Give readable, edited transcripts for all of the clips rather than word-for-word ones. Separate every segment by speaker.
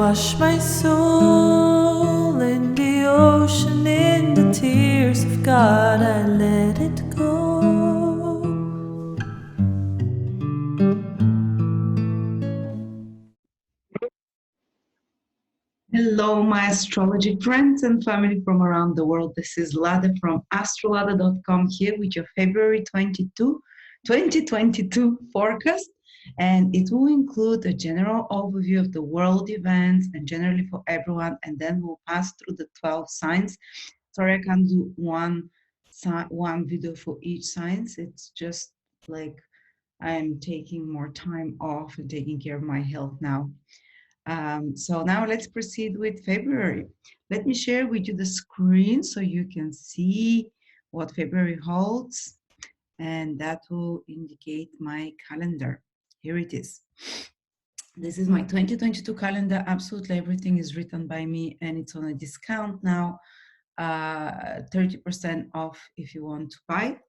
Speaker 1: wash my soul in the ocean, in the tears of God, I let it go.
Speaker 2: Hello, my astrology friends and family from around the world. This is Lada from AstroLada.com here with your February 2022 forecast. And it will include a general overview of the world events and generally for everyone. And then we'll pass through the 12 signs. Sorry, I can't do one video for each sign. It's just like I'm taking more time off and taking care of my health now. So now let's proceed with February. Let me share with you the screen so you can see what February holds, and that will indicate my calendar. Here it is. This is my 2022 calendar. Absolutely everything is written by me, and it's on a discount now. 30% off if you want to buy.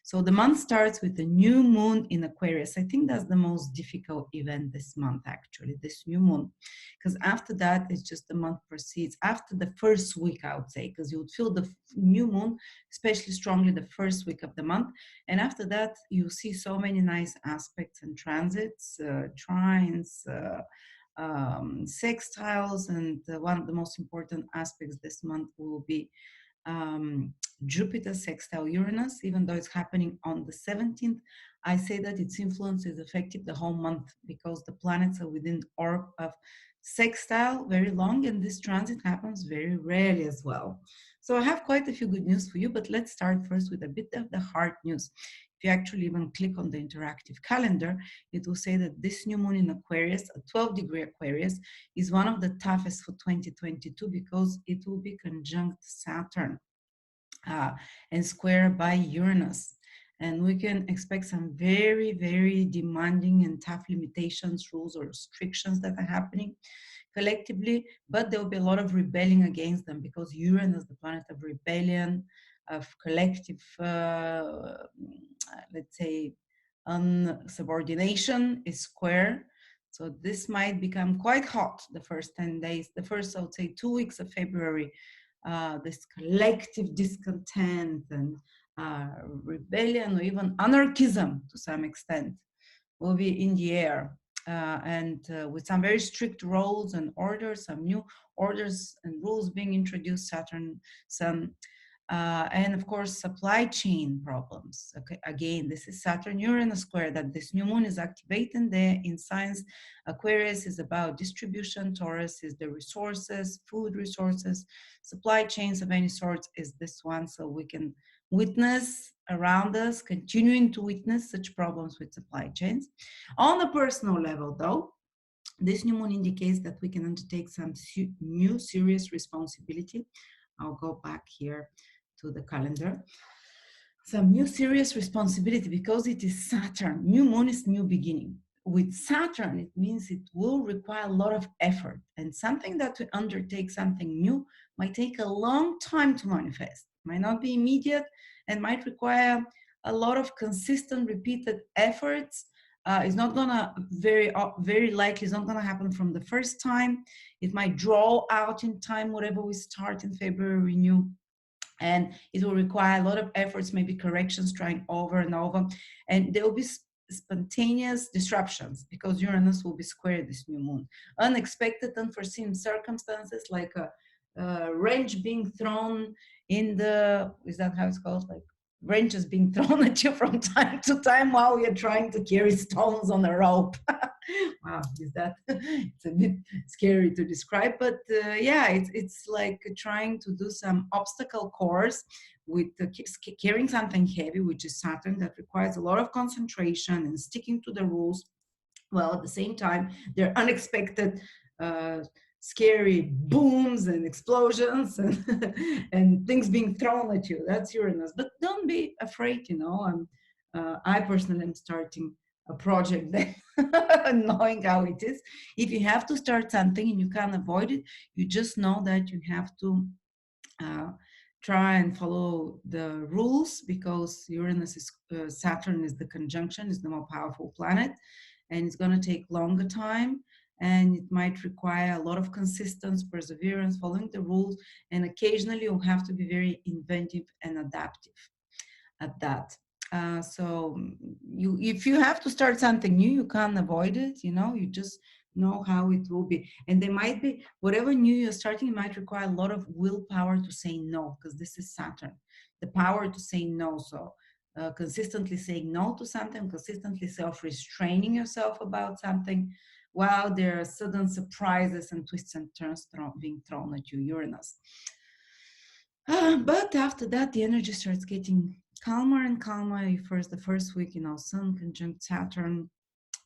Speaker 2: So the month starts with the new moon in Aquarius. I think that's the most difficult event this month, actually, this new moon. Because after that, it's just the month proceeds. After the first week, I would say, because you would feel the new moon, especially strongly the first week of the month. And after that, you see so many nice aspects and transits, trines, sextiles, and one of the most important aspects this month will be Jupiter sextile Uranus. Even though it's happening on the 17th, I say that its influence is effective the whole month because the planets are within orb of sextile very long, and this transit happens very rarely as well. So I have quite a few good news for you, but let's start first with a bit of the hard news. If you actually even click on the interactive calendar, it will say that this new moon in Aquarius, a 12-degree Aquarius, is one of the toughest for 2022 because it will be conjunct Saturn and square by Uranus. And we can expect some very, very demanding and tough limitations, rules, or restrictions that are happening collectively, but there will be a lot of rebelling against them because Uranus, the planet of rebellion, of collective, let's say, subordination, is square. So this might become quite hot the first 10 days, the first, I would say, 2 weeks of February. This collective discontent and rebellion or even anarchism to some extent will be in the air. And with some very strict rules and orders, some new orders and rules being introduced, Saturn, some, and of course, supply chain problems. Okay, again, this is Saturn Uranus square that this new moon is activating there in science. Aquarius is about distribution, Taurus is the resources, food resources, supply chains of any sort is this one, so we can witness around us, continuing to witness such problems with supply chains. On the personal level, though, this new moon indicates that we can undertake some new serious responsibility. I'll go back here to the calendar. Some new serious responsibility because it is Saturn. New moon is new beginning. With Saturn, it means it will require a lot of effort, and something that we undertake, something new, might take a long time to manifest, might not be immediate, and might require a lot of consistent, repeated efforts. It's not gonna very likely. It's not gonna happen from the first time. It might draw out in time. Whatever we start in February, new, and it will require a lot of efforts, maybe corrections, trying over and over, and there will be spontaneous disruptions because Uranus will be square this new moon. Unexpected, unforeseen circumstances like a wrench being thrown in the, is that how it's called? Like wrenches being thrown at you from time to time while you're trying to carry stones on a rope. Wow, is that, it's a bit scary to describe, but yeah, it's like trying to do some obstacle course with carrying something heavy, which is Saturn, that requires a lot of concentration and sticking to the rules. Well, at the same time, there are unexpected scary booms and explosions and, and things being thrown at you. That's Uranus. But don't be afraid, you know. I personally am starting a project then, knowing how it is. If you have to start something and you can't avoid it, you just know that you have to try and follow the rules because Uranus is, Saturn is the conjunction, is the more powerful planet, and it's going to take longer time. and it might require a lot of consistency, perseverance, following the rules, and occasionally you'll have to be very inventive and adaptive at that. So you, if you have to start something new, you can't avoid it. You know, you just know how it will be. And there might be whatever new you're starting, it might require a lot of willpower to say no, because this is Saturn, the power to say no. So consistently saying no to something, consistently self-restraining yourself about something, while there are sudden surprises and twists and turns being thrown at you, Uranus. But after that, the energy starts getting calmer and calmer. First, the first week, Sun conjunct Saturn,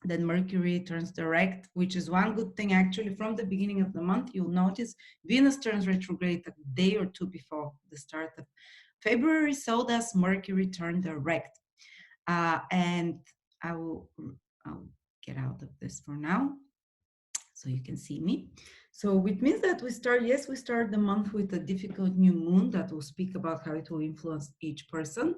Speaker 2: then Mercury turns direct, which is one good thing actually. From the beginning of the month, you'll notice Venus turns retrograde a day or two before the start of February. So does Mercury turn direct. And I will I'll get out of this for now so you can see me. So it means that we start the month with a difficult new moon that will speak about how it will influence each person.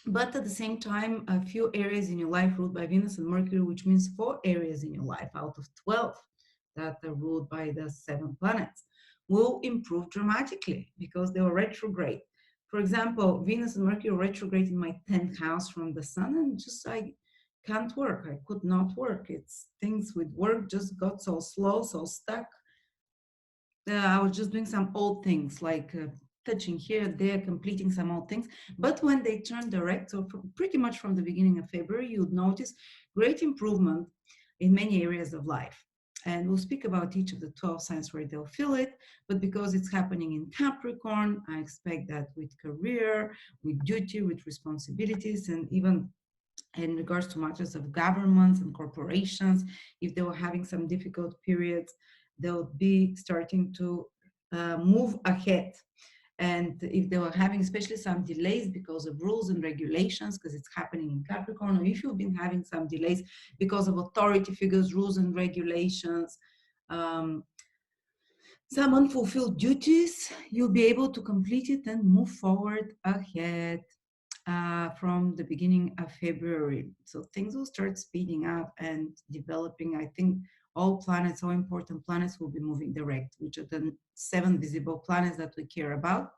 Speaker 2: But at the same time, a few areas in your life ruled by Venus and Mercury, which means 4 areas in your life out of 12 that are ruled by the 7 planets, will improve dramatically because they are retrograde. For example, Venus and Mercury retrograde in my 10th house from the sun, and just I can't work. I could not work. It's things with work just got so slow, so stuck. I was just doing some old things like touching here, there, completing some old things. But when they turn direct, so pretty much from the beginning of February, you'll notice great improvement in many areas of life. And we'll speak about each of the 12 signs where they'll feel it. But because it's happening in Capricorn, I expect that with career, with duty, with responsibilities, and even in regards to matters of governments and corporations, if they were having some difficult periods, they'll be starting to move ahead. And if they were having especially some delays because of rules and regulations, because it's happening in Capricorn, or if you've been having some delays because of authority figures, rules and regulations, um, some unfulfilled duties, you'll be able to complete it and move forward ahead from the beginning of February. So things will start speeding up and developing. I think all planets, all important planets will be moving direct, which are the 7 visible planets that we care about.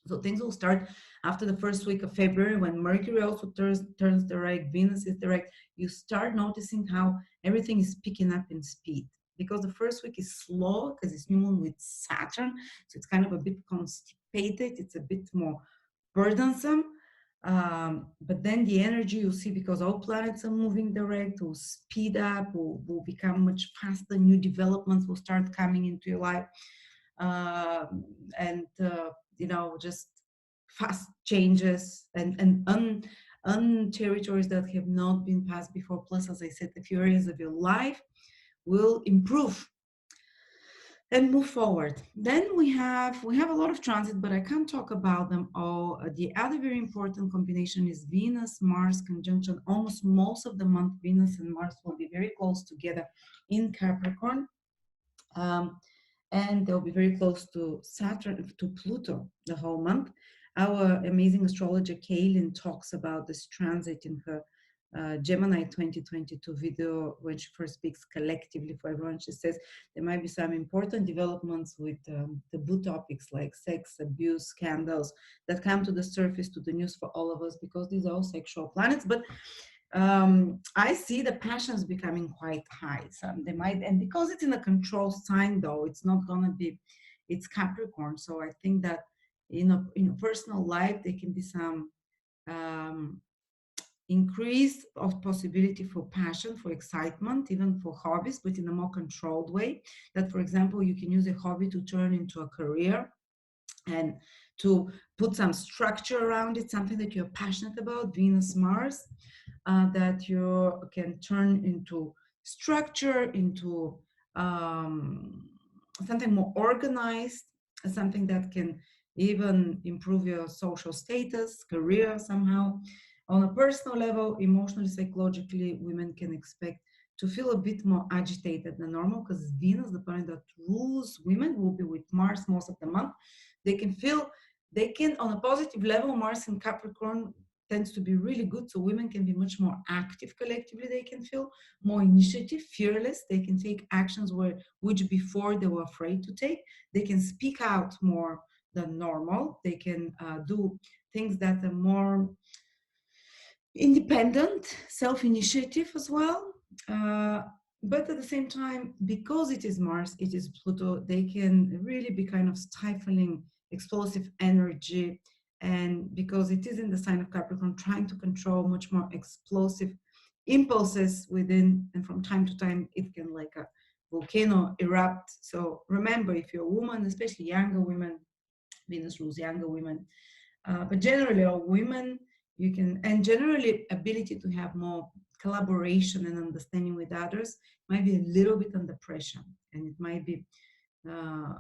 Speaker 2: So things will start after the first week of February when Mercury also turns direct, Venus is direct. You start noticing how everything is picking up in speed because the first week is slow because it's new moon with Saturn. So it's kind of a bit constipated. It's a bit more burdensome. But then the energy you see, because all planets are moving direct, will speed up, will become much faster. New developments will start coming into your life. And just fast changes and territories that have not been passed before. Plus, as I said, a few areas of your life will improve and move forward. Then we have a lot of transit, but I can't talk about them all. The other very important combination is Venus Mars conjunction. Almost most of the month, Venus and Mars will be very close together in Capricorn. And they'll be very close to Saturn, to Pluto the whole month. Our amazing astrologer Kaylin talks about this transit in her Gemini 2022 video when she first speaks collectively for everyone. She says there might be some important developments with taboo topics like sex, abuse, scandals that come to the surface, to the news for all of us, because these are all sexual planets. But I see the passions becoming quite high. So they might, and because it's in a control sign, though, it's not gonna be, it's Capricorn. So I think that in a personal life there can be some increase of possibility for passion, for excitement, even for hobbies, but in a more controlled way. That, for example, you can use a hobby to turn into a career and to put some structure around it, something that you're passionate about, Venus, Mars, that you can turn into structure, into something more organized, something that can even improve your social status, career somehow. On a personal level, emotionally, psychologically, women can expect to feel a bit more agitated than normal because Venus, the planet that rules women, will be with Mars most of the month. They can, on a positive level, Mars in Capricorn tends to be really good. So women can be much more active collectively. They can feel more initiative, fearless. They can take actions which before they were afraid to take. They can speak out more than normal. They can do things that are more independent, self-initiative as well. But at the same time, because it is Mars, it is Pluto, they can really be kind of stifling, explosive energy. And because it is in the sign of Capricorn, trying to control much more explosive impulses within, and from time to time, it can like a volcano erupt. So remember, if you're a woman, especially younger women, Venus rules younger women, but generally all women, you can, and generally ability to have more collaboration and understanding with others might be a little bit under pressure, and it might be uh,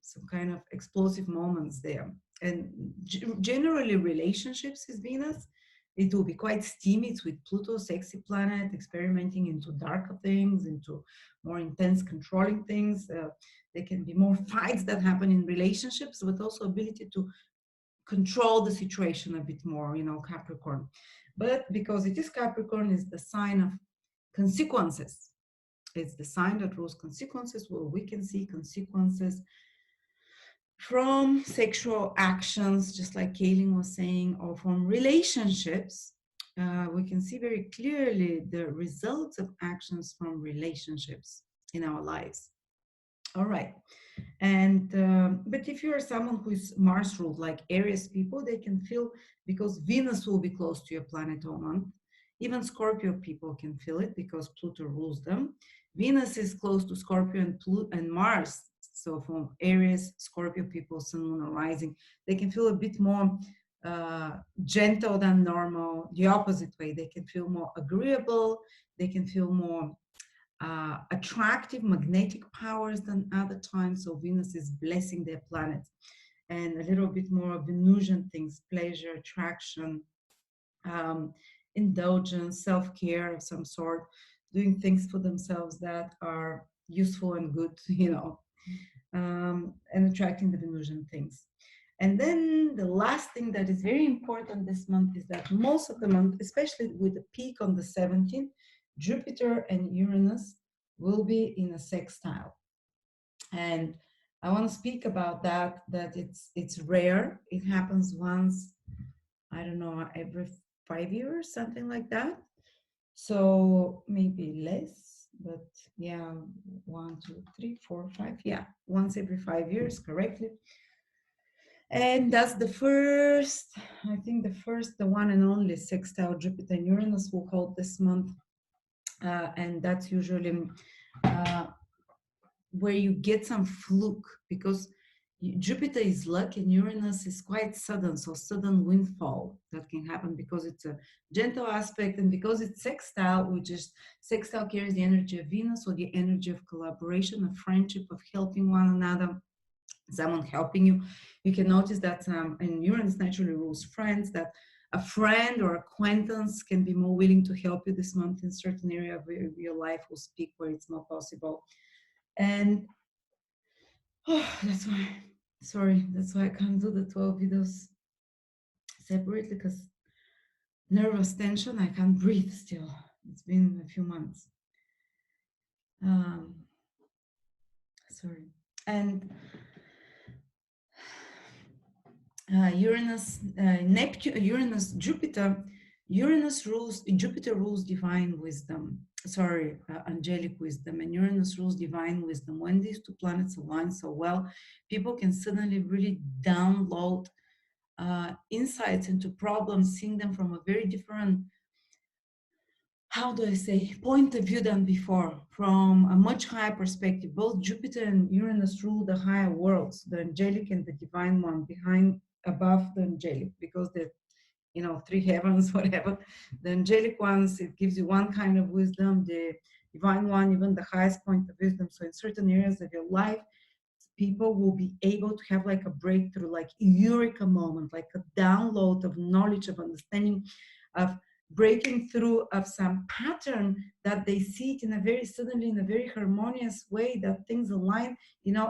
Speaker 2: some kind of explosive moments there. And generally relationships is Venus, it will be quite steamy. It's with Pluto, sexy planet, experimenting into darker things, into more intense controlling things. There can be more fights that happen in relationships, but also ability to control the situation a bit more, Capricorn. But because it is Capricorn, is the sign of consequences. It's the sign that rules consequences, where we can see consequences from sexual actions, just like Kaylin was saying, or from relationships. We can see very clearly the results of actions from relationships in our lives. All right. And but if you're someone who is Mars ruled, like Aries people, they can feel, because Venus will be close to your planet all month. Even Scorpio people can feel it because Pluto rules them. Venus is close to Scorpio and Mars. So from Aries, Scorpio people, Sun, Moon, or Rising, they can feel a bit more gentle than normal. The opposite way, they can feel more agreeable. They can feel more attractive magnetic powers than other times. So Venus is blessing their planets, and a little bit more Venusian things, pleasure, attraction, indulgence, self-care of some sort, doing things for themselves that are useful and good, and attracting the Venusian things. And then the last thing that is very important this month is that most of the month, especially with the peak on the 17th, Jupiter and Uranus will be in a sextile. And I want to speak about that it's rare. It happens once, I don't know, every 5 years, something like that. So maybe less, but yeah, 1, 2, 3, 4, 5, yeah, once every 5 years, correctly. And that's the first, I think the one and only sextile Jupiter and Uranus will hold this month. And that's usually where you get some fluke, because Jupiter is luck and Uranus is quite sudden, so sudden windfall that can happen because it's a gentle aspect, and because it's sextile, sextile carries the energy of Venus, or the energy of collaboration, of friendship, of helping one another, someone helping you. You can notice that, and Uranus naturally rules friends, that a friend or acquaintance can be more willing to help you this month in certain area of your life, will speak where it's not possible. And that's why I can't do the 12 videos separately, because nervous tension, I can't breathe still. It's been a few months. Sorry. And Uranus, Neptune, Uranus, Jupiter. Jupiter rules divine wisdom, angelic wisdom, and Uranus rules divine wisdom. When these two planets align so well, people can suddenly really download insights into problems, seeing them from a very different, how do I say, point of view than before, from a much higher perspective. Both Jupiter and Uranus rule the higher worlds, the angelic and the divine one, above the angelic, because they're, three heavens, whatever. The angelic ones, it gives you one kind of wisdom, the divine one, even the highest point of wisdom. So in certain areas of your life, people will be able to have like a breakthrough, like a eureka moment, like a download of knowledge, of understanding, of breaking through of some pattern that they see it in a very harmonious way, that things align.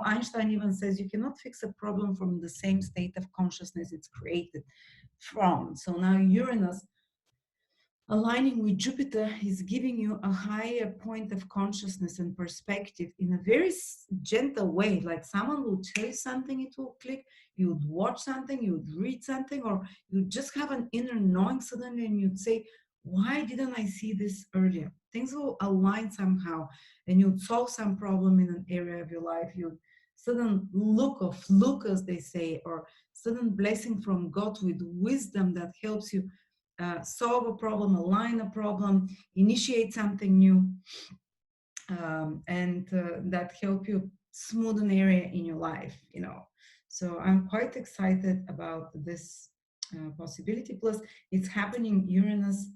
Speaker 2: Einstein even says you cannot fix a problem from the same state of consciousness it's created. frown. So now Uranus aligning with Jupiter is giving you a higher point of consciousness and perspective in a very gentle way. Like someone will tell you something, it will click. You would watch something, you would read something, or you just have an inner knowing suddenly, and you'd say, why didn't I see this earlier? Things will align somehow, and you'd solve some problem in an area of your life. You sudden look of look, as they say, or sudden blessing from God with wisdom that helps you solve a problem, align a problem, initiate something new, and that help you smooth an area in your life, you know. So I'm quite excited about this possibility. Plus, it's happening Uranus.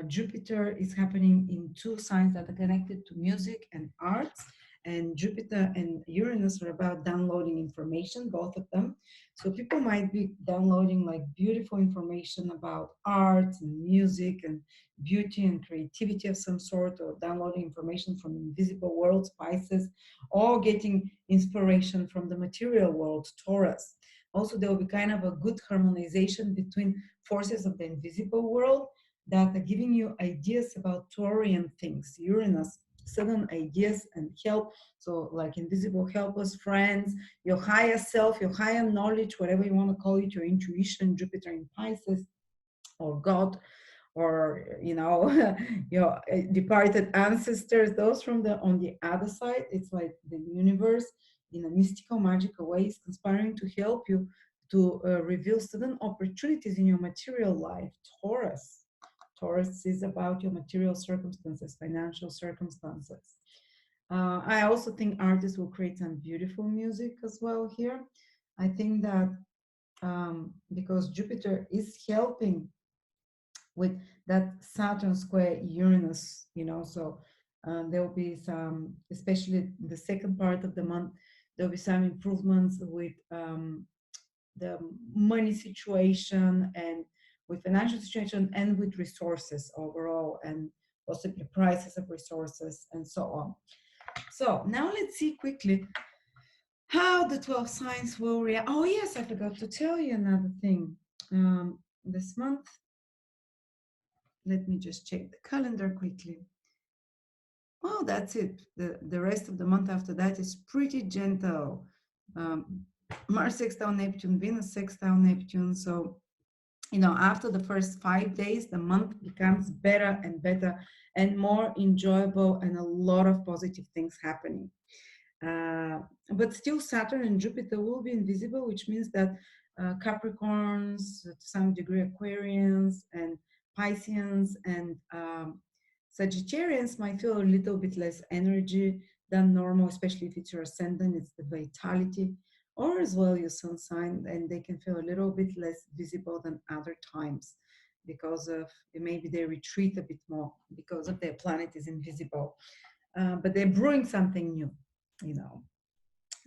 Speaker 2: Jupiter is happening in two signs that are connected to music and arts, and Jupiter and Uranus are about downloading information, both of them. So people might be downloading like beautiful information about art and music and beauty and creativity of some sort, or downloading information from invisible worlds, Pisces, or getting inspiration from the material world, Taurus. Also, there will be kind of a good harmonization between forces of the invisible world that are giving you ideas about Taurian things, Uranus, sudden ideas and help. So like invisible helpers, friends, your higher self, your higher knowledge, whatever you want to call it, your intuition, Jupiter in Pisces, or God, or you know, your departed ancestors. Those from the on the other side, it's like the universe in a mystical, magical way is conspiring to help you to reveal sudden opportunities in your material life. Taurus is about your material circumstances, financial circumstances. I also think artists will create some beautiful music as well here. I think that because Jupiter is helping with that Saturn square Uranus, you know, so there will be some, especially the second part of the month, there will be some improvements with the money situation and with financial situation and with resources overall, and possibly prices of resources and so on. So now let's see quickly how the 12 signs will react. Oh yes, I forgot to tell you another thing. This month, let me just check the calendar quickly. Oh, that's it. The rest of the month after that is pretty gentle. Mars sextile Neptune, Venus sextile Neptune. So, you know, after the first 5 days, the month becomes better and better and more enjoyable, and a lot of positive things happening. But still, Saturn and Jupiter will be invisible, which means that Capricorns, to some degree Aquarians, and Pisceans, and Sagittarians might feel a little bit less energy than normal, especially if it's your ascendant, it's the vitality, or as well your sun sign, and they can feel a little bit less visible than other times because of maybe they retreat a bit more because of their planet is invisible. But they're brewing something new, you know,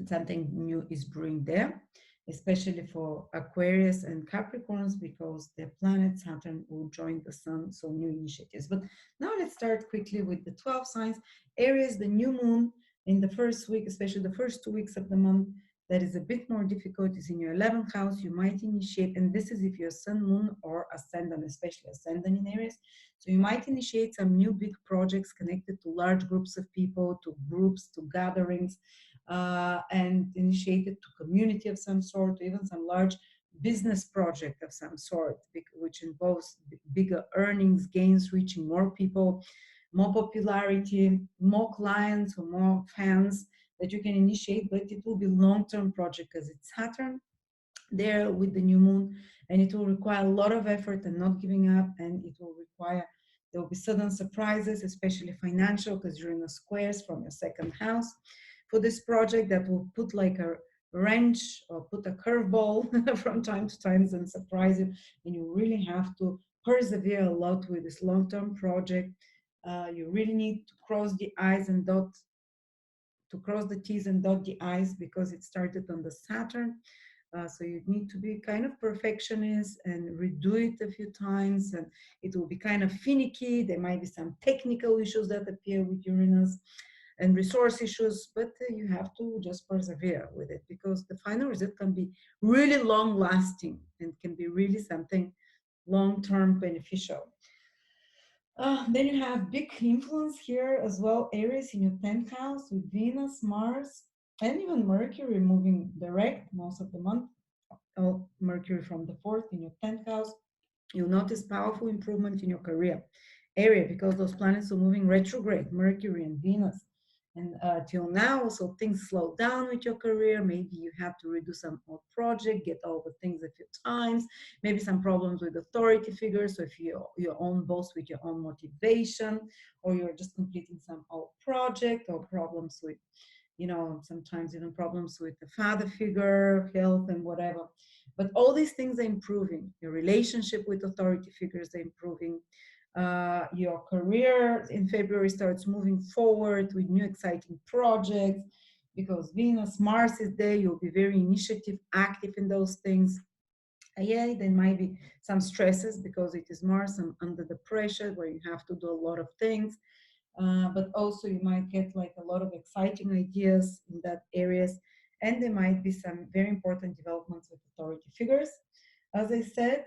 Speaker 2: something new is brewing there, especially for Aquarius and Capricorns, because their planet Saturn will join the sun, so new initiatives. But now let's start quickly with the 12 signs. Aries, the new moon in the first week, especially the first 2 weeks of the month, that is a bit more difficult, is in your 11th house. You might initiate, and this is if you're sun, moon, or ascendant, especially ascendant in Aries. So you might initiate some new big projects connected to large groups of people, to groups, to gatherings, and initiated to community of some sort, or even some large business project of some sort, which involves bigger earnings, gains, reaching more people, more popularity, more clients, or more fans that you can initiate, but it will be long-term project because it's Saturn there with the new moon, and it will require a lot of effort and not giving up, and it will require, there will be sudden surprises, especially financial, because you're in the squares from your second house for this project that will put like a wrench or put a curveball from time to time and surprise you, and you really have to persevere a lot with this long-term project. You really need to cross the I's and dot to cross the T's and dot the I's because it started on the Saturn. So you need to be kind of perfectionist and redo it a few times, and it will be kind of finicky. There might be some technical issues that appear with Uranus and resource issues, but you have to just persevere with it because the final result can be really long lasting and can be really something long-term beneficial. Then you have big influence here as well, Aries in your 10th house with Venus, Mars, and even Mercury moving direct most of the month. Mercury from the 4th in your 10th house. You'll notice powerful improvement in your career area because those planets are moving retrograde, Mercury and Venus. And till now, so things slow down with your career. Maybe you have to redo some old project, get over things a few times. Maybe some problems with authority figures. So if you're your own boss with your own motivation, or you're just completing some old project, or problems with, sometimes even problems with the father figure, health, and whatever. But all these things are improving. Your relationship with authority figures are improving. Your career in February starts moving forward with new exciting projects because Venus, Mars is there. You'll be very initiative, active in those things. Yeah, there might be some stresses because it is Mars and under the pressure where you have to do a lot of things. But also you might get like a lot of exciting ideas in that areas, and there might be some very important developments with authority figures. As I said,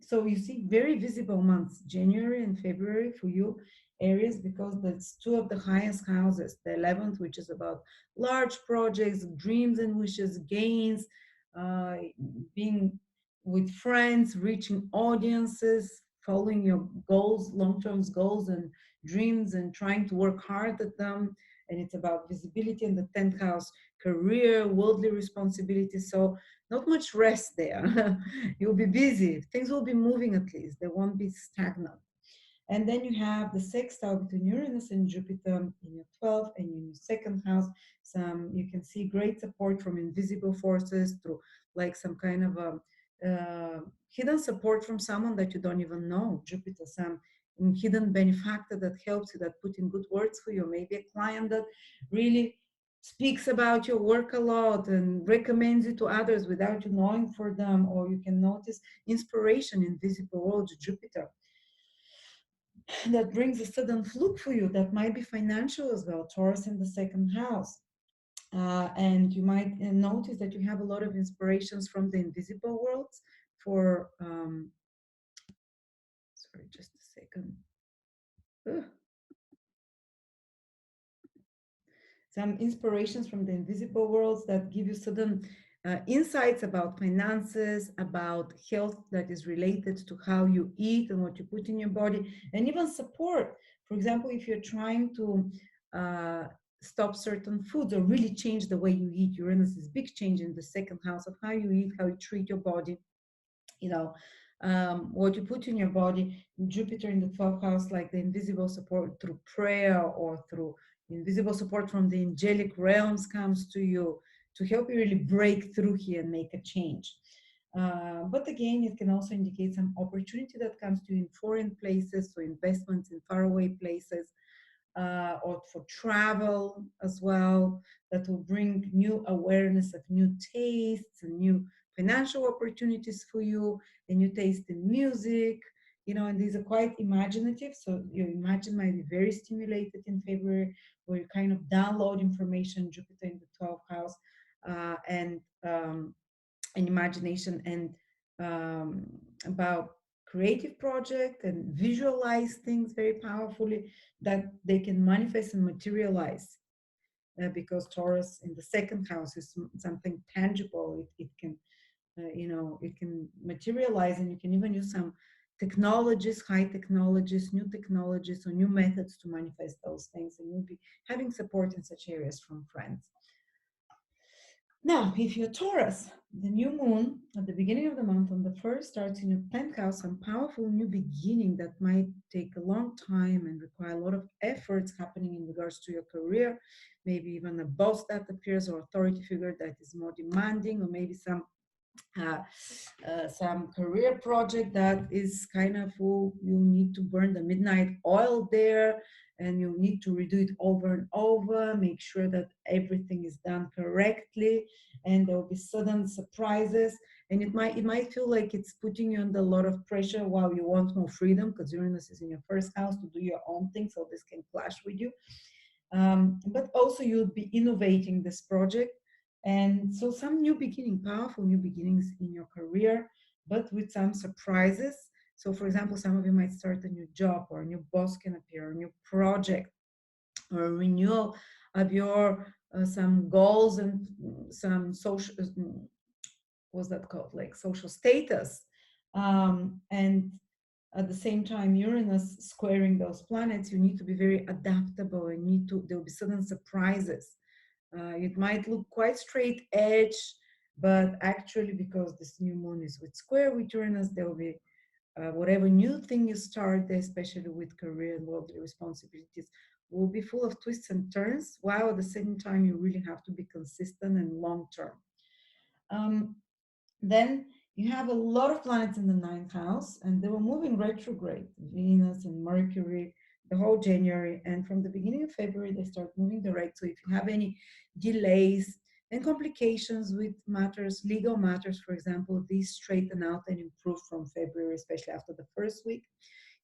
Speaker 2: so you see very visible months, January and February for you, Aries, because that's two of the highest houses. The 11th, which is about large projects, dreams and wishes, gains, uh, being with friends, reaching audiences, following your goals, long-term goals and dreams, and trying to work hard at them. And it's about visibility in the 10th house, career, worldly responsibility. So not much rest there. You'll be busy. Things will be moving at least. They won't be stagnant. And then you have the sextile between Uranus and Jupiter in your 12th and in your second house. You can see great support from invisible forces through like some kind of a hidden support from someone that you don't even know. Jupiter, some hidden benefactor that helps you, that put in good words for you. Maybe a client that really speaks about your work a lot and recommends you to others without you knowing for them, or you can notice inspiration in visible world, Jupiter that brings a sudden fluke for you that might be financial as well, Taurus in the second house. And you might notice that you have a lot of inspirations from the invisible worlds for, sorry, just a second. Ugh. Some inspirations from the invisible worlds that give you sudden insights about finances, about health that is related to how you eat and what you put in your body, and even support. For example, if you're trying to stop certain foods or really change the way you eat, Uranus is big change in the second house of how you eat, how you treat your body, what you put in your body. Jupiter in the 12th house, like the invisible support through prayer or through invisible support from the angelic realms comes to you to help you really break through here and make a change. But again, it can also indicate some opportunity that comes to you in foreign places, so investments in faraway places, or for travel as well, that will bring new awareness of new tastes and new financial opportunities for you, a new taste in music, and these are quite imaginative. So your imagine might be very stimulated in February, where you kind of download information, Jupiter in the 12th house, and an imagination and about creative project and visualize things very powerfully that they can manifest and materialize, because Taurus in the second house is something tangible. It can it can materialize, and you can even use some technologies, high technologies, new technologies, or new methods to manifest those things, and you'll be having support in such areas from friends. Now, if you're Taurus, the new moon at the beginning of the month on the first starts in your 10th house, some powerful new beginning that might take a long time and require a lot of efforts happening in regards to your career, maybe even a boss that appears or authority figure that is more demanding, or maybe uh, some career project that is kind of you need to burn the midnight oil there, and you need to redo it over and over, make sure that everything is done correctly, and there will be sudden surprises, and it might feel like it's putting you under a lot of pressure while you want more freedom, because Uranus is in your first house to do your own thing, so this can clash with you. But also you'll be innovating this project, And so some new beginning, powerful new beginnings in your career, but with some surprises. So for example, some of you might start a new job, or a new boss can appear, a new project, or a renewal of your some goals and some social, what's that called, like social status. And at the same time, Uranus squaring those planets, you need to be very adaptable, and need to, there will be sudden surprises. It might look quite straight edge, but actually, because this new moon is with square with Uranus, there will be whatever new thing you start, especially with career and worldly responsibilities, will be full of twists and turns, while at the same time you really have to be consistent and long term. Um, then you have a lot of planets in the ninth house, and they were moving retrograde, Venus and Mercury, the whole January. And from the beginning of February, they start moving direct. So if you have any delays and complications with matters, legal matters, for example, these straighten out and improve from February, especially after the first week.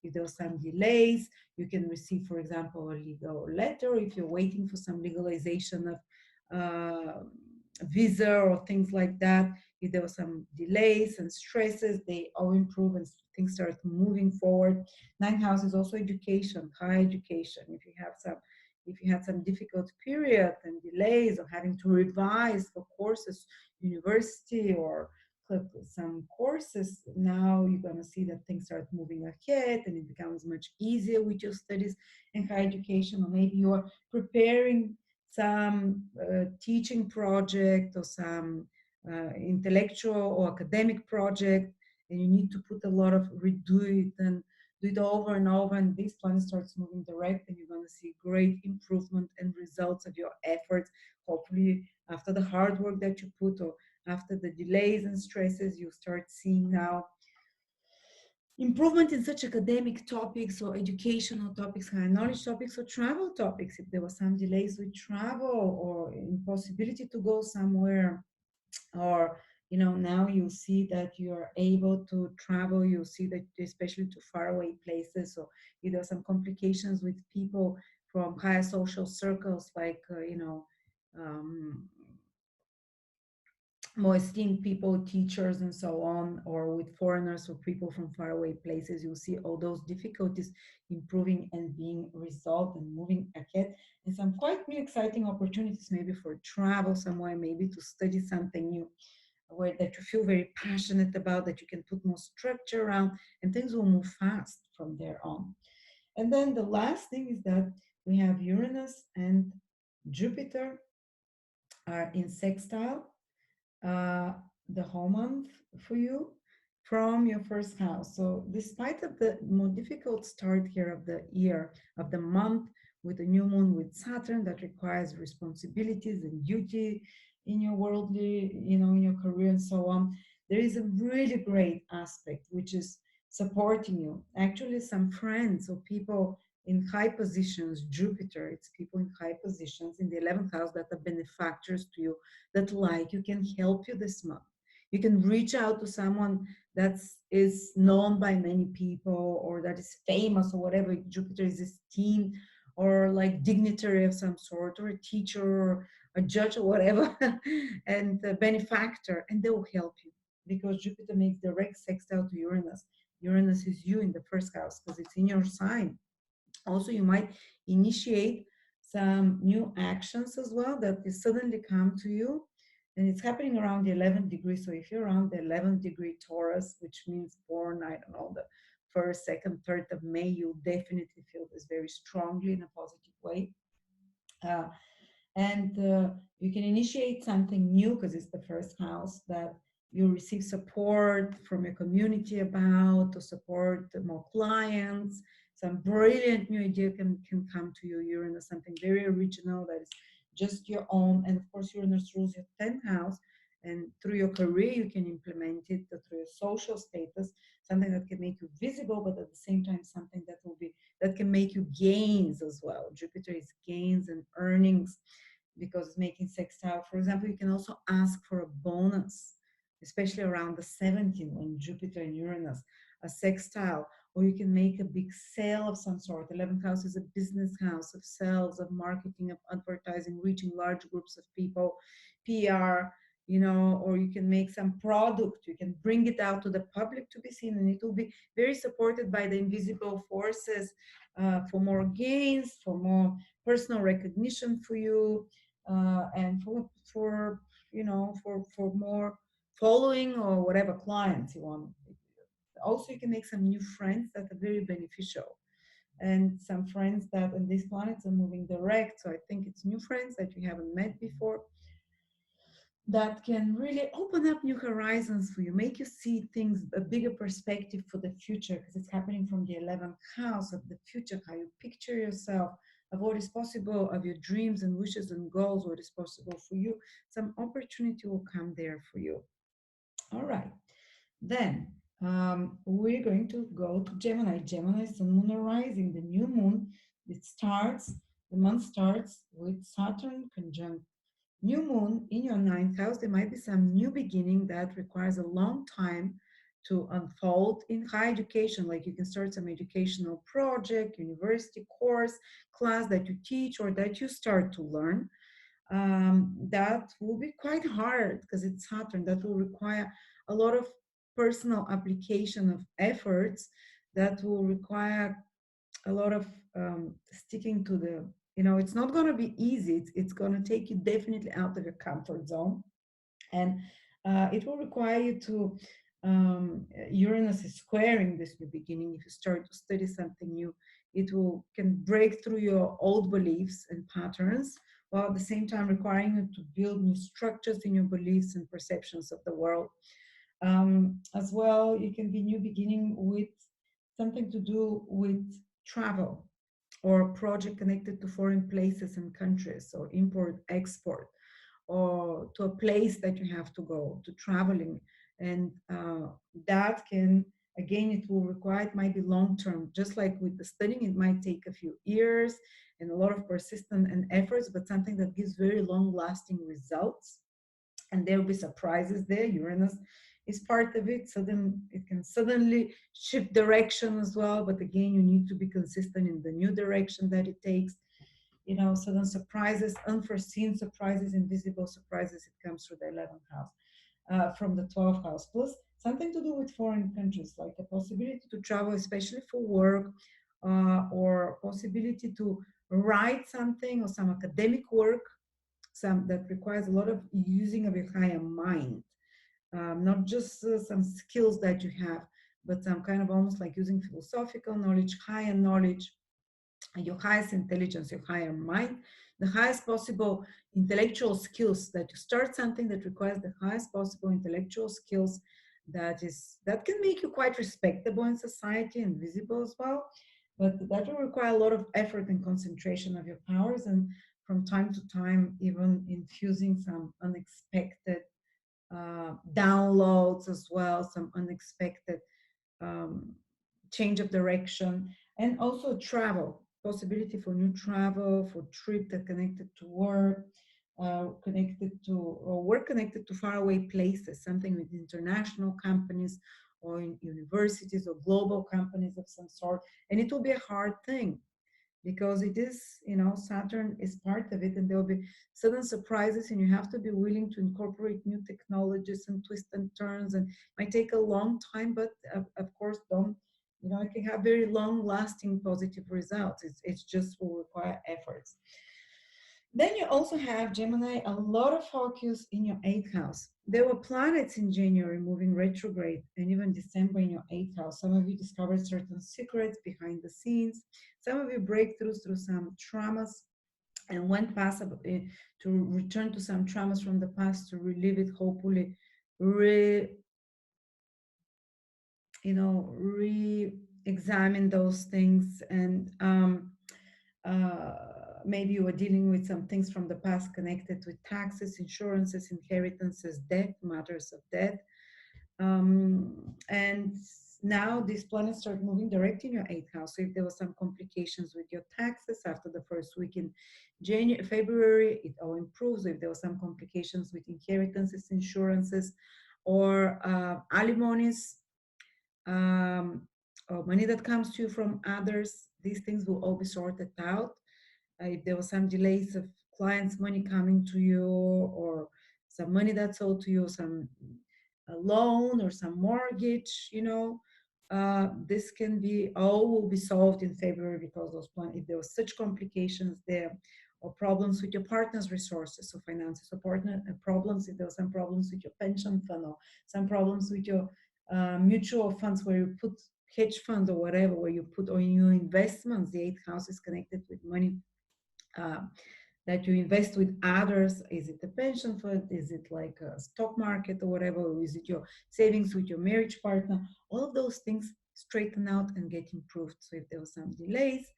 Speaker 2: If there are some delays, you can receive, for example, a legal letter. If you're waiting for some legalization of visa or things like that, if there were some delays and stresses, they all improve and things start moving forward. Ninth house is also education, higher education. If you had some difficult period and delays, or having to revise for courses, university, or some courses, now you're going to see that things start moving ahead, and it becomes much easier with your studies in higher education. Or maybe you are preparing some teaching project, or some intellectual or academic project, and you need to put a lot of redo it and do it over and over, and this planet starts moving direct, and you're going to see great improvement and results of your efforts. Hopefully after the hard work that you put, or after the delays and stresses, you start seeing now improvement in such academic topics, or educational topics, high knowledge topics, or travel topics. If there were some delays with travel, or impossibility to go somewhere, or now you see that you are able to travel, you see that, especially to faraway places. So if there are some complications with people from higher social circles, like um, more esteemed people, teachers, and so on, or with foreigners or people from faraway places, you'll see all those difficulties improving and being resolved and moving ahead. And some quite new exciting opportunities, maybe for travel somewhere, maybe to study something new, where that you feel very passionate about, that you can put more structure around, and things will move fast from there on. And then the last thing is that we have Uranus and Jupiter are in sextile uh, the whole month for you from your first house. So despite of the more difficult start here of the year, of the month, with the new moon with Saturn that requires responsibilities and duty in your worldly, in your career and so on, there is a really great aspect which is supporting you. Actually, some friends or people in high positions, Jupiter, it's people in high positions in the 11th house that are benefactors to you, that like you, can help you this month. You can reach out to someone that is known by many people, or that is famous, or whatever. Jupiter is esteemed, or like dignitary of some sort, or a teacher, or a judge, or whatever, and a benefactor, and they will help you, because Jupiter makes direct sextile to Uranus. Uranus is you in the first house because it's in your sign. Also, you might initiate some new actions as well that will suddenly come to you, and it's happening around the 11th degree. So if you're around the 11th degree Taurus, which means born, I don't know, the first, second, third of May, you'll definitely feel this very strongly in a positive way. uh, and you can initiate something new because it's the first house that you receive support from your community about, to support more clients. Some brilliant new idea can come to you. Uranus, something very original that is just your own. And of course, Uranus rules your 10th house, and through your career you can implement it, through your social status, something that can make you visible, but at the same time something that can make you gains as well. Jupiter is gains and earnings, because it's making sextile. For example, you can also ask for a bonus, especially around the 17th, when Jupiter and Uranus are sextile, or you can make a big sale of some sort. 11th house is a business house of sales, of marketing, of advertising, reaching large groups of people, PR, you know, or you can make some product, you can bring it out to the public to be seen, and it will be very supported by the invisible forces for more gains, for more personal recognition for you, and for you know for more following or whatever clients you want. Also, you can make some new friends that are very beneficial, and some friends that, and these planets are moving direct, so I think it's new friends that you haven't met before that can really open up new horizons for you, make you see things, a bigger perspective for the future, because it's happening from the 11th house of the future, how you picture yourself, of what is possible, of your dreams and wishes and goals, what is possible for you. Some opportunity will come there for you. All right. Then we're going to go to Gemini. Gemini is Sun, Moon, and Rising. The new moon, the month starts with Saturn conjunct new moon in your ninth house. There might be some new beginning that requires a long time to unfold in higher education. Like you can start some educational project, university course, class that you teach or that you start to learn. That will be quite hard because it's Saturn. That will require a lot of personal application of efforts. That will require a lot of sticking to the, you know, it's not going to be easy. It's going to take you definitely out of your comfort zone, and it will require you to Uranus is squaring this new beginning. If you start to study something new, it will can break through your old beliefs and patterns, while at the same time requiring you to build new structures in your beliefs and perceptions of the world. As well, it can be new beginning with something to do with travel or a project connected to foreign places and countries, or import export, or to a place that you have to go to, traveling. And that can, again, it will require, it might be long term, just like with the studying, it might take a few years and a lot of persistence and efforts, but something that gives very long lasting results. And there will be surprises there. Uranus is part of it, so then it can suddenly shift direction as well, but again, you need to be consistent in the new direction that it takes. You know, sudden surprises, unforeseen surprises, invisible surprises, it comes through the 11th house, from the 12th house, plus something to do with foreign countries, like a possibility to travel, especially for work, or possibility to write something or some academic work, some that requires a lot of using of your higher mind, not just some skills that you have, but some kind of almost like using philosophical knowledge, higher knowledge, your highest intelligence, your higher mind, the highest possible intellectual skills, that you start something that requires the highest possible intellectual skills, that can make you quite respectable in society and visible as well. But that will require a lot of effort and concentration of your powers, and from time to time, even infusing some unexpected downloads as well, some unexpected um, change of direction, and also travel, possibility for new travel, for trip that connected to work, connected to, or work connected to faraway places, something with international companies or in universities or global companies of some sort. And it will be a hard thing because it is, you know, Saturn is part of it, and there will be sudden surprises, and you have to be willing to incorporate new technologies and twists and turns, and it might take a long time, but of course, don't, you know, it can have very long lasting positive results. It's just will require efforts. Then you also have Gemini, a lot of focus in your eighth house. There were planets in January moving retrograde, and even December in your eighth house. Some of you discovered certain secrets behind the scenes. Some of you breakthroughs through some traumas, and went past to return to some traumas from the past to relive it, hopefully, re-examine those things, and maybe you were dealing with some things from the past connected with taxes, insurances, inheritances, death, matters of death. And now these planets start moving direct in your eighth house. So if there were some complications with your taxes after the first week in February, it all improves. If there were some complications with inheritances, insurances, or alimonies, or money that comes to you from others. These things will all be sorted out. If there was some delays of clients' money coming to you, or some money that's owed to you, some a loan or some mortgage, this can be all will be solved in February, because those plans, if there was such complications there, or problems with your partner's resources, so finances, or partner problems, if there were some problems with your pension fund, or some problems with your mutual funds where you put hedge funds or whatever, where you put on your investments. The eighth house is connected with money uh, that you invest with others. Is it a pension fund? Is it like a stock market or whatever? Or is it your savings with your marriage partner? All of those things straighten out and get improved. So if there were some delays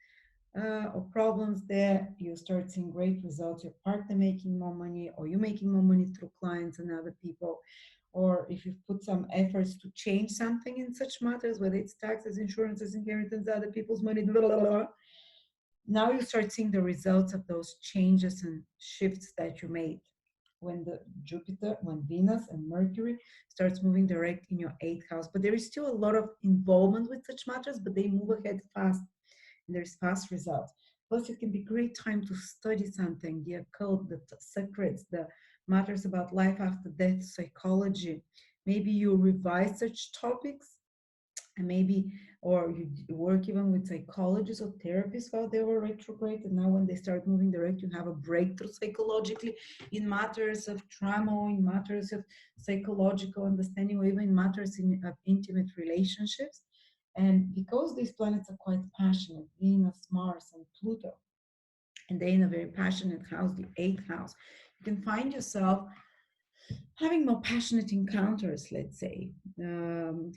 Speaker 2: or problems there, you start seeing great results. Your partner making more money, or you making more money through clients and other people. Or if you've put some efforts to change something in such matters, whether it's taxes, insurances, inheritance, other people's money, blah, blah, blah, now you start seeing the results of those changes and shifts that you made when the Jupiter, when Venus and Mercury starts moving direct in your eighth house. But there is still a lot of involvement with such matters, but they move ahead fast, and there's fast results. Plus, it can be a great time to study something, the occult, the secrets, the matters about life after death, psychology. Maybe you revise such topics, and maybe, or you work even with psychologists or therapists while they were retrograde, and now when they start moving direct, you have a breakthrough psychologically in matters of trauma, in matters of psychological understanding, or even in matters of intimate relationships. And because these planets are quite passionate, Venus, Mars, and Pluto, and they're in a very passionate house, the eighth house, you can find yourself having more passionate encounters, let's say,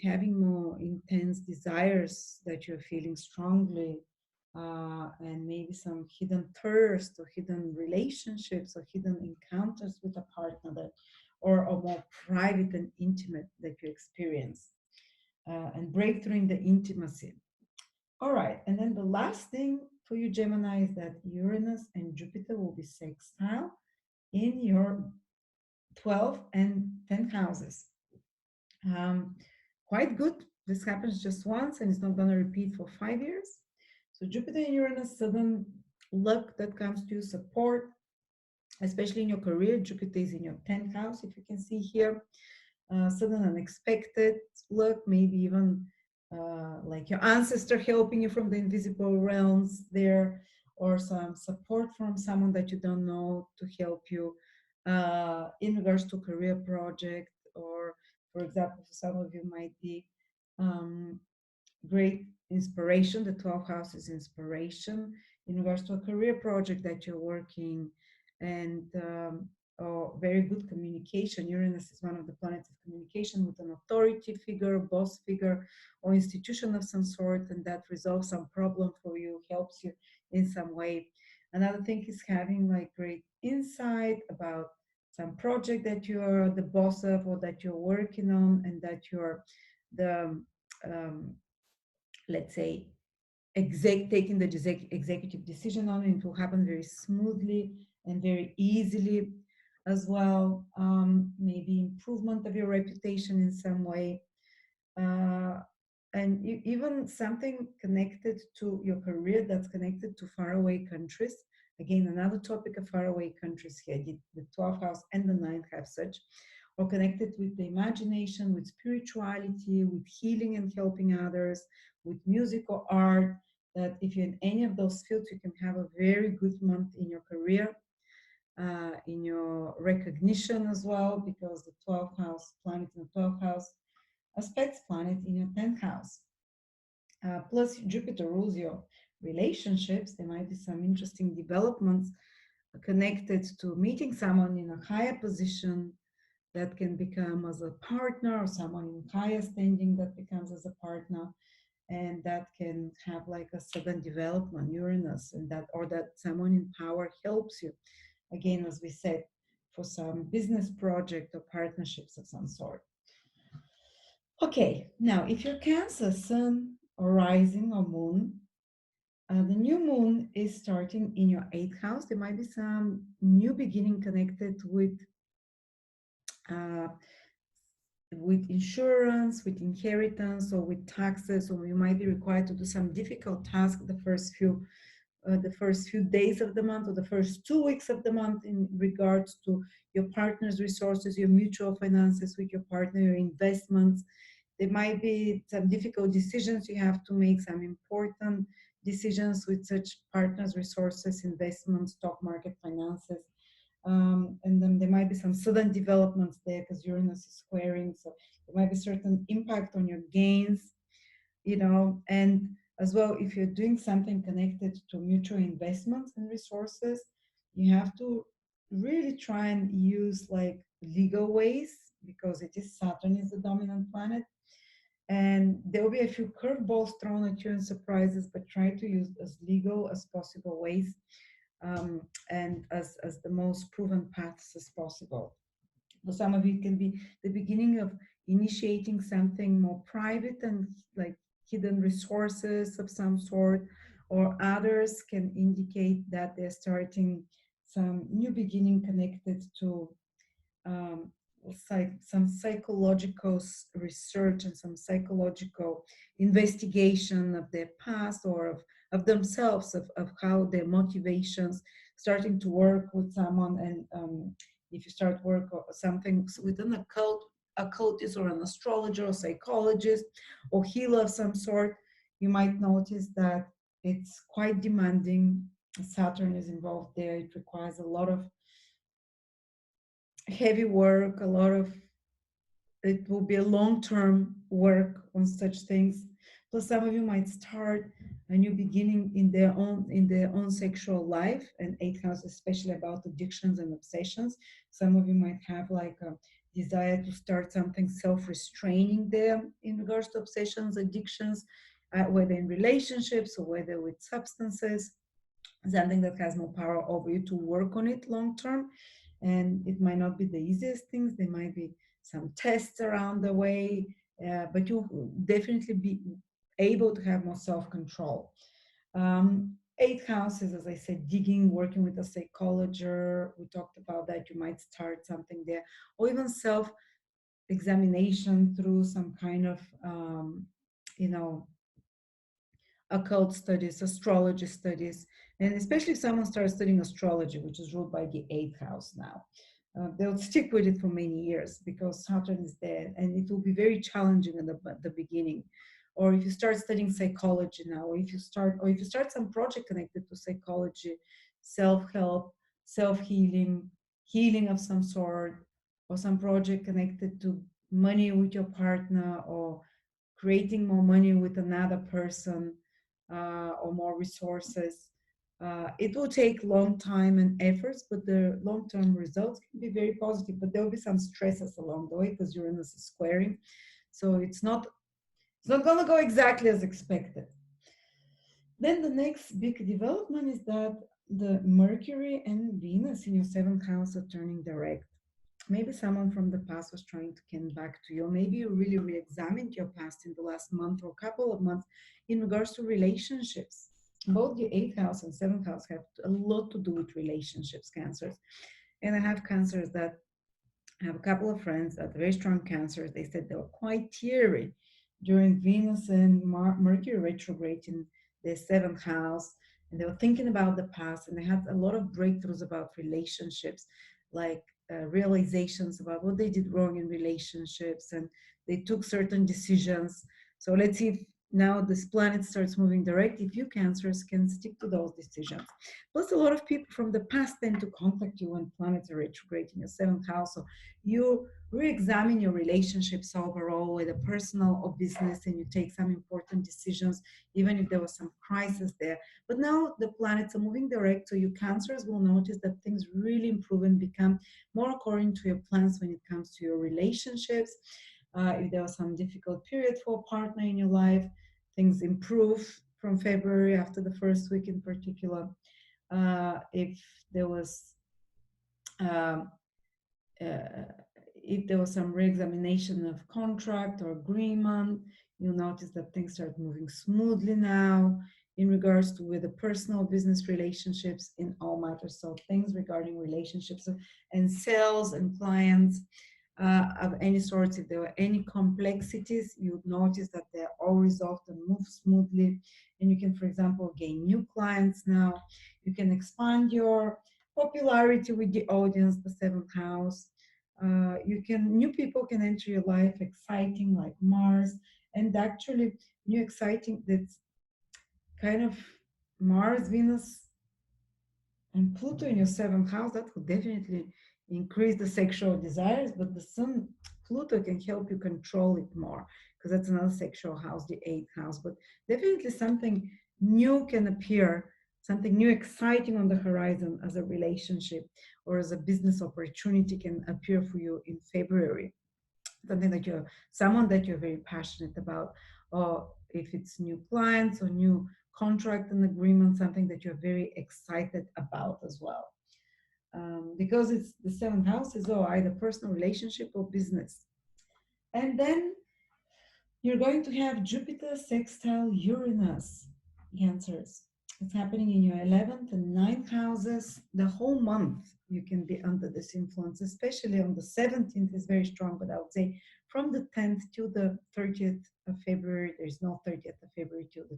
Speaker 2: having more intense desires that you're feeling strongly, and maybe some hidden thirst, or hidden relationships, or hidden encounters with a partner that, or more private and intimate that you experience, and breakthrough in the intimacy. All right, and then the last thing for you, Gemini, is that Uranus and Jupiter will be sextile in your 12th and 10th houses. Um, Quite good. This happens just once, and it's not going to repeat for 5 years. So Jupiter and Uranus, sudden luck that comes to you, support, especially in your career. Jupiter is in your 10th house, if you can see here. Sudden unexpected luck, maybe even like your ancestor helping you from the invisible realms there, or some support from someone that you don't know to help you in regards to career project. Or for example, for some of you might be um, great inspiration. The 12th house is inspiration in regards to a career project that you're working, and or very good communication. Uranus is one of the planets of communication with an authority figure, boss figure, or institution of some sort, and that resolves some problem for you, helps you in some way. Another thing is having like great insight about some project that you're the boss of, or that you're working on, and that you're the um, let's say taking the executive decision on it. It will happen very smoothly and very easily as well. Maybe improvement of your reputation in some way, uh, and even something connected to your career that's connected to faraway countries. Again, another topic of faraway countries here. The 12th house and the ninth have such, or connected with the imagination, with spirituality, with healing and helping others, with music or art. That if you're in any of those fields, you can have a very good month in your career, in your recognition as well, because the 12th house, planet in the 12th house, aspects planet in your 10th house. Plus, Jupiter rules your relationships. There might be some interesting developments connected to meeting someone in a higher position that can become as a partner, or someone in higher standing that becomes as a partner, and that can have like a sudden development, Uranus, and that, or that someone in power helps you. Again, as we said, for some business project or partnerships of some sort. Okay, now if you're Cancer, Sun or Rising or Moon, the new moon is starting in your eighth house. There might be some new beginning connected with with insurance, with inheritance, or with taxes, or you might be required to do some difficult task the first few days of the month or the first 2 weeks of the month in regards to your partner's resources, your mutual finances with your partner, your investments. There might be some difficult decisions you have to make, some important decisions with such partners' resources, investments, stock market, finances. And then there might be some sudden developments there because Uranus is squaring. So there might be certain impact on your gains, and as well, if you're doing something connected to mutual investments and resources, you have to really try and use like legal ways because it is Saturn is the dominant planet. And there will be a few curveballs thrown at you and surprises, but try to use as legal as possible ways, and as the most proven paths as possible. For some of you, it can be the beginning of initiating something more private and like hidden resources of some sort, or others can indicate that they're starting some new beginning connected to um, some psychological research and some psychological investigation of their past or of themselves, of how their motivations starting to work with someone. And if you start work or something with an occultist or an astrologer or psychologist or healer of some sort, you might notice that it's quite demanding. Saturn is involved there. It requires a lot of heavy work, it will be a long-term work on such things. Plus, some of you might start a new beginning in their own sexual life, and eighth house, especially about addictions and obsessions. Some of you might have like a desire to start something self-restraining there in regards to obsessions, addictions, whether in relationships or whether with substances, something that has more power over you to work on it long term. And it might not be the easiest things. There might be some tests around the way, but you'll definitely be able to have more self-control. Eighth house is, as I said, digging, working with a psychologist. We talked about that. You might start something there, or even self-examination through some kind of, you know, occult studies, astrology studies, and especially if someone starts studying astrology, which is ruled by the eighth house now. They'll stick with it for many years because Saturn is there, and it will be very challenging in the beginning. Or if you start studying psychology now, or if you start some project connected to psychology, self-help, self-healing, healing of some sort, or some project connected to money with your partner, or creating more money with another person, or more resources. It will take long time and efforts, but the long-term results can be very positive. But there will be some stresses along the way because Uranus is squaring, so it's not going to go exactly as expected. Then the next big development is that the Mercury and Venus in your seventh house are turning direct. Maybe someone from the past was trying to come back to you. Maybe you really re-examined your past in the last month or couple of months in regards to relationships. Both the eighth house and seventh house have a lot to do with relationships, cancers. And I have cancers that I have a couple of friends that are very strong cancers. They said they were quite teary during Venus and Mercury retrograde in their seventh house. And they were thinking about the past, and they had a lot of breakthroughs about relationships, like realizations about what they did wrong in relationships, and they took certain decisions. So let's see if now this planet starts moving direct, if you cancers can stick to those decisions. Plus, a lot of people from the past tend to contact you when planets are retrograde in your seventh house. So you re-examine your relationships overall, whether personal or business, and you take some important decisions, even if there was some crisis there. But now the planets are moving direct, so you cancers will notice that things really improve and become more according to your plans when it comes to your relationships. If there was some difficult period for a partner in your life, things improve from February after the first week in particular. If there was um, uh, if there was some re-examination of contract or agreement, you'll notice that things start moving smoothly now in regards to with the personal business relationships in all matters. So things regarding relationships and sales and clients. of any sorts. If there were any complexities, you'd notice that they're all resolved and move smoothly. And you can, for example, gain new clients now. You can expand your popularity with the audience, the seventh house. New people can enter your life, exciting like Mars, and actually new exciting that's kind of Mars, Venus, and Pluto in your seventh house. That will definitely increase the sexual desires, but the Sun, Pluto can help you control it more because that's another sexual house, the eighth house. But definitely something new can appear, something new, exciting on the horizon as a relationship or as a business opportunity can appear for you in February. Something that you're, someone that you're very passionate about, or if it's new clients or new contract and agreement, something that you're very excited about as well. Because it's the seventh house is either personal relationship or business. And then you're going to have Jupiter sextile Uranus, Cancers. It's happening in your 11th and 9th houses. The whole month you can be under this influence, especially on the 17th is very strong, but I would say from the 10th to the 30th of February, there's no 30th of February to the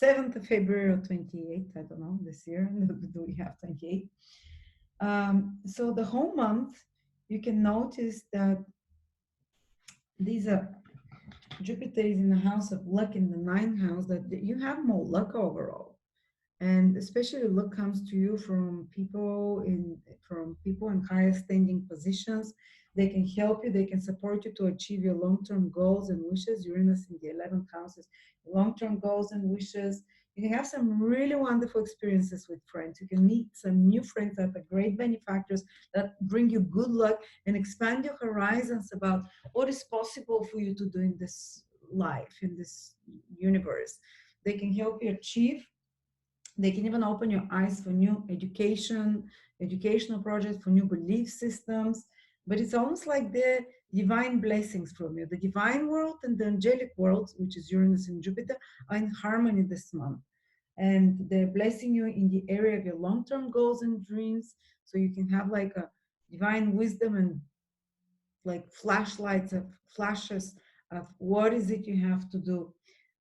Speaker 2: 27th of February or 28th, I don't know, this year, do we have 28? So the whole month, you can notice that these are Jupiter is in the house of luck in the ninth house, that you have more luck overall. And especially luck comes to you from people in higher standing positions. They can help you, they can support you to achieve your long-term goals and wishes. Uranus in the 11th house is long-term goals and wishes. You can have some really wonderful experiences with friends. You can meet some new friends that are great benefactors that bring you good luck and expand your horizons about what is possible for you to do in this life, in this universe. They can help you achieve. They can even open your eyes for new educational projects, for new belief systems. But it's almost like the divine blessings from you. The divine world and the angelic world, which is Uranus and Jupiter, are in harmony this month. And they're blessing you in the area of your long-term goals and dreams. So you can have like a divine wisdom and like flashlights of flashes of what is it you have to do,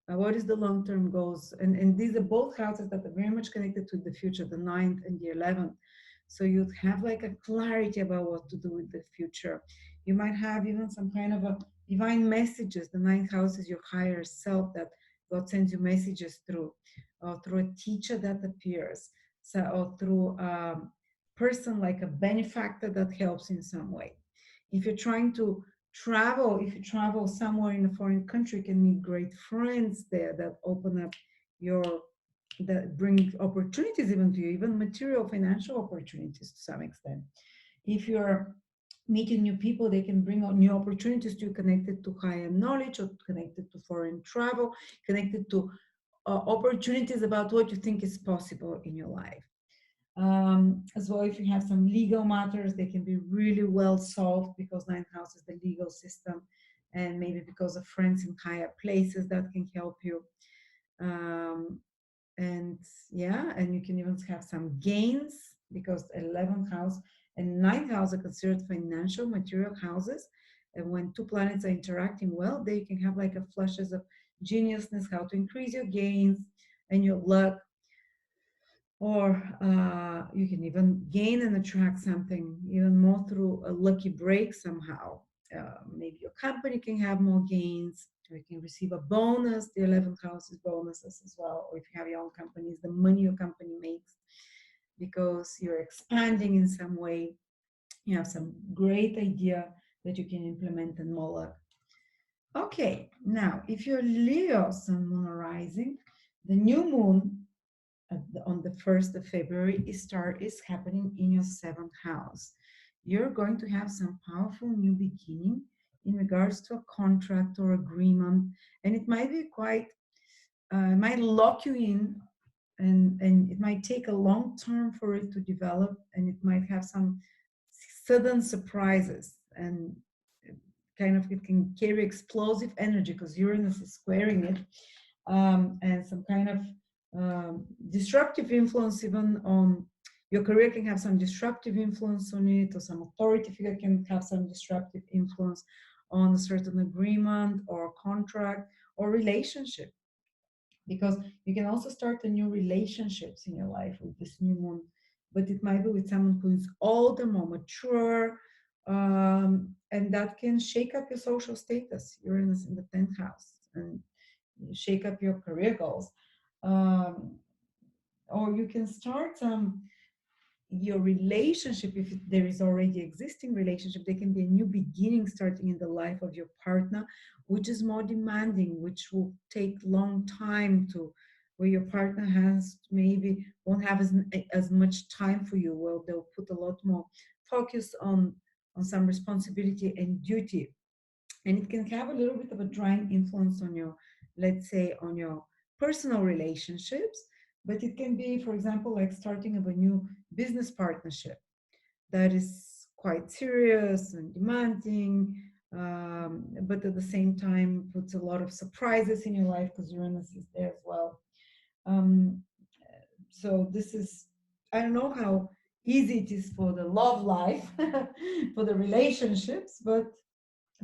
Speaker 2: what is the long-term goals, and these are both houses that are very much connected to the future, the ninth and the 11th. So you'd have like a clarity about what to do with the future. You might have even some kind of a divine messages. The ninth house is your higher self that God sends you messages through, or through a teacher that appears, so, or through a person like a benefactor that helps in some way. If you're trying to travel, if you travel somewhere in a foreign country, you can meet great friends there that open up your, that bring opportunities even to you, even material financial opportunities to some extent. If you're meeting new people, they can bring out new opportunities to you, connected to higher knowledge or connected to foreign travel, connected to opportunities about what you think is possible in your life. As well, if you have some legal matters, they can be really well solved because ninth house is the legal system, and maybe because of friends in higher places that can help you. And yeah, and you can even have some gains because 11th house and ninth house are considered financial material houses. And when two planets are interacting well, they can have like a flashes of geniusness, how to increase your gains and your luck, or you can even gain and attract something even more through a lucky break somehow. Maybe your company can have more gains, or you can receive a bonus. The 11th house is bonuses as well, or if you have your own companies, the money your company makes because you're expanding in some way. You have some great idea that you can implement in more luck. Okay, now if you're Leo, Sun, Moon, or Rising, the new moon on the 1st of February is happening in your 7th house. You're going to have some powerful new beginning in regards to a contract or agreement, and it might be quite, it might lock you in, and it might take a long time for it to develop, and it might have some sudden surprises, and kind of it can carry explosive energy because Uranus is squaring it, and some kind of disruptive influence even on Your career can have some disruptive influence on it, or some authority figure can have some disruptive influence on a certain agreement or contract or relationship. Because you can also start a new relationships in your life with this new moon, but it might be with someone who is older, more mature, and that can shake up your social status. Uranus in the 10th house, and shake up your career goals. Um, or you can start your relationship. If there is already existing relationship, there can be a new beginning starting in the life of your partner, which is more demanding, which will take long time to, where your partner has maybe won't have as much time for you. Well, they'll put a lot more focus on some responsibility and duty, and it can have a little bit of a drying influence on your, let's say, on your personal relationships. But it can be, for example, like starting of a new business partnership that is quite serious and demanding, but at the same time puts a lot of surprises in your life because Uranus is there as well. um, so this is, I don't know how easy it is for the love life, for the relationships, but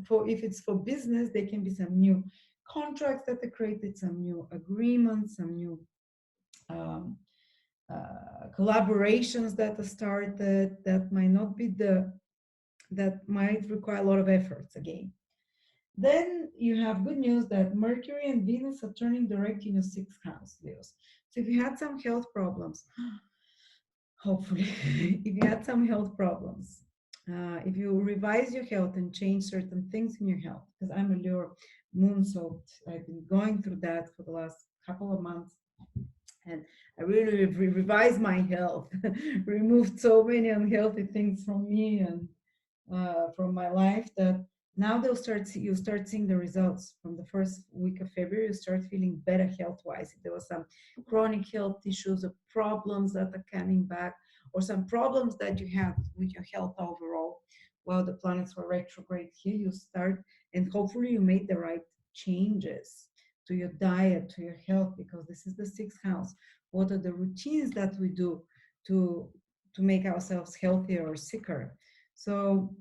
Speaker 2: for, if it's for business, there can be some new contracts that are created, some new agreements, some new um, collaborations that are started, that might not be that might require a lot of efforts again. Then you have good news that Mercury and Venus are turning direct in your 6th house, Leos. So if you had some health problems, hopefully, if you had some health problems, if you revise your health and change certain things in your health, because I'm a Leo moon, so I've been going through that for the last couple of months, and I really revised my health, removed so many unhealthy things from me and from my life, that now you'll start seeing the results from the first week of February. You start feeling better health-wise. If there was some chronic health issues or problems that are coming back, or some problems that you have with your health overall, well, the planets were retrograde here, you start, and hopefully you made the right changes to your diet, to your health, because this is the 6th house. What are the routines that we do to make ourselves healthier or sicker? So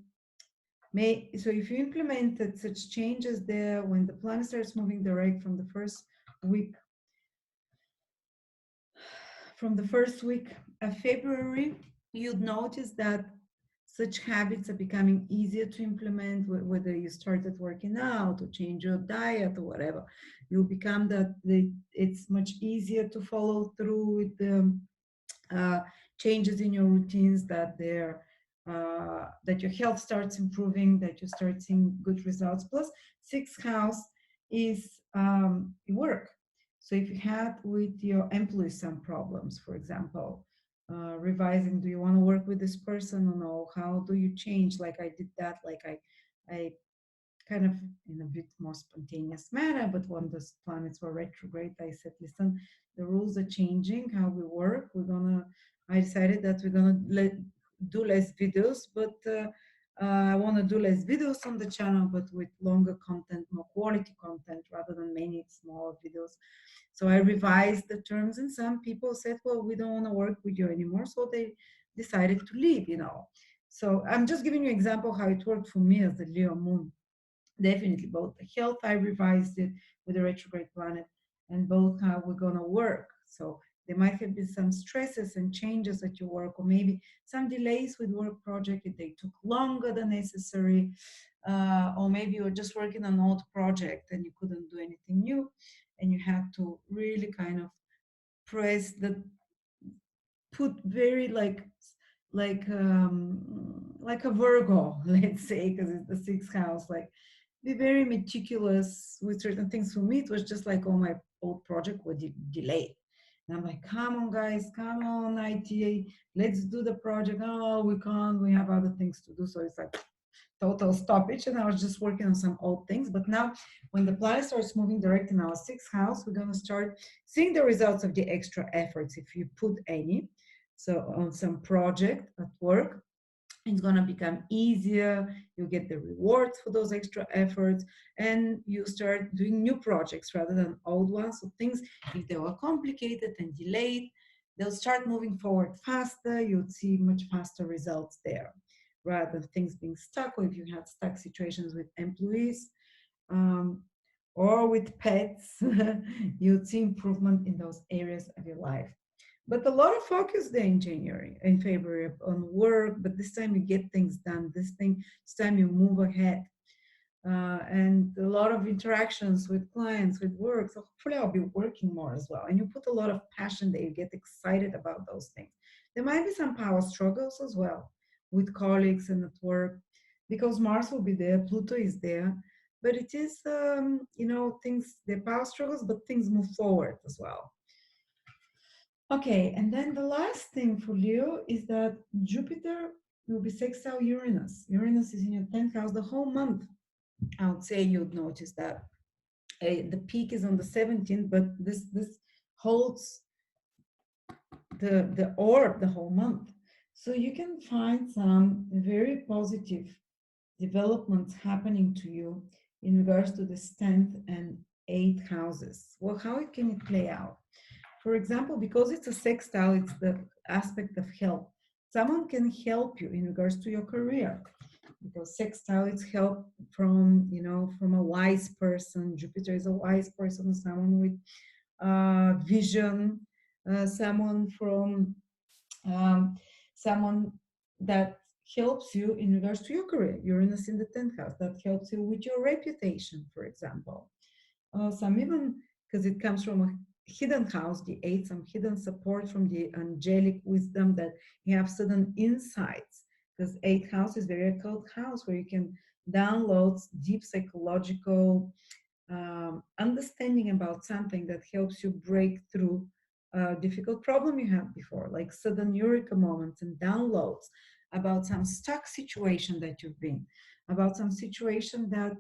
Speaker 2: if you implemented such changes there, when the planet starts moving direct from the first week of February, you'd notice that such habits are becoming easier to implement, whether you started working out or change your diet or whatever. You'll become it's much easier to follow through with the changes in your routines, that your health starts improving, that you start seeing good results. Plus, 6th house is work. So if you had with your employees some problems, for example, revising, do you want to work with this person or no? How do you change? Like I did that, like I kind of in a bit more spontaneous manner, but when the planets were retrograde, I said, listen, the rules are changing, how we work. I decided that we're gonna do less videos, but I want to do less videos on the channel, but with longer content, more quality content, rather than many small videos. So I revised the terms, and some people said, well, we don't want to work with you anymore. So they decided to leave. So I'm just giving you an example how it worked for me as the Leo moon. Definitely both the health, I revised it with the retrograde planet, and both how we're going to work. So there might have been some stresses and changes at your work, or maybe some delays with work project if they took longer than necessary, or maybe you were just working on an old project and you couldn't do anything new, and you had to really kind of press the put very like a Virgo, let's say, because it's the 6th house, like be very meticulous with certain things. For me, it was just like, oh, my old project was delayed. And I'm like, come on, guys, come on, ITA, let's do the project. Oh, we can't, we have other things to do. So it's like total stoppage. And I was just working on some old things. But now, when the planet starts moving direct in our 6th house, we're going to start seeing the results of the extra efforts, if you put any. So on some project at work, it's going to become easier. You get the rewards for those extra efforts, and you start doing new projects rather than old ones. So things, if they were complicated and delayed, they'll start moving forward faster. You'll see much faster results there rather than things being stuck, or if you had stuck situations with employees um, or with pets, you'd see improvement in those areas of your life. But a lot of focus there in January, in February on work, but this time you get things done. This time you move ahead. And a lot of interactions with clients, with work. So hopefully I'll be working more as well. And you put a lot of passion there, you get excited about those things. There might be some power struggles as well with colleagues and at work because Mars will be there, Pluto is there. But it is, things, the power struggles, but things move forward as well. Okay, and then the last thing for Leo is that Jupiter will be sextile Uranus. Uranus is in your 10th house the whole month. I would say you'd notice that the peak is on the 17th, but this holds the orb the whole month. So you can find some very positive developments happening to you in regards to the 10th and 8th houses. Well, how can it play out? For example, because it's a sextile, it's the aspect of help. Someone can help you in regards to your career because sextile is help from a wise person. Jupiter is a wise person, someone with vision, someone from someone that helps you in regards to your career. Uranus in the 10th house, that helps you with your reputation, for example. Some even, because it comes from a hidden house, the 8th, some hidden support from the angelic wisdom that you have certain insights, because 8th house is very occult house where you can download deep psychological understanding about something that helps you break through a difficult problem you had before, like sudden eureka moments and downloads about some stuck situation that you've been, about some situation that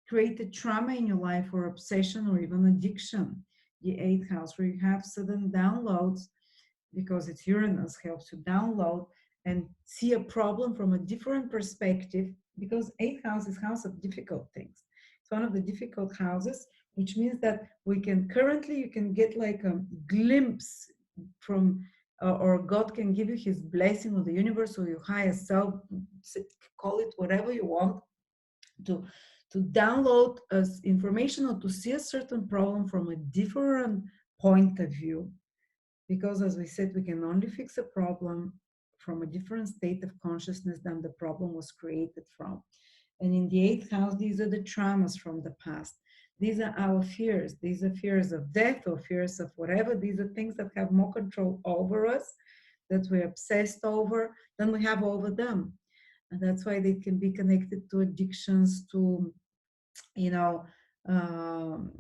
Speaker 2: created trauma in your life or obsession or even addiction. The 8th house, where you have sudden downloads because it's Uranus, helps you download and see a problem from a different perspective, because 8th house is house of difficult things. It's one of the difficult houses, which means that you can get like a glimpse from, or God can give you his blessing, or the universe, or your higher self, call it whatever you want, to download as information or to see a certain problem from a different point of view. Because as we said, we can only fix a problem from a different state of consciousness than the problem was created from. And in the 8th house, these are the traumas from the past. These are our fears. These are fears of death or fears of whatever. These are things that have more control over us, that we're obsessed over, than we have over them. And that's why they can be connected to addictions, to, you know, um,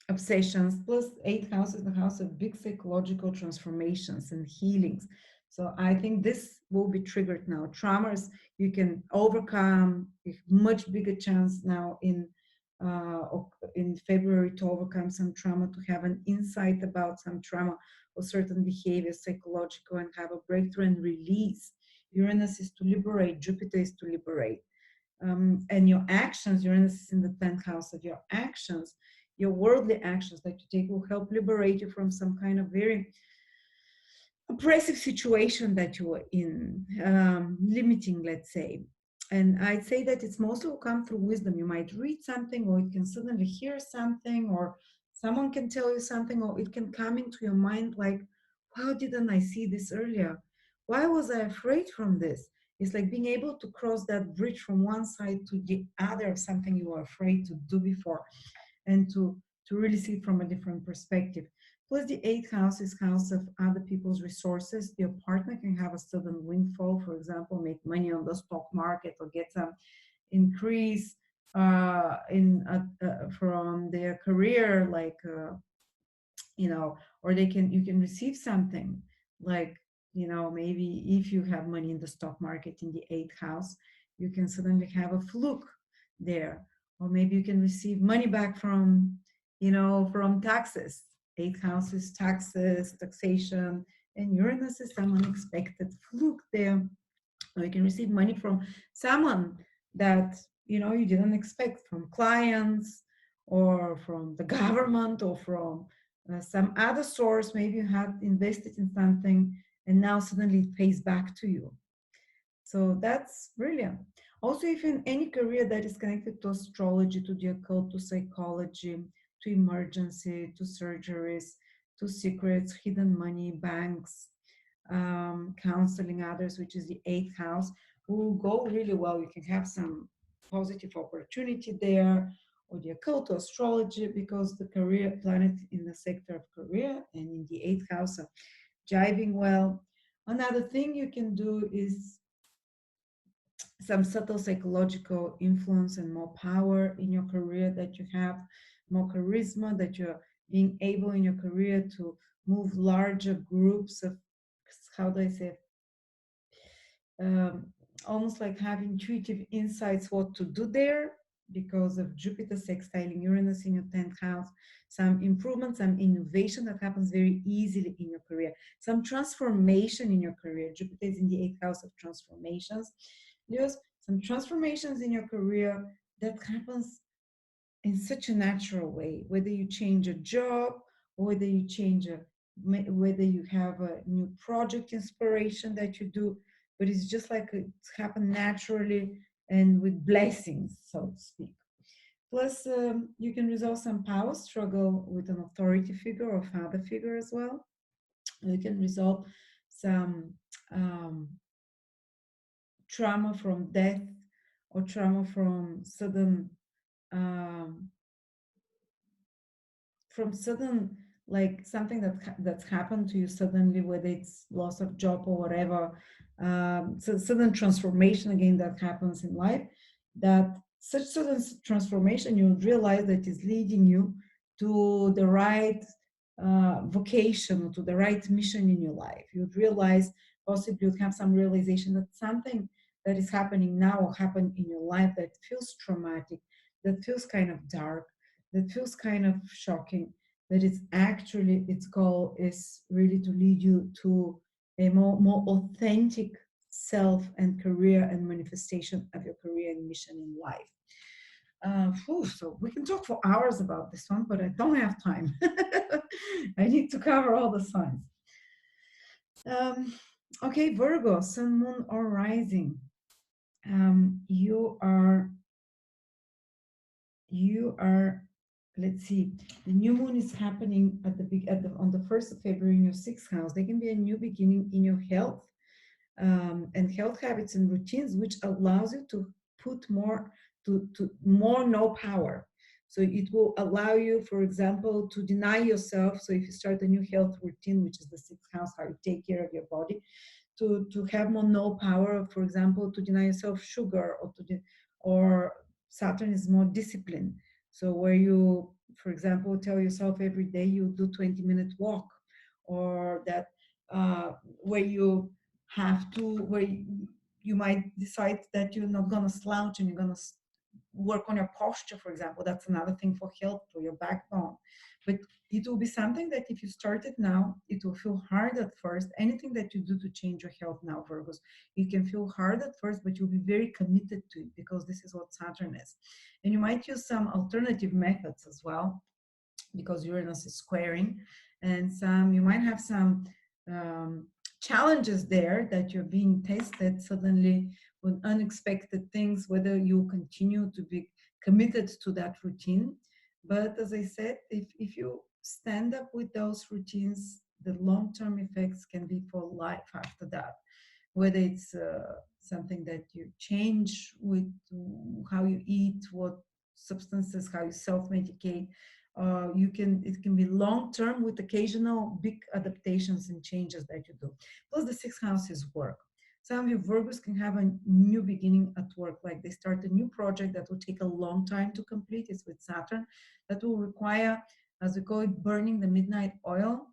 Speaker 2: obsessions. Plus 8th house is the house of big psychological transformations and healings. So I think this will be triggered now. Traumas you can overcome, much bigger chance now in February to overcome some trauma, to have an insight about some trauma or certain behavior, psychological, and have a breakthrough and release. Uranus is to liberate, Jupiter is to liberate. And your actions, Uranus is in the 10th house of your actions, your worldly actions that you take will help liberate you from some kind of very oppressive situation that you are in, limiting, let's say. And I'd say that it's mostly will come through wisdom. You might read something, or you can suddenly hear something, or someone can tell you something, or it can come into your mind like, how didn't I see this earlier? Why was I afraid from this? It's like being able to cross that bridge from one side to the other of something you were afraid to do before, and to really see it from a different perspective. Plus, the 8th house is house of other people's resources. Your partner can have a sudden windfall, for example, make money on the stock market, or get some increase from their career, like or you can receive something like, maybe if you have money in the stock market in the 8th house, you can suddenly have a fluke there. Or maybe you can receive money back from taxes. 8th house is taxes, taxation, and Uranus is some unexpected fluke there. Or you can receive money from someone that you didn't expect, from clients, or from the government, or from some other source, maybe you had invested in something and now suddenly it pays back to you. So that's brilliant. Also, if in any career that is connected to astrology, to the occult, to psychology, to emergency, to surgeries, to secrets, hidden money, banks, counseling others, which is the eighth house, will go really well. You can have some positive opportunity there, or the occult, or astrology, because the career planet in the sector of career and in the eighth house are jiving well. Another thing you can do is some subtle psychological influence and more power in your career, that you have more charisma, that you're being able in your career to move larger groups of, how do I say it? um, Almost like have intuitive insights what to do there, because of Jupiter sextiling Uranus in your 10th house. Some improvement, some innovation that happens very easily in your career, some transformation in your career. Jupiter is in the 8th house of transformations. Leos, some transformations in your career that happens in such a natural way, whether you change a job, or whether you change a, whether you have a new project inspiration that you do, but it's just like it's happened naturally and with blessings, so to speak. Plus, you can resolve some power struggle with an authority figure or father figure as well. You can resolve some trauma from death, or trauma um, from sudden, like something that's happened to you suddenly, whether it's loss of job or whatever. So sudden transformation again that happens in life, that such sudden transformation, you realize that is leading you to the right vocation, to the right mission in your life. You'd realize, possibly you'd have some realization that something that is happening now or happened in your life that feels traumatic, that feels kind of dark, that feels kind of shocking, that it's actually, its goal is really to lead you to a more authentic self and career and manifestation of your career and mission in life. So we can talk for hours about this one, but I don't have time. I need to cover all the signs. Okay, Virgo, sun, moon, or rising. You are, let's see, the new moon is happening at the big at the on the 1st of February in your sixth house. There can be a new beginning in your health, and health habits and routines, which allows you to put more to more no power. So it will allow you, for example, to deny yourself. So if you start a new health routine, which is the sixth house, how you take care of your body, to have more no power, for example, to deny yourself sugar, or Saturn is more discipline. So where you, for example, tell yourself every day you do 20-minute walk, or that where you have to, where you might decide that you're not going to slouch and you're going to work on your posture, for example. That's another thing for health, for your backbone. But it will be something that if you start it now, it will feel hard at first. Anything that you do to change your health now, Virgos, it can feel hard at first, but you'll be very committed to it, because this is what Saturn is. And you might use some alternative methods as well, because Uranus is squaring, and some, you might have some challenges there, that you're being tested suddenly with unexpected things, whether you continue to be committed to that routine. But as I said, if you stand up with those routines, the long-term effects can be for life after that, whether it's something that you change with how you eat, what substances, how you self-medicate. It can be long term with occasional big adaptations and changes that you do. Plus, the sixth house is work. Some of you Virgos can have a new beginning at work, like they start a new project that will take a long time to complete. It's with Saturn, that will require, as we call it, burning the midnight oil.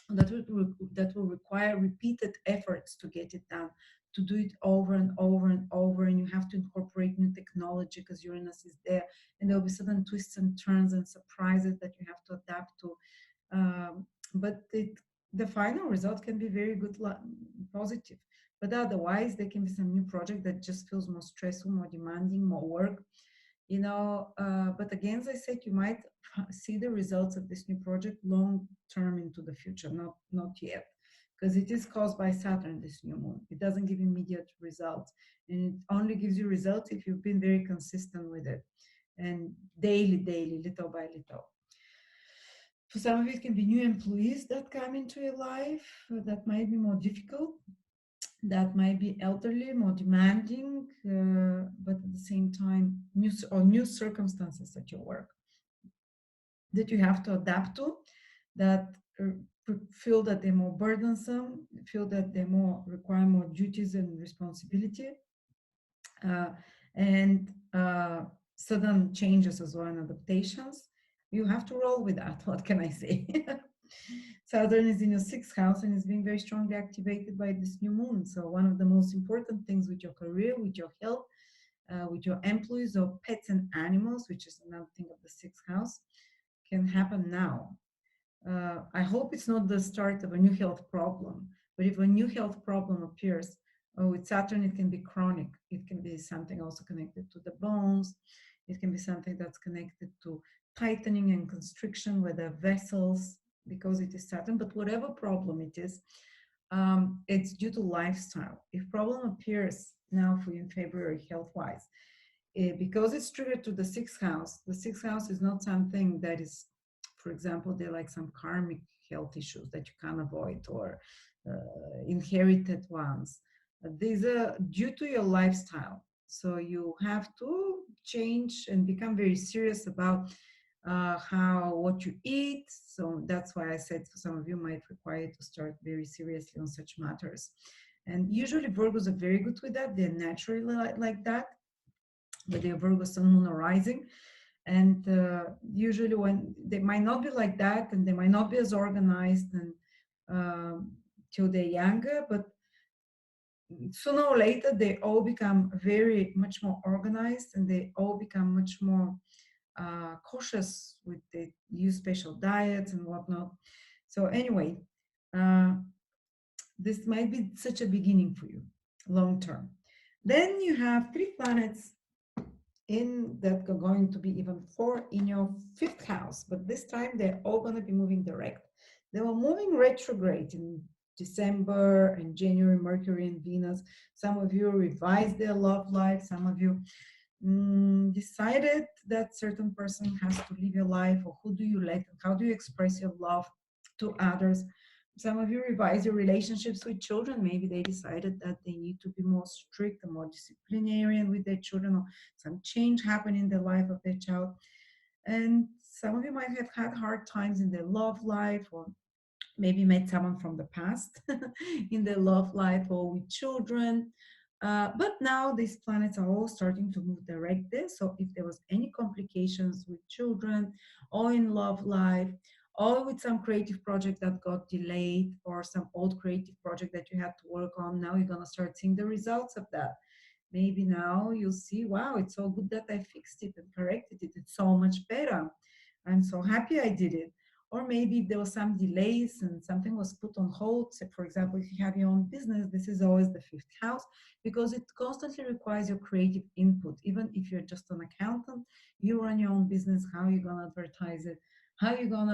Speaker 2: That will require repeated efforts to get it done, to do it over and over and over, and you have to incorporate new technology because Uranus is there, and there'll be sudden twists and turns and surprises that you have to adapt to. But the final result can be very good, positive. But otherwise, there can be some new project that just feels more stressful, more demanding, more work. But again, as I said, you might see the results of this new project long term into the future, not yet, because it is caused by Saturn, this new moon. It doesn't give immediate results, and it only gives you results if you've been very consistent with it, and daily, little by little. For some of you, it can be new employees that come into your life that might be more difficult, that might be elderly, more demanding, but at the same time, new circumstances at your work that you have to adapt to, that feel that they're more burdensome, feel that they more require more duties and responsibility, uh, and sudden changes as well and adaptations. You have to roll with that. What can I say? Saturn is in your sixth house and is being very strongly activated by this new moon. So one of the most important things with your career, with your health, with your employees or pets and animals, which is another thing of the sixth house, can happen now. I hope it's not the start of a new health problem, but if a new health problem appears, with Saturn, it can be chronic. It can be something also connected to the bones. It can be something that's connected to tightening and constriction with the vessels because it is Saturn. But whatever problem it is, it's due to lifestyle. If problem appears now for you in February health-wise, because it's triggered to the sixth house is not something that is, for example, they're like some karmic health issues that you can't avoid or inherited ones. These are due to your lifestyle. So you have to change and become very serious about what you eat. So that's why I said for some of you might require you to start very seriously on such matters. And usually Virgos are very good with that. They're naturally like that, but they're Virgo Sun, Moon, or Rising. And usually when they might not be like that and they might not be as organized and till they're younger, but sooner or later they all become very much more organized and they all become much more cautious with they use special diets and whatnot. So anyway, uh, this might be such a beginning for you long term. Then you have three planets in that are going to be even four in your fifth house, but this time they're all going to be moving direct. They were moving retrograde in December and January, Mercury and Venus. Some of you revised their love life. Some of you decided that certain person has to live your life, or who do you let, and how do you express your love to others. Some of you revise your relationships with children. Maybe they decided that they need to be more strict and more disciplinarian with their children, or some change happened in the life of their child. And some of you might have had hard times in their love life, or maybe met someone from the past in their love life or with children. But now these planets are all starting to move direct there. So if there was any complications with children or in love life, or with some creative project that got delayed, or some old creative project that you had to work on, now you're going to start seeing the results of that. Maybe now you'll see, wow, it's so good that I fixed it and corrected it. It's so much better. I'm so happy I did it. Or maybe there was some delays and something was put on hold. So for example, if you have your own business, this is always the fifth house because it constantly requires your creative input. Even if you're just an accountant, you run your own business, how are you going to advertise it? How are you going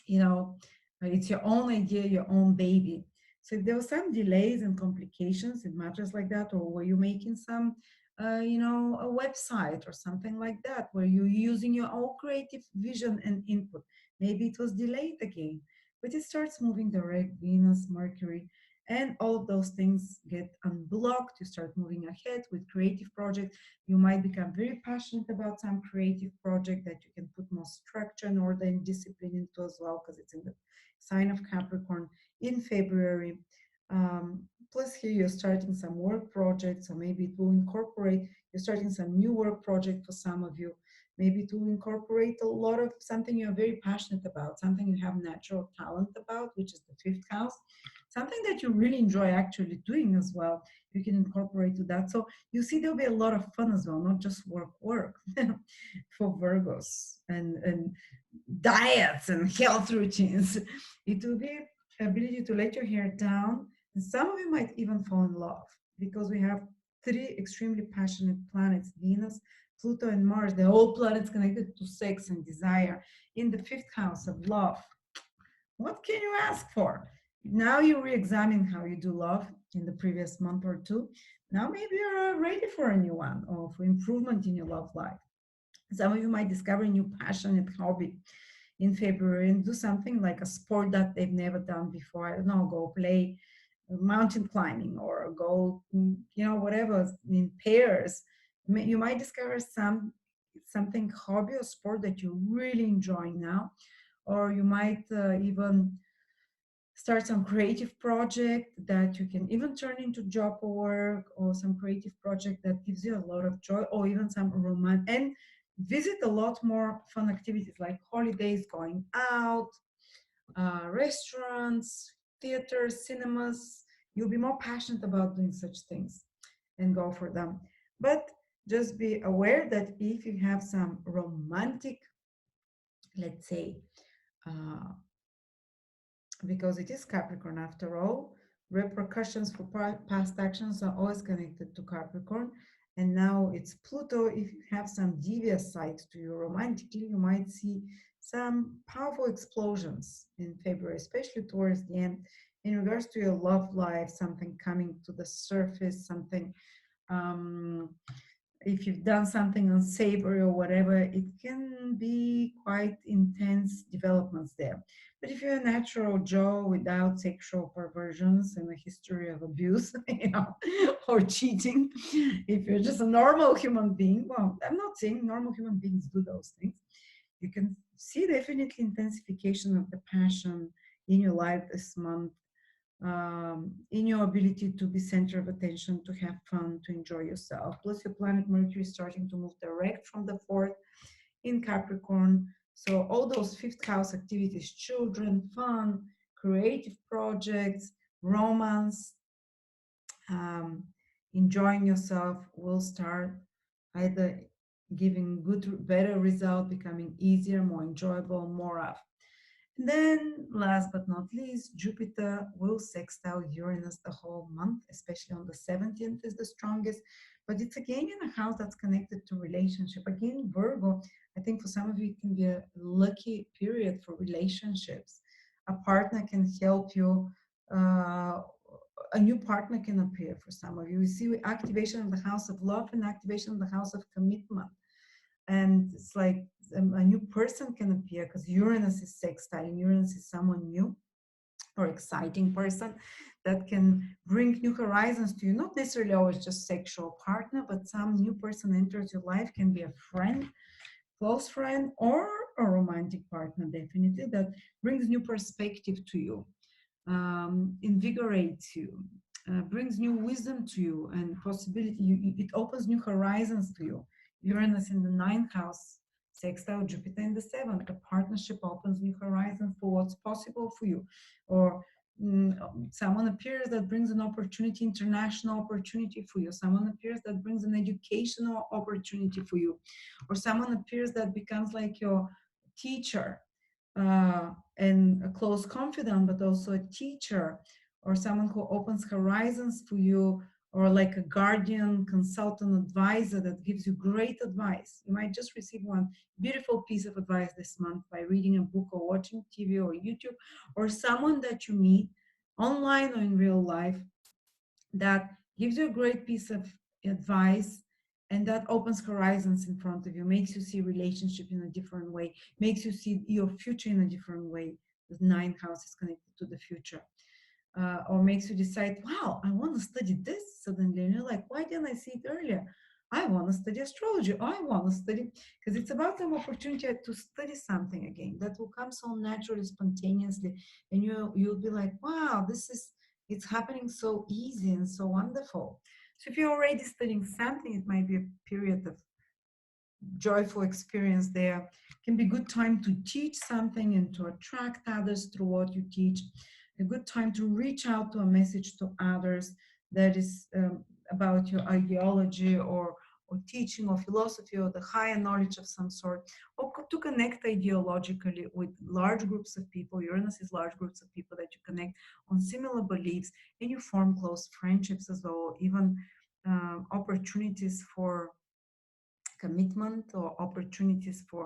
Speaker 2: to, it's your own idea, your own baby. So if there were some delays and complications in matters like that, or were you making some, a website or something like that, where you're using your own creative vision and input, maybe it was delayed again, but it starts moving direct, Venus, Mercury, and all of those things get unblocked. You start moving ahead with creative projects. You might become very passionate about some creative project that you can put more structure and order and discipline into as well, because it's in the sign of Capricorn in February. Plus here you're starting some work projects, or maybe it will incorporate, you're starting some new work project for some of you. Maybe to incorporate a lot of something you're very passionate about, something you have natural talent about, which is the fifth house, something that you really enjoy actually doing as well. You can incorporate to that. So you see there'll be a lot of fun as well, not just work for Virgos and diets and health routines. It will be ability to let your hair down. And some of you might even fall in love because we have three extremely passionate planets, Venus, Pluto and Mars, the whole planets connected to sex and desire in the fifth house of love. What can you ask for? Now you re-examine how you do love in the previous month or two. Now maybe you're ready for a new one or for improvement in your love life. Some of you might discover a new passionate hobby in February and do something like a sport that they've never done before. I don't know, go play mountain climbing or go, whatever in pairs. You might discover something hobby or sport that you're really enjoying now, or you might even start some creative project that you can even turn into job or work, or some creative project that gives you a lot of joy, or even some romance, and visit a lot more fun activities like holidays, going out, restaurants, theaters, cinemas. You'll be more passionate about doing such things and go for them. But just be aware that if you have some romantic, let's say, uh, because it is Capricorn after all, repercussions for past actions are always connected to Capricorn. And now it's Pluto. If you have some devious side to you romantically, you might see some powerful explosions in February, especially towards the end, in regards to your love life, something coming to the surface, something um, if you've done something unsavory or whatever, it can be quite intense developments there. But if you're a natural Joe without sexual perversions and a history of abuse, or cheating, if you're just a normal human being, well, I'm not saying normal human beings do those things. You can see definitely intensification of the passion in your life this month, in your ability to be center of attention, to have fun, to enjoy yourself. Plus, your planet Mercury is starting to move direct from the fourth in Capricorn. So all those fifth house activities, children, fun, creative projects, romance, um, enjoying yourself will start either giving good, better result, becoming easier, more enjoyable, more of. Then, last but not least, Jupiter will sextile Uranus the whole month, especially on the 17th is the strongest. But it's again in a house that's connected to relationship. Again, Virgo, I think for some of you, it can be a lucky period for relationships. A partner can help you. A new partner can appear for some of you. You see activation of the house of love and activation of the house of commitment. And it's like a new person can appear because Uranus is sextile, and Uranus is someone new or exciting person that can bring new horizons to you. Not necessarily always just sexual partner, but some new person enters your life, can be a friend, close friend, or a romantic partner, definitely, that brings new perspective to you, invigorates you, brings new wisdom to you and possibility. It opens new horizons to you. Uranus in the ninth house, sextile Jupiter in the seventh. The partnership opens new horizons for what's possible for you. Or someone appears that brings an opportunity, international opportunity for you. Someone appears that brings an educational opportunity for you. Or someone appears that becomes like your teacher, and a close confidant, but also a teacher, or someone who opens horizons for you, or like a guardian, consultant, advisor that gives you great advice. You might just receive one beautiful piece of advice this month by reading a book or watching TV or YouTube, or someone that you meet online or in real life that gives you a great piece of advice, and that opens horizons in front of you, makes you see relationship in a different way, makes you see your future in a different way. The ninth house is connected to the future. Or makes you decide, wow, I want to study this suddenly. And you're like, why didn't I see it earlier? I want to study astrology. I want to study, because it's about some opportunity to study something again that will come so naturally, spontaneously. And you'll be like, wow, it's happening so easy and so wonderful. So if you're already studying something, it might be a period of joyful experience there. It can be a good time to teach something and to attract others through what you teach. A good time to reach out to a message to others that is about your ideology or teaching or philosophy or the higher knowledge of some sort, or to connect ideologically with large groups of people. Uranus is large groups of people that you connect on similar beliefs, and you form close friendships as well, even opportunities for commitment or opportunities for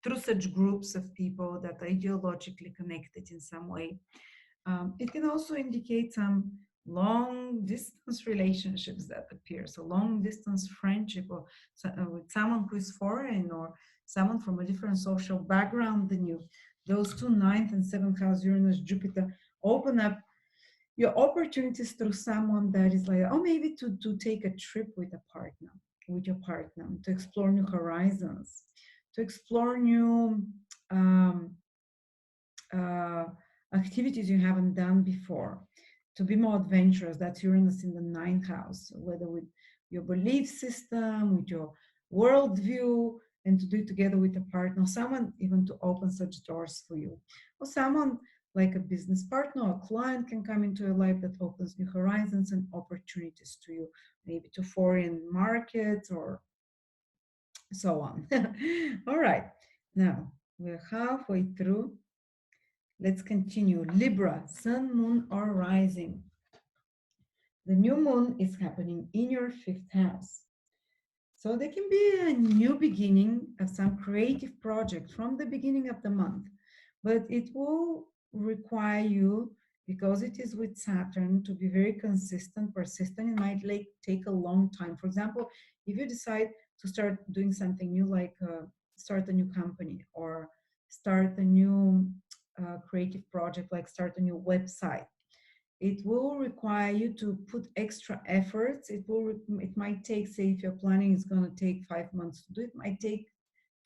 Speaker 2: through such groups of people that are ideologically connected in some way. It can also indicate some long distance relationships that appear. So long distance friendship or with someone who is foreign or someone from a different social background than you. Those two, ninth and seventh house, Uranus, Jupiter, open up your opportunities through someone that is like, oh, maybe to take a trip with your partner, to explore new horizons, to explore new um, uh, activities you haven't done before, to be more adventurous. That's Uranus in the ninth house, whether with your belief system, with your worldview, and to do it together with a partner, someone even to open such doors for you, or someone like a business partner or a client can come into your life that opens new horizons and opportunities to you, maybe to foreign markets or so on. All right, now we're halfway through. Let's continue. Libra, sun, moon, or rising. The new moon is happening in your fifth house. So there can be a new beginning of some creative project from the beginning of the month, but it will require you, because it is with Saturn, to be very consistent, persistent. It might take a long time. For example, if you decide to start doing something new, like start a new company or start a new creative project, like start a new website, it will require you to put extra efforts. It might take, say, if your planning is going to take 5 months to do it, might take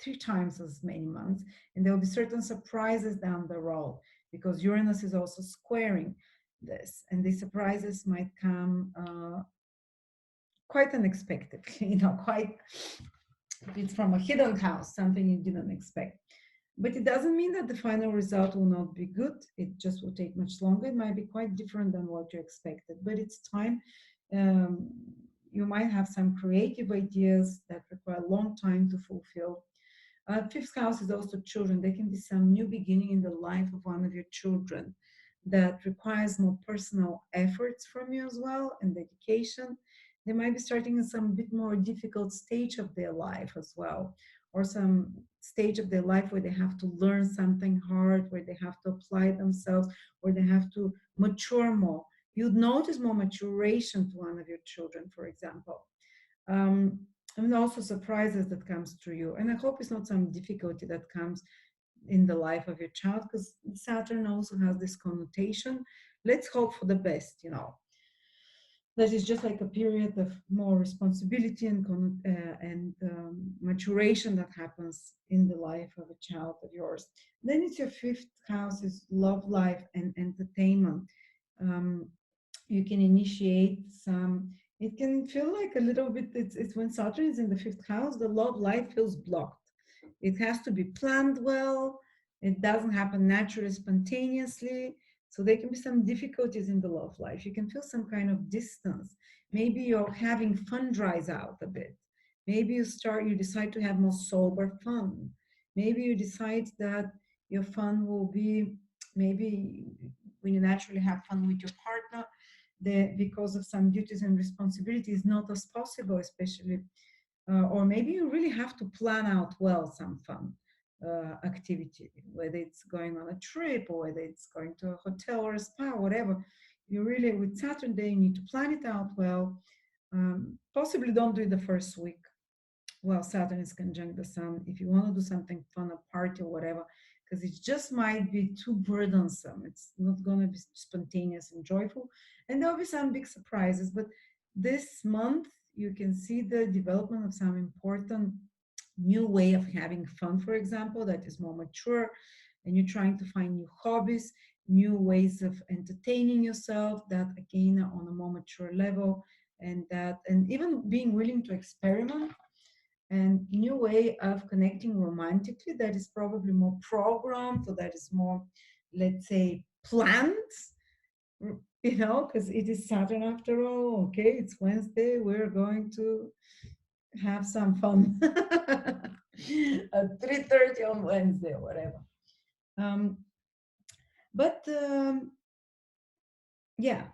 Speaker 2: 3 times as many months, and there will be certain surprises down the road, because Uranus is also squaring this, and these surprises might come quite unexpectedly, quite, it's from a hidden house, something you didn't expect. But it doesn't mean that the final result will not be good. It just will take much longer. It might be quite different than what you expected, but it's time. Um, you might have some creative ideas that require a long time to fulfill. Fifth house is also children. There can be some new beginning in the life of one of your children that requires more personal efforts from you as well, and dedication. They might be starting in some bit more difficult stage of their life as well, or some stage of their life where they have to learn something hard, where they have to apply themselves, where they have to mature more. You'd notice more maturation to one of your children, for example. Um, and also surprises that comes to you. And I hope it's not some difficulty that comes in the life of your child, because Saturn also has this connotation. Let's hope for the best. That is just like a period of more responsibility and maturation that happens in the life of a child of yours. Then it's your fifth house, is love life and entertainment. Um, you can initiate some. It can feel like a little bit. It's when Saturn is in the fifth house, the love life feels blocked. It has to be planned well. It doesn't happen naturally, spontaneously. So there can be some difficulties in the love life. You can feel some kind of distance. Maybe you're having fun dries out a bit. Maybe you decide to have more sober fun. Maybe you decide that your fun will be, maybe when you naturally have fun with your partner, because of some duties and responsibilities, not as possible, especially or maybe you really have to plan out well some fun activity, whether it's going on a trip or whether it's going to a hotel or a spa, whatever. You really, with Saturday, you need to plan it out well. Possibly don't do it the first week. Well, Saturn is conjunct the Sun. If you want to do something fun, a party or whatever, because it just might be too burdensome. It's not going to be spontaneous and joyful. And there'll be some big surprises. But this month, you can see the development of some important new way of having fun, for example, that is more mature. And you're trying to find new hobbies, new ways of entertaining yourself, that again are on a more mature level. And even being willing to experiment and new way of connecting romantically that is probably more programmed, or that is more, let's say, planned, because it is Saturn after all. Okay, it's Wednesday, we're going to have some fun at 3:30 on Wednesday or whatever. um, but yeah,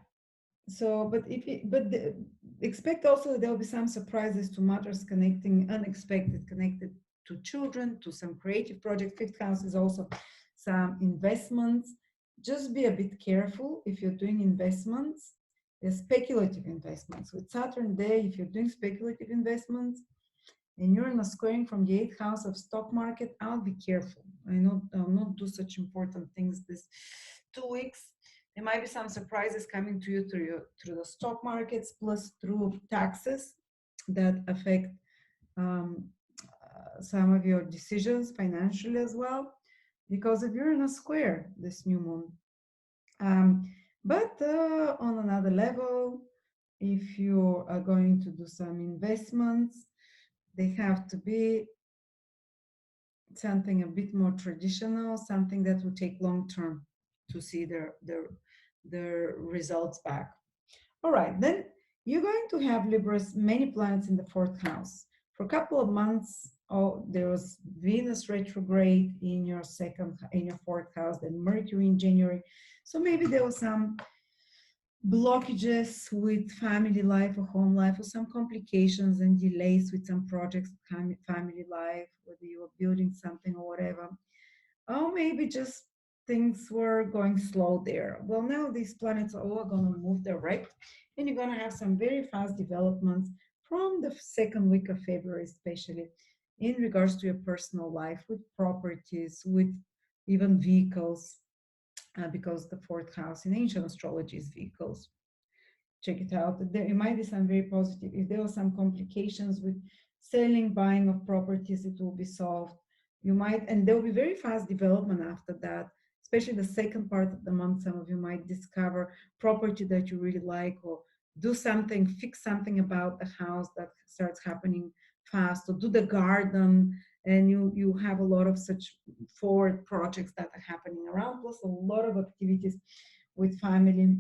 Speaker 2: So, expect also that there will be some surprises to matters connecting, unexpected, connected to children, to some creative project. Fifth house is also some investments. Just be a bit careful if you're doing investments, speculative investments. With Saturn there, if you're doing speculative investments and you're in a squaring from the eighth house of stock market, I'll be careful. I'll not do such important things this 2 weeks. There might be some surprises coming to you through the stock markets, plus through taxes that affect um, some of your decisions financially as well, because if you're in a square this new moon. But on another level, if you are going to do some investments, they have to be something a bit more traditional, something that will take long term to see their results back. All right, then you're going to have Libras, many planets in the fourth house. For a couple of months, there was Venus retrograde in your fourth house, then Mercury in January. So maybe there was some blockages with family life or home life, or some complications and delays with some projects, family life, whether you were building something or whatever. Or maybe just things were going slow there. Well, now these planets are all going to move direct, and you're going to have some very fast developments from the second week of February, especially in regards to your personal life, with properties, with even vehicles, because the fourth house in ancient astrology is vehicles. Check it out. There might be some very positive. If there were some complications with selling, buying of properties, it will be solved. You might, and there will be very fast development after that, especially the second part of the month. Some of you might discover property that you really like, or do something, fix something about the house that starts happening fast, or do the garden, and you have a lot of such forward projects that are happening around, plus a lot of activities with family.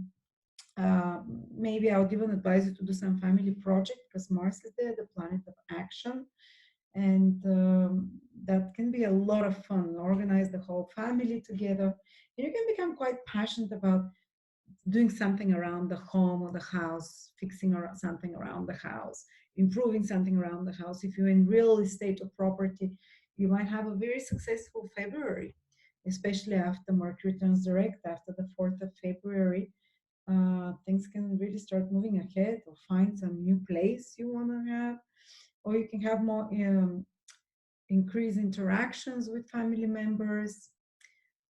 Speaker 2: Maybe I would even advise you to do some family project, because Mars is there, the planet of action, and that can be a lot of fun. Organize the whole family together, and you can become quite passionate about doing something around the home or the house, fixing something around the house, improving something around the house. If you're in real estate or property, you might have a very successful February, especially after Mercury turns direct after the 4th of February. Things can really start moving ahead, or find some new place you want to have, or you can have more increased interactions with family members.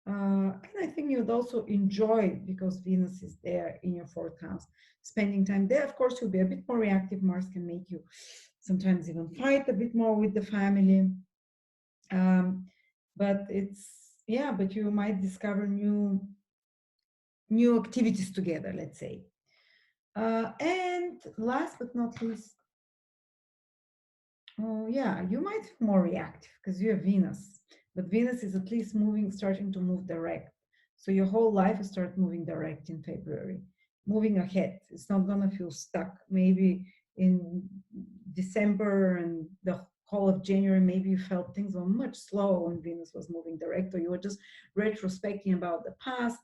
Speaker 2: And I think you'd also enjoy, because Venus is there in your fourth house, spending time there. Of course, you'll be a bit more reactive. Mars can make you sometimes even fight a bit more with the family. But but you might discover new activities together, let's say. And last but not least, oh yeah, you might be more reactive because you have Venus, but Venus is at least starting to move direct. So your whole life will start moving direct in February, moving ahead. It's not gonna feel stuck. Maybe in December and the whole of January, maybe you felt things were much slower when Venus was moving direct, or you were just retrospecting about the past,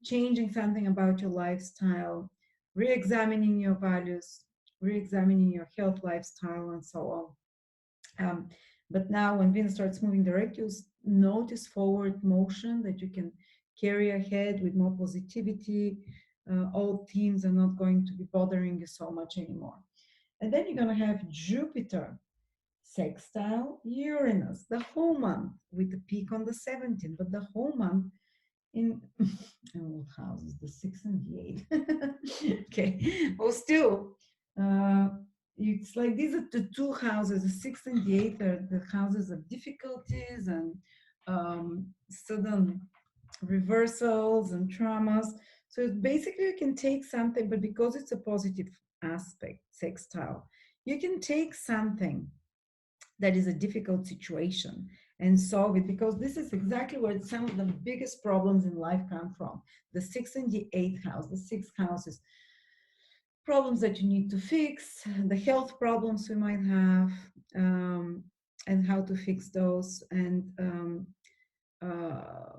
Speaker 2: changing something about your lifestyle, re-examining your values, re-examining your health, lifestyle, and so on. But now when Venus starts moving direct, you notice forward motion that you can carry ahead with more positivity. Old themes are not going to be bothering you so much anymore. And then you're going to have Jupiter sextile Uranus the whole month, with the peak on the 17th, but the whole month in what houses? The 6th and the 8th. Okay, well, still, it's like these are the two houses. The 6th and the 8th are the houses of difficulties and sudden reversals and traumas. So basically, you can take something, but because it's a positive aspect, sextile, you can take something that is a difficult situation and solve it, because this is exactly where some of the biggest problems in life come from. The 6th and the 8th house. The 6th house is problems that you need to fix, the health problems we might have, and how to fix those. And uh,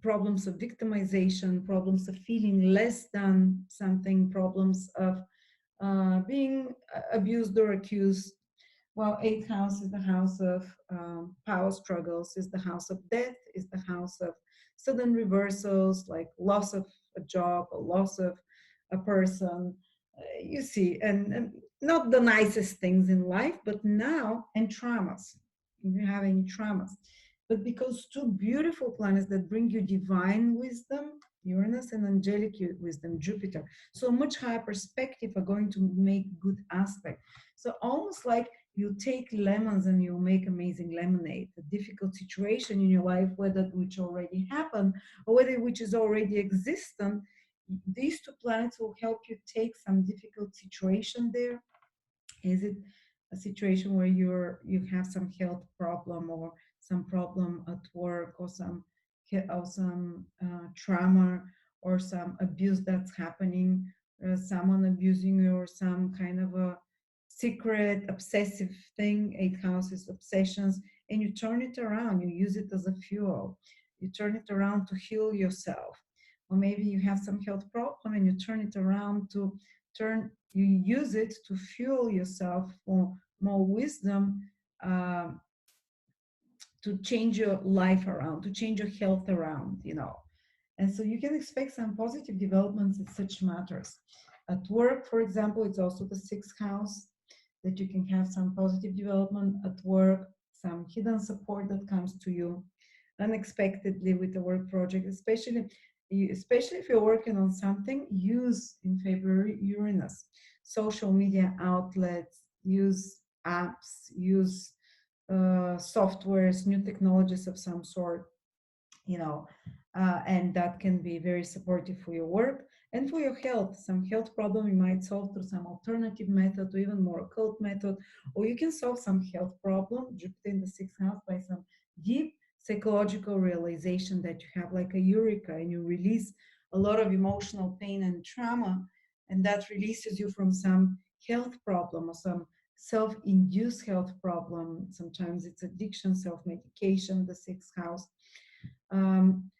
Speaker 2: problems of victimization, problems of feeling less than something, problems of being abused or accused. Well, eighth house is the house of power struggles, is the house of death, is the house of sudden reversals, like loss of a job, or loss of a person. You see, and not the nicest things in life, but now, and traumas. If you have any traumas, but because two beautiful planets that bring you divine wisdom, Uranus, and angelic wisdom, Jupiter, so much higher perspective, are going to make good aspect. So almost like you take lemons and you make amazing lemonade. A difficult situation in your life, whether which already happened or whether which is already existent, these two planets will help you take some difficult situation there. Is it a situation where you have some health problem, or some problem at work, or some trauma, or some abuse that's happening, someone abusing you, or some kind of a secret obsessive thing? Eight houses, obsessions, and you turn it around, you use it as a fuel, you turn it around to heal yourself. Or maybe you have some health problem and you turn it around to you use it to fuel yourself for more wisdom, um, to change your life around, to change your health around, and so you can expect some positive developments in such matters. At work, for example, it's also the sixth house, that you can have some positive development at work, some hidden support that comes to you unexpectedly with the work project, especially if you're working on something. Use in February Uranus, social media outlets, use apps, use softwares, new technologies of some sort, you know, and that can be very supportive for your work and for your health. Some health problem you might solve through some alternative method, or even more occult method, or you can solve some health problem, Jupiter in the sixth house, by some deep psychological realization that you have, like a eureka, and you release a lot of emotional pain and trauma, and that releases you from some health problem, or some self-induced health problem. Sometimes it's addiction, self-medication, the sixth house. um,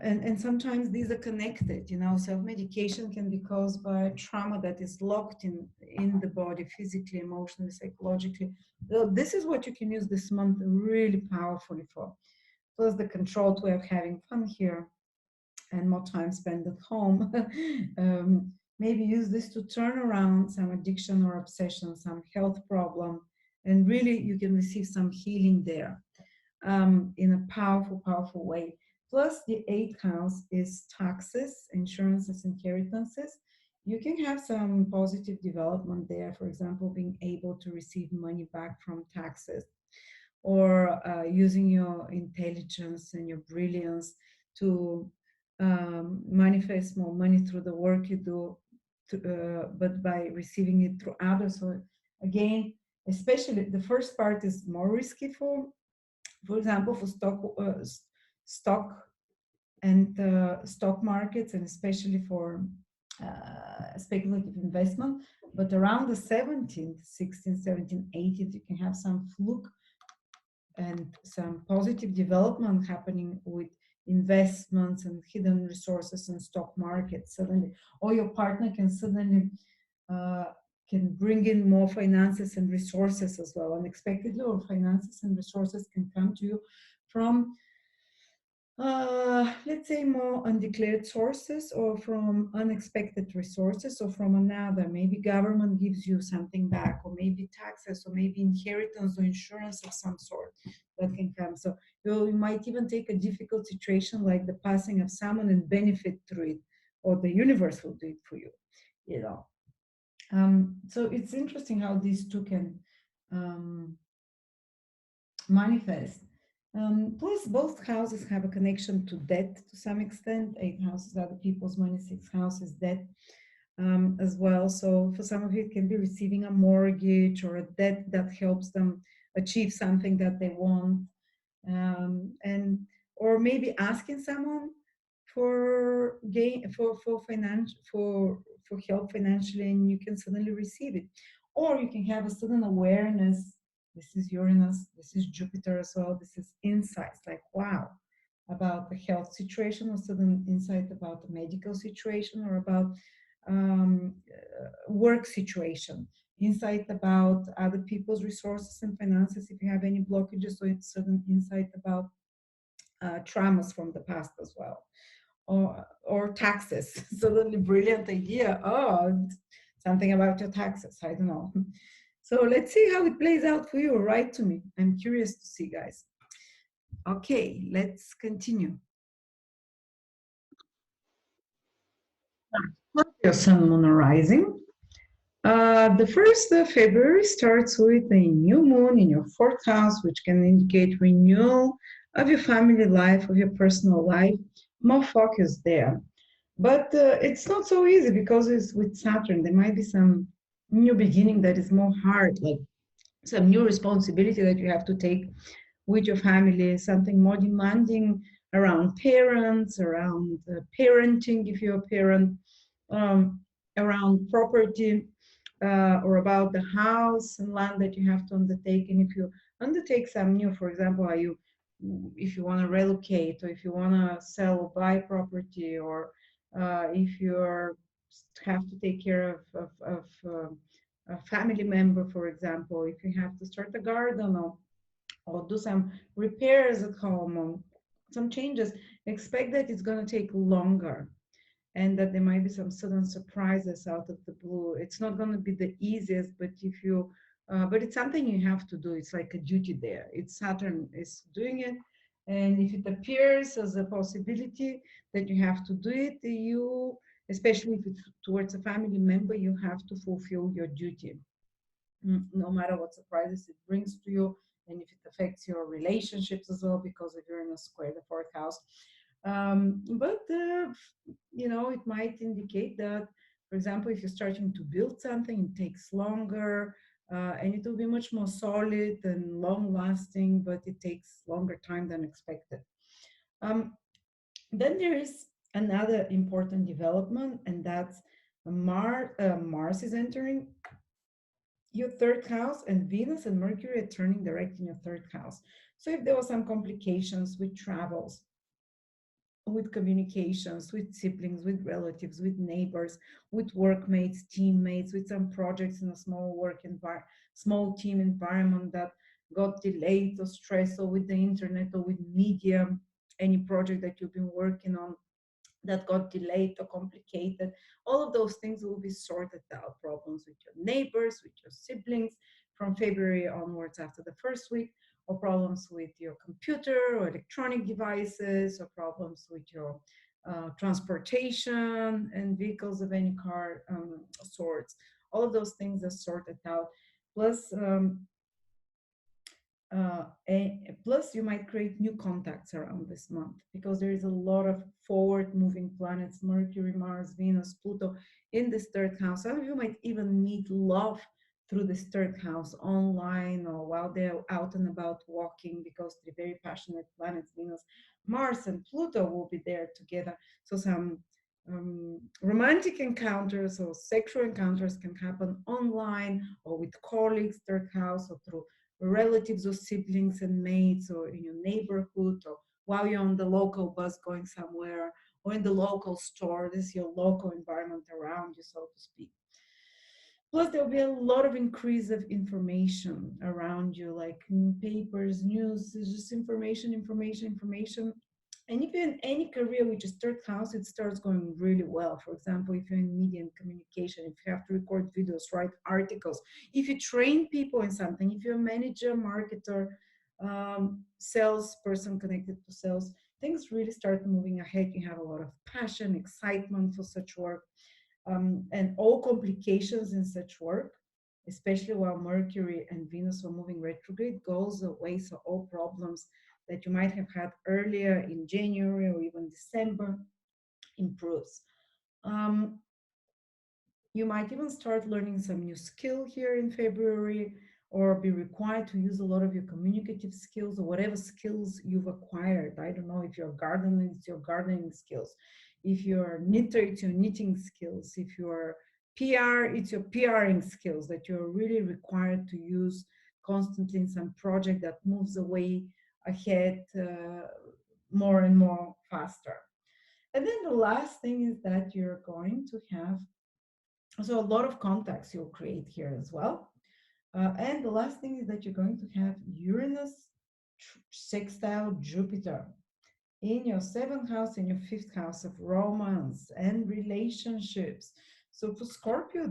Speaker 2: and sometimes these are connected. Self-medication can be caused by trauma that is locked in the body, physically, emotionally, psychologically. So this is what you can use this month really powerfully for. Plus the controlled way of having fun here and more time spent at home. Maybe use this to turn around some addiction or obsession, some health problem, and really you can receive some healing there, in a powerful, powerful way. Plus, the eighth house is taxes, insurances, inheritances. You can have some positive development there. For example, being able to receive money back from taxes, or using your intelligence and your brilliance to manifest more money through the work you do, but by receiving it through others. So again, especially the first part is more risky for example, for stock and stock markets, and especially for speculative investment. But around the 17th, 16th, 17th, 18th, you can have some fluke and some positive development happening with investments and hidden resources in stock markets suddenly, or your partner can suddenly uh, can bring in more finances and resources as well unexpectedly, or finances and resources can come to you from let's say more undeclared sources, or from unexpected resources, or from another. Maybe government gives you something back, or maybe taxes, or maybe inheritance or insurance of some sort that can come. So you might even take a difficult situation like the passing of someone and benefit through it, or the universe will do it for you, you know. So it's interesting how these two can um, manifest. Plus, both houses have a connection to debt to some extent. Eighth house is other people's money, sixth house is debt as well. So for some of you, it can be receiving a mortgage or a debt that helps them achieve something that they want, and or maybe asking someone for gain for finance for help financially, and you can suddenly receive it, or you can have a sudden awareness This is Uranus, this is Jupiter as well. This is insights like, wow, about the health situation, or sudden insight about the medical situation, or about work situation, insight about other people's resources and finances if you have any blockages, so it's sudden insight about traumas from the past as well, or taxes. Suddenly brilliant idea. Oh, something about your taxes. I don't know. So let's see how it plays out for you. Write to me. I'm curious to see, guys. Okay, let's continue. Your sun, moon, rising. The 1st of February starts with a new moon in your 4th house, which can indicate renewal of your family life, of your personal life, more focus there. But it's not so easy because it's with Saturn. There might be some new beginning that is more hard, like some new responsibility that you have to take with your family, something more demanding around parents, around parenting if you're a parent, um, around property, or about the house and land that you have to undertake. And if you undertake some new, for example, are you, if you want to relocate, or if you want to sell or buy property, or if you're have to take care of a family member, for example, if you have to start a garden, or do some repairs at home, or some changes, expect that it's going to take longer, and that there might be some sudden surprises out of the blue. It's not going to be the easiest, but if you but it's something you have to do. It's like a duty there. It's Saturn is doing it, and if it appears as a possibility that you have to do it, you, especially if it's towards a family member, you have to fulfill your duty, no matter what surprises it brings to you, and if it affects your relationships as well, because if you're in a square, the 4th house. But it might indicate that, for example, if you're starting to build something, it takes longer, and it will be much more solid and long lasting, but it takes longer time than expected. Um, then there is another important development, and that's Mars is entering your 3rd house, and Venus and Mercury are turning direct in your 3rd house. So if there were some complications with travels, with communications, with siblings, with relatives, with neighbors, with workmates, teammates, with some projects in a small team environment that got delayed or stressed, or with the internet, or with media, any project that you've been working on that got delayed or complicated, all of those things will be sorted out. Problems with your neighbors, with your siblings from February onwards after the 1st week, or problems with your computer or electronic devices, or problems with your transportation and vehicles of any car sorts. All of those things are sorted out. Plus, plus you might create new contacts around this month, because there is a lot of forward moving planets, Mercury, Mars, Venus, Pluto, in this 3rd house. Some of you might even meet love through this 3rd house, online, or while they're out and about walking, because they're very passionate planets. Venus, Mars, and Pluto will be there together. So some romantic encounters or sexual encounters can happen online, or with colleagues, 3rd house, or through relatives or siblings and mates, or in your neighborhood, or while you're on the local bus going somewhere, or in the local store. This is your local environment around you, so to speak. Plus, there'll be a lot of increase of information around you, like papers, news, just information. And if you're in any career which is 3rd house, it starts going really well. For example, if you're in media and communication, if you have to record videos, write articles, if you train people in something, if you're a manager, marketer, salesperson connected to sales, things really start moving ahead. You have a lot of passion, excitement for such work, and all complications in such work, especially while Mercury and Venus are moving retrograde, goes away. So all problems that you might have had earlier in January or even December improves. You might even start learning some new skill here in February, or be required to use a lot of your communicative skills, or whatever skills you've acquired. I don't know, if you're gardening, it's your gardening skills. If you're a knitter, it's your knitting skills. If you're PR, it's your PRing skills that you're really required to use constantly in some project that moves away ahead more and more faster. And then the last thing is that you're going to have so a lot of contacts you'll create here as well. And the last thing is that you're going to have Uranus sextile Jupiter in your seventh house, in your fifth house of romance and relationships. So for Scorpio,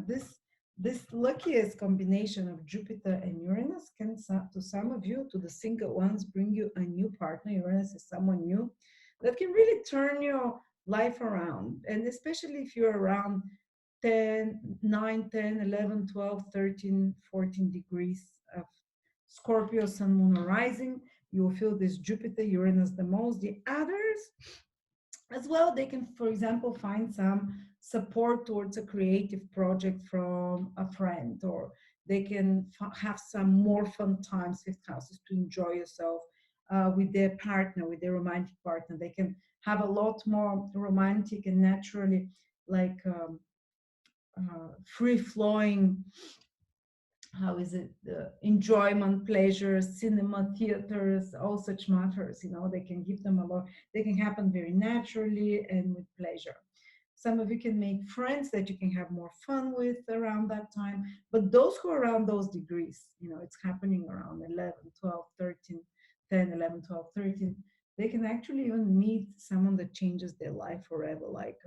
Speaker 2: this luckiest combination of Jupiter and Uranus can, to some of you, to the single ones, bring you a new partner. Uranus is someone new that can really turn your life around. And especially if you're around 10, 9, 10, 11, 12, 13, 14 degrees of Scorpio, Sun, Moon, or Rising, you will feel this Jupiter, Uranus the most. The others, as well, they can, for example, find some support towards a creative project from a friend, or they can have some more fun times with houses to enjoy yourself with their partner, with their romantic partner. They can have a lot more romantic and naturally like free flowing, how is it, enjoyment, pleasures, cinema, theaters, all such matters. They can give them a lot. They can happen very naturally and with pleasure. Some of you can make friends that you can have more fun with around that time. But those who are around those degrees, it's happening around 11, 12, 13, 10, 11, 12, 13, they can actually even meet someone that changes their life forever. Like,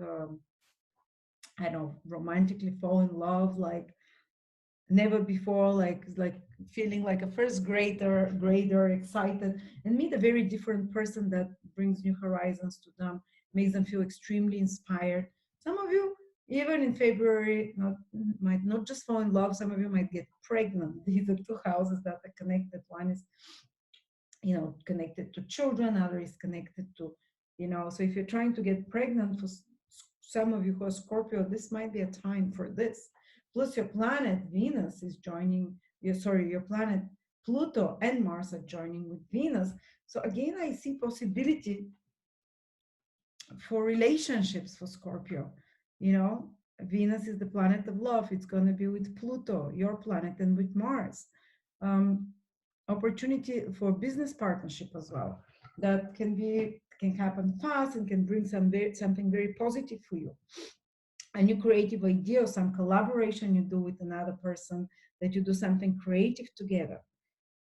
Speaker 2: I don't know, romantically fall in love, like never before, like feeling like a first grader, excited, and meet a very different person that brings new horizons to them, makes them feel extremely inspired. Some of you, even in February, might not just fall in love. Some of you might get pregnant. These are two houses that are connected. One is connected to children, other is connected to, so if you're trying to get pregnant, for some of you who are Scorpio, this might be a time for this. Plus your planet Venus is joining, your planet Pluto and Mars are joining with Venus. So again, I see possibility for relationships for Scorpio. Venus is the planet of love. It's going to be with Pluto, your planet, and with Mars. Opportunity for business partnership as well. That can happen fast and can bring something very positive for you. A new creative idea or some collaboration you do with another person, that you do something creative together.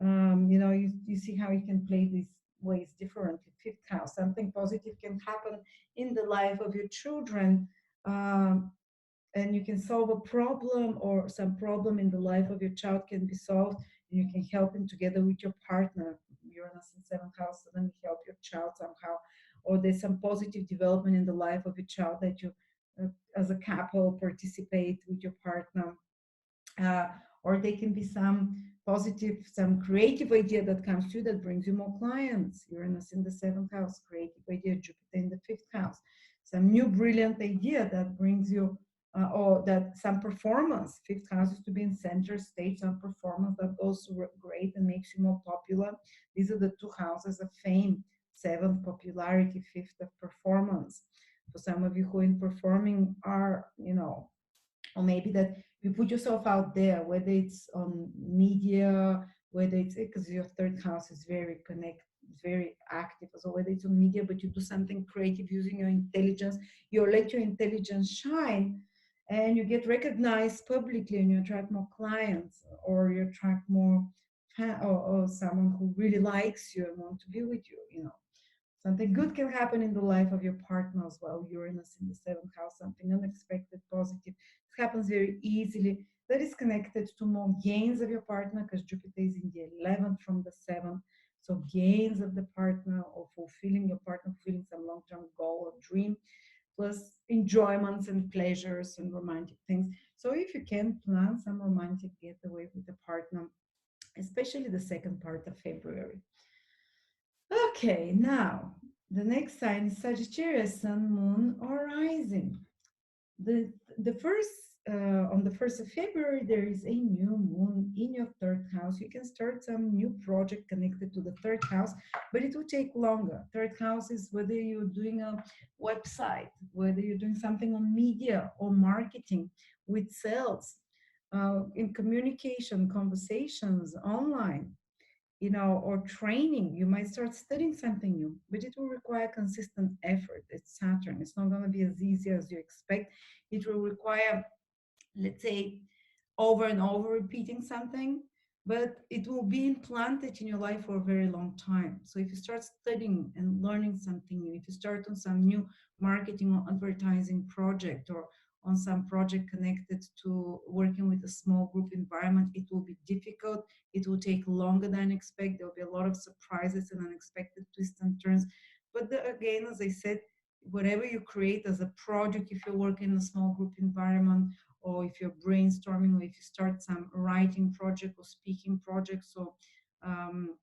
Speaker 2: You see how you can play these ways differently. Fifth house, something positive can happen in the life of your children, and you can solve a problem, or some problem in the life of your child can be solved, and you can help him together with your partner. Uranus in seventh house, suddenly help your child somehow, or there's some positive development in the life of your child that you, as a couple, participate with your partner. Or they can be some positive, some creative idea that comes to you that brings you more clients. Uranus in the seventh house, creative idea, Jupiter in the fifth house. Some new brilliant idea that brings you, or that some performance. Fifth house is to be in center stage, some performance that goes great and makes you more popular. These are the two houses of fame. Seventh, popularity. Fifth, of performance. For some of you who in performing are, or maybe that you put yourself out there, whether it's on media, whether it's because your third house is very very active, so whether it's on media, but you do something creative using your intelligence, you let your intelligence shine, and you get recognized publicly, and you attract more clients, or you attract more or someone who really likes you and want to be with you. Something good can happen in the life of your partner as well. Uranus in the seventh house, something unexpected, positive. It happens very easily. That is connected to more gains of your partner, because Jupiter is in the 11th from the 7th. So gains of the partner, or fulfilling your partner, fulfilling some long-term goal or dream, plus enjoyments and pleasures and romantic things. So if you can plan some romantic getaway with the partner, especially the second part of February. Okay, now the next sign is Sagittarius, Sun, Moon, or Rising. The first on the 1st of February, there is a new moon in your third house. You can start some new project connected to the third house, but it will take longer. Third house is whether you're doing a website, whether you're doing something on media or marketing with sales. in communication, conversations, online, or training. You might start studying something new, but it will require consistent effort. It's Saturn. It's not going to be as easy as you expect. It will require, let's say, over and over repeating something, but it will be implanted in your life for a very long time. So if you start studying and learning something new, if you start on some new marketing or advertising project, or on some project connected to working with a small group environment, it will be difficult. It will take longer than expected. There will be a lot of surprises and unexpected twists and turns. But again, as I said, whatever you create as a project, if you work in a small group environment, or if you're brainstorming, or if you start some writing project or speaking projects, or um,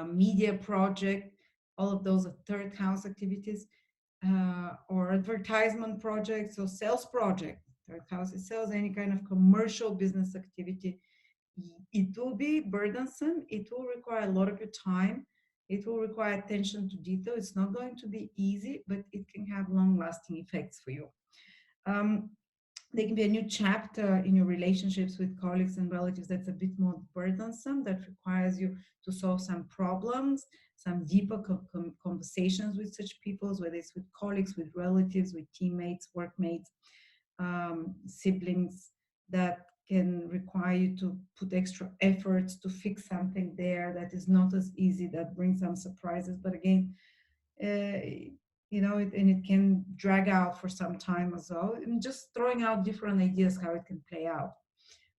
Speaker 2: media project, all of those are third house activities, or advertisement projects or sales project. Third house is sales, any kind of commercial business activity. It will be burdensome. It will require a lot of your time. It will require attention to detail. It's not going to be easy, but it can have long lasting effects for you. Um, there can be a new chapter in your relationships with colleagues and relatives that's a bit more burdensome, that requires you to solve some problems, some deeper conversations with such people, whether it's with colleagues, with relatives, with teammates, workmates, siblings, that can require you to put extra efforts to fix something there that is not as easy, that brings some surprises. But again, and it can drag out for some time as well. And just throwing out different ideas how it can play out.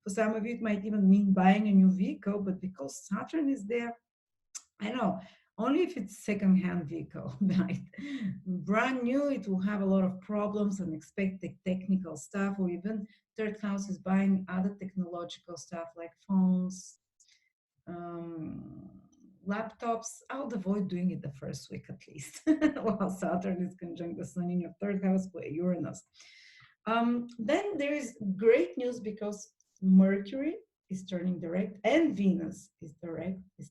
Speaker 2: For some of you, it might even mean buying a new vehicle, but because Saturn is there, I know, only if it's second-hand vehicle, right? Brand new, it will have a lot of problems, unexpected technical stuff, or even third house is buying other technological stuff like phones, um, laptops. I would avoid doing it the first week at least, while Saturn is conjunct the Sun in your third house with Uranus. Then there is great news, because Mercury is turning direct, and Venus is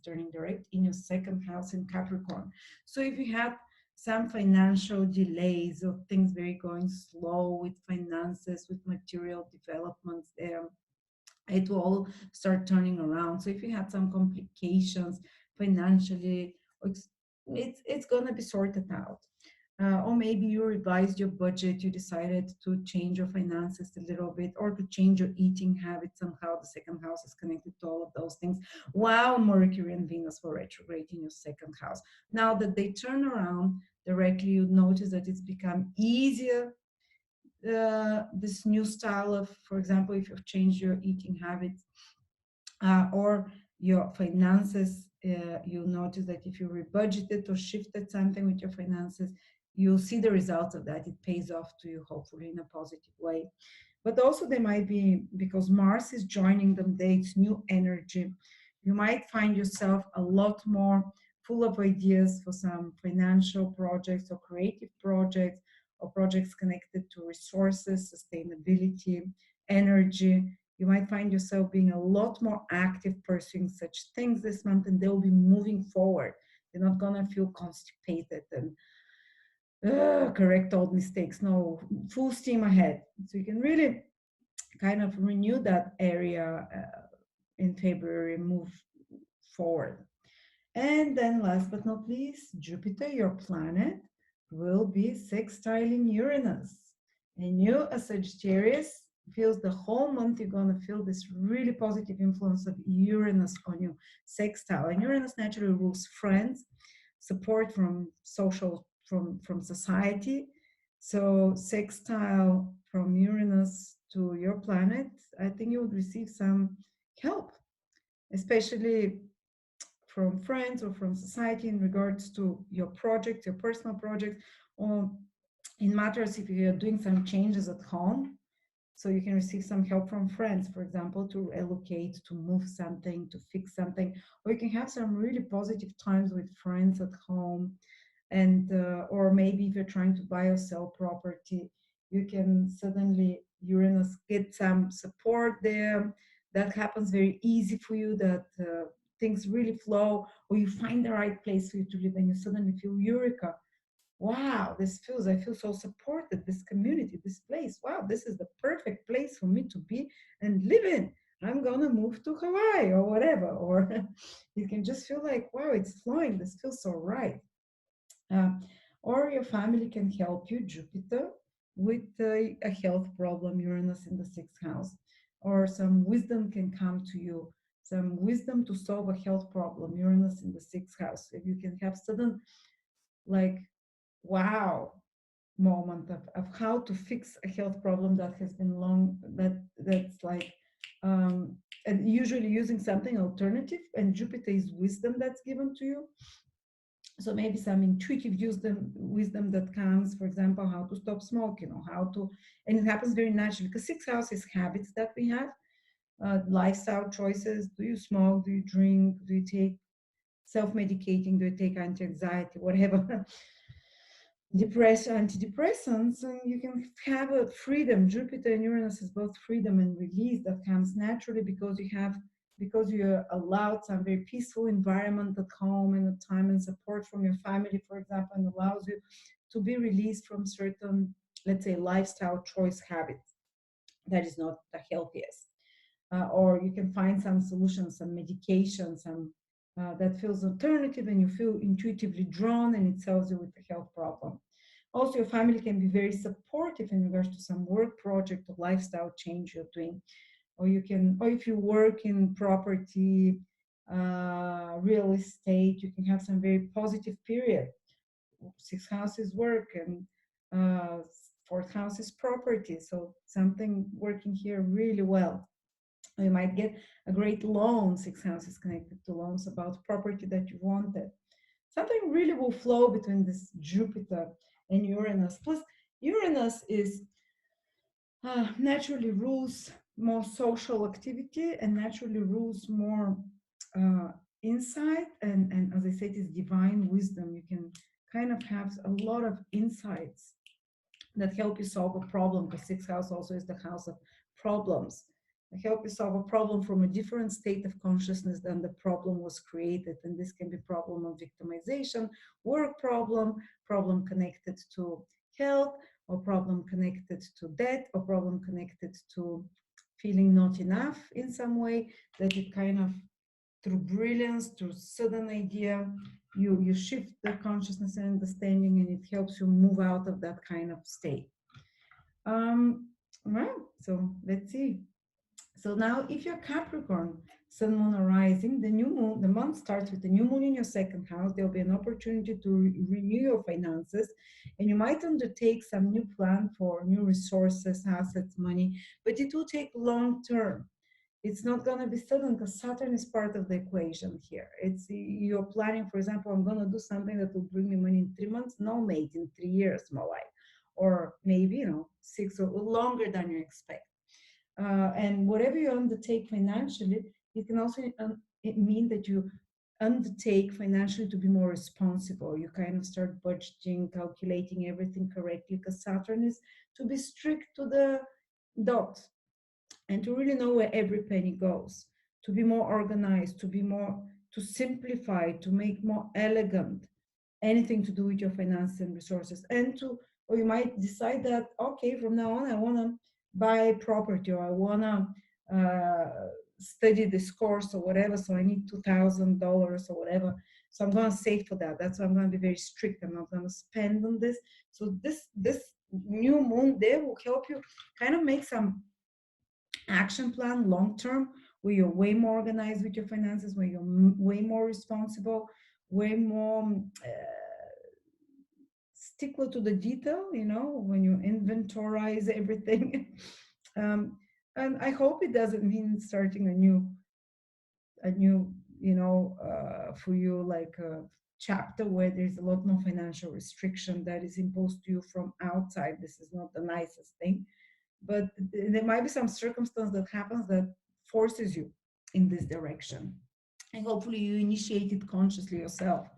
Speaker 2: turning direct in your second house in Capricorn. So if you had some financial delays, or things very going slow with finances, with material developments there, it will all start turning around. So if you had some complications financially, it's going to be sorted out. Or maybe you revised your budget, you decided to change your finances a little bit, or to change your eating habits somehow. The second house is connected to all of those things, while Mercury and Venus were retrograde in your second house. Now that they turn around directly, you notice that it's become easier, this new style of, for example, if you've changed your eating habits, or your finances, you'll notice that if you rebudgeted or shifted something with your finances, you'll see the results of that. It pays off to you, hopefully in a positive way. But also there might be, because Mars is joining them, it's new energy. You might find yourself a lot more full of ideas for some financial projects or creative projects, or projects connected to resources, sustainability, energy. You might find yourself being a lot more active pursuing such things this month, and they'll be moving forward. You're not going to feel constipated and correct old mistakes. No, full steam ahead. So you can really kind of renew that area in February, move forward. And then last but not least, Jupiter, your planet, will be sextiling Uranus. And you, as Sagittarius, feels the whole month you're going to feel this really positive influence of Uranus on you, sextile. And Uranus naturally rules friends, support from social, from society. So sextile from Uranus to your planet, I think you would receive some help, especially from friends or from society in regards to your project, your personal project, or in matters if you're doing some changes at home. So you can receive some help from friends, for example, to allocate, to move something, to fix something, or you can have some really positive times with friends at home. And or maybe if you're trying to buy or sell property, you can suddenly Uranus get some support there. That happens very easy for you, that things really flow, or you find the right place for you to live, and you suddenly feel eureka, wow, I feel so supported, this community, this place, wow, this is the perfect place for me to be and live in. I'm gonna move to Hawaii or whatever. Or you can just feel like, wow, it's flowing, this feels so right. uh, or your family can help you, Jupiter, with a health problem, Uranus in the sixth house, or some wisdom can come to you, some wisdom to solve a health problem, Uranus in the sixth house. If you can have sudden, like, wow moment of how to fix a health problem that has been long, that's like, and usually using something alternative, and Jupiter is wisdom that's given to you. So maybe some intuitive wisdom that comes, for example, how to stop smoking, or how to, and it happens very naturally because sixth house is habits that we have, lifestyle choices. Do you smoke? Do you drink? Do you take self-medicating? Do you take anti-anxiety, whatever? Antidepressants, and you can have a freedom. Jupiter and Uranus is both freedom and release that comes naturally because you're allowed some very peaceful environment at home and at time, and support from your family, for example, and allows you to be released from certain, let's say, lifestyle choice habits that is not the healthiest. Or you can find some solutions, some medication, some that feels alternative, and you feel intuitively drawn, and it tells you with the health problem. Also, your family can be very supportive in regards to some work project or lifestyle change you're doing. Or if you work in property, real estate, you can have some very positive period. Sixth house is work, and fourth house is property. So something working here really well. You might get a great loan. Sixth house is connected to loans about property that you wanted. Something really will flow between this Jupiter and Uranus. Plus, Uranus is naturally rules more social activity, and naturally rules more uh, insight. And as I said, is divine wisdom. You can kind of have a lot of insights that help you solve a problem, because sixth house also is the house of problems. They help you solve a problem from a different state of consciousness than the problem was created. And this can be problem of victimization, work problem, problem connected to health, or problem connected to debt, or problem connected to feeling not enough in some way, that it kind of, through brilliance, through sudden idea, you shift the consciousness and understanding, and it helps you move out of that kind of state. Well, so let's see. So now, if you're Capricorn, Sun, Moon, or Rising, the new moon, the month starts with the new moon in your second house. There'll be an opportunity to renew your finances, and you might undertake some new plan for new resources, assets, money, but it will take long term. It's not going to be sudden, because Saturn is part of the equation here. It's, you're planning, for example, I'm going to do something that will bring me money in 3 months. No, mate, in 3 years, more like, or maybe 6 or longer than you expect. And whatever you undertake financially, it can also it mean that you undertake financially to be more responsible. You kind of start budgeting, calculating everything correctly, because Saturn is to be strict to the dot, and to really know where every penny goes, to be more organized, to simplify, to make more elegant anything to do with your finances and resources. And to, or you might decide that, okay, from now on I want to buy property, or I want to study this course or whatever, so I need $2,000 or whatever, so I'm going to save for that. That's why I'm going to be very strict. I'm not going to spend on this. So this new moon there will help you kind of make some action plan long term, where you're way more organized with your finances, where you're way more responsible, way more stickler to the detail, when you inventorize everything. And I hope it doesn't mean starting a new for you, like a chapter where there's a lot more financial restriction that is imposed to you from outside. This is not the nicest thing, but there might be some circumstance that happens that forces you in this direction, and hopefully you initiate it consciously yourself.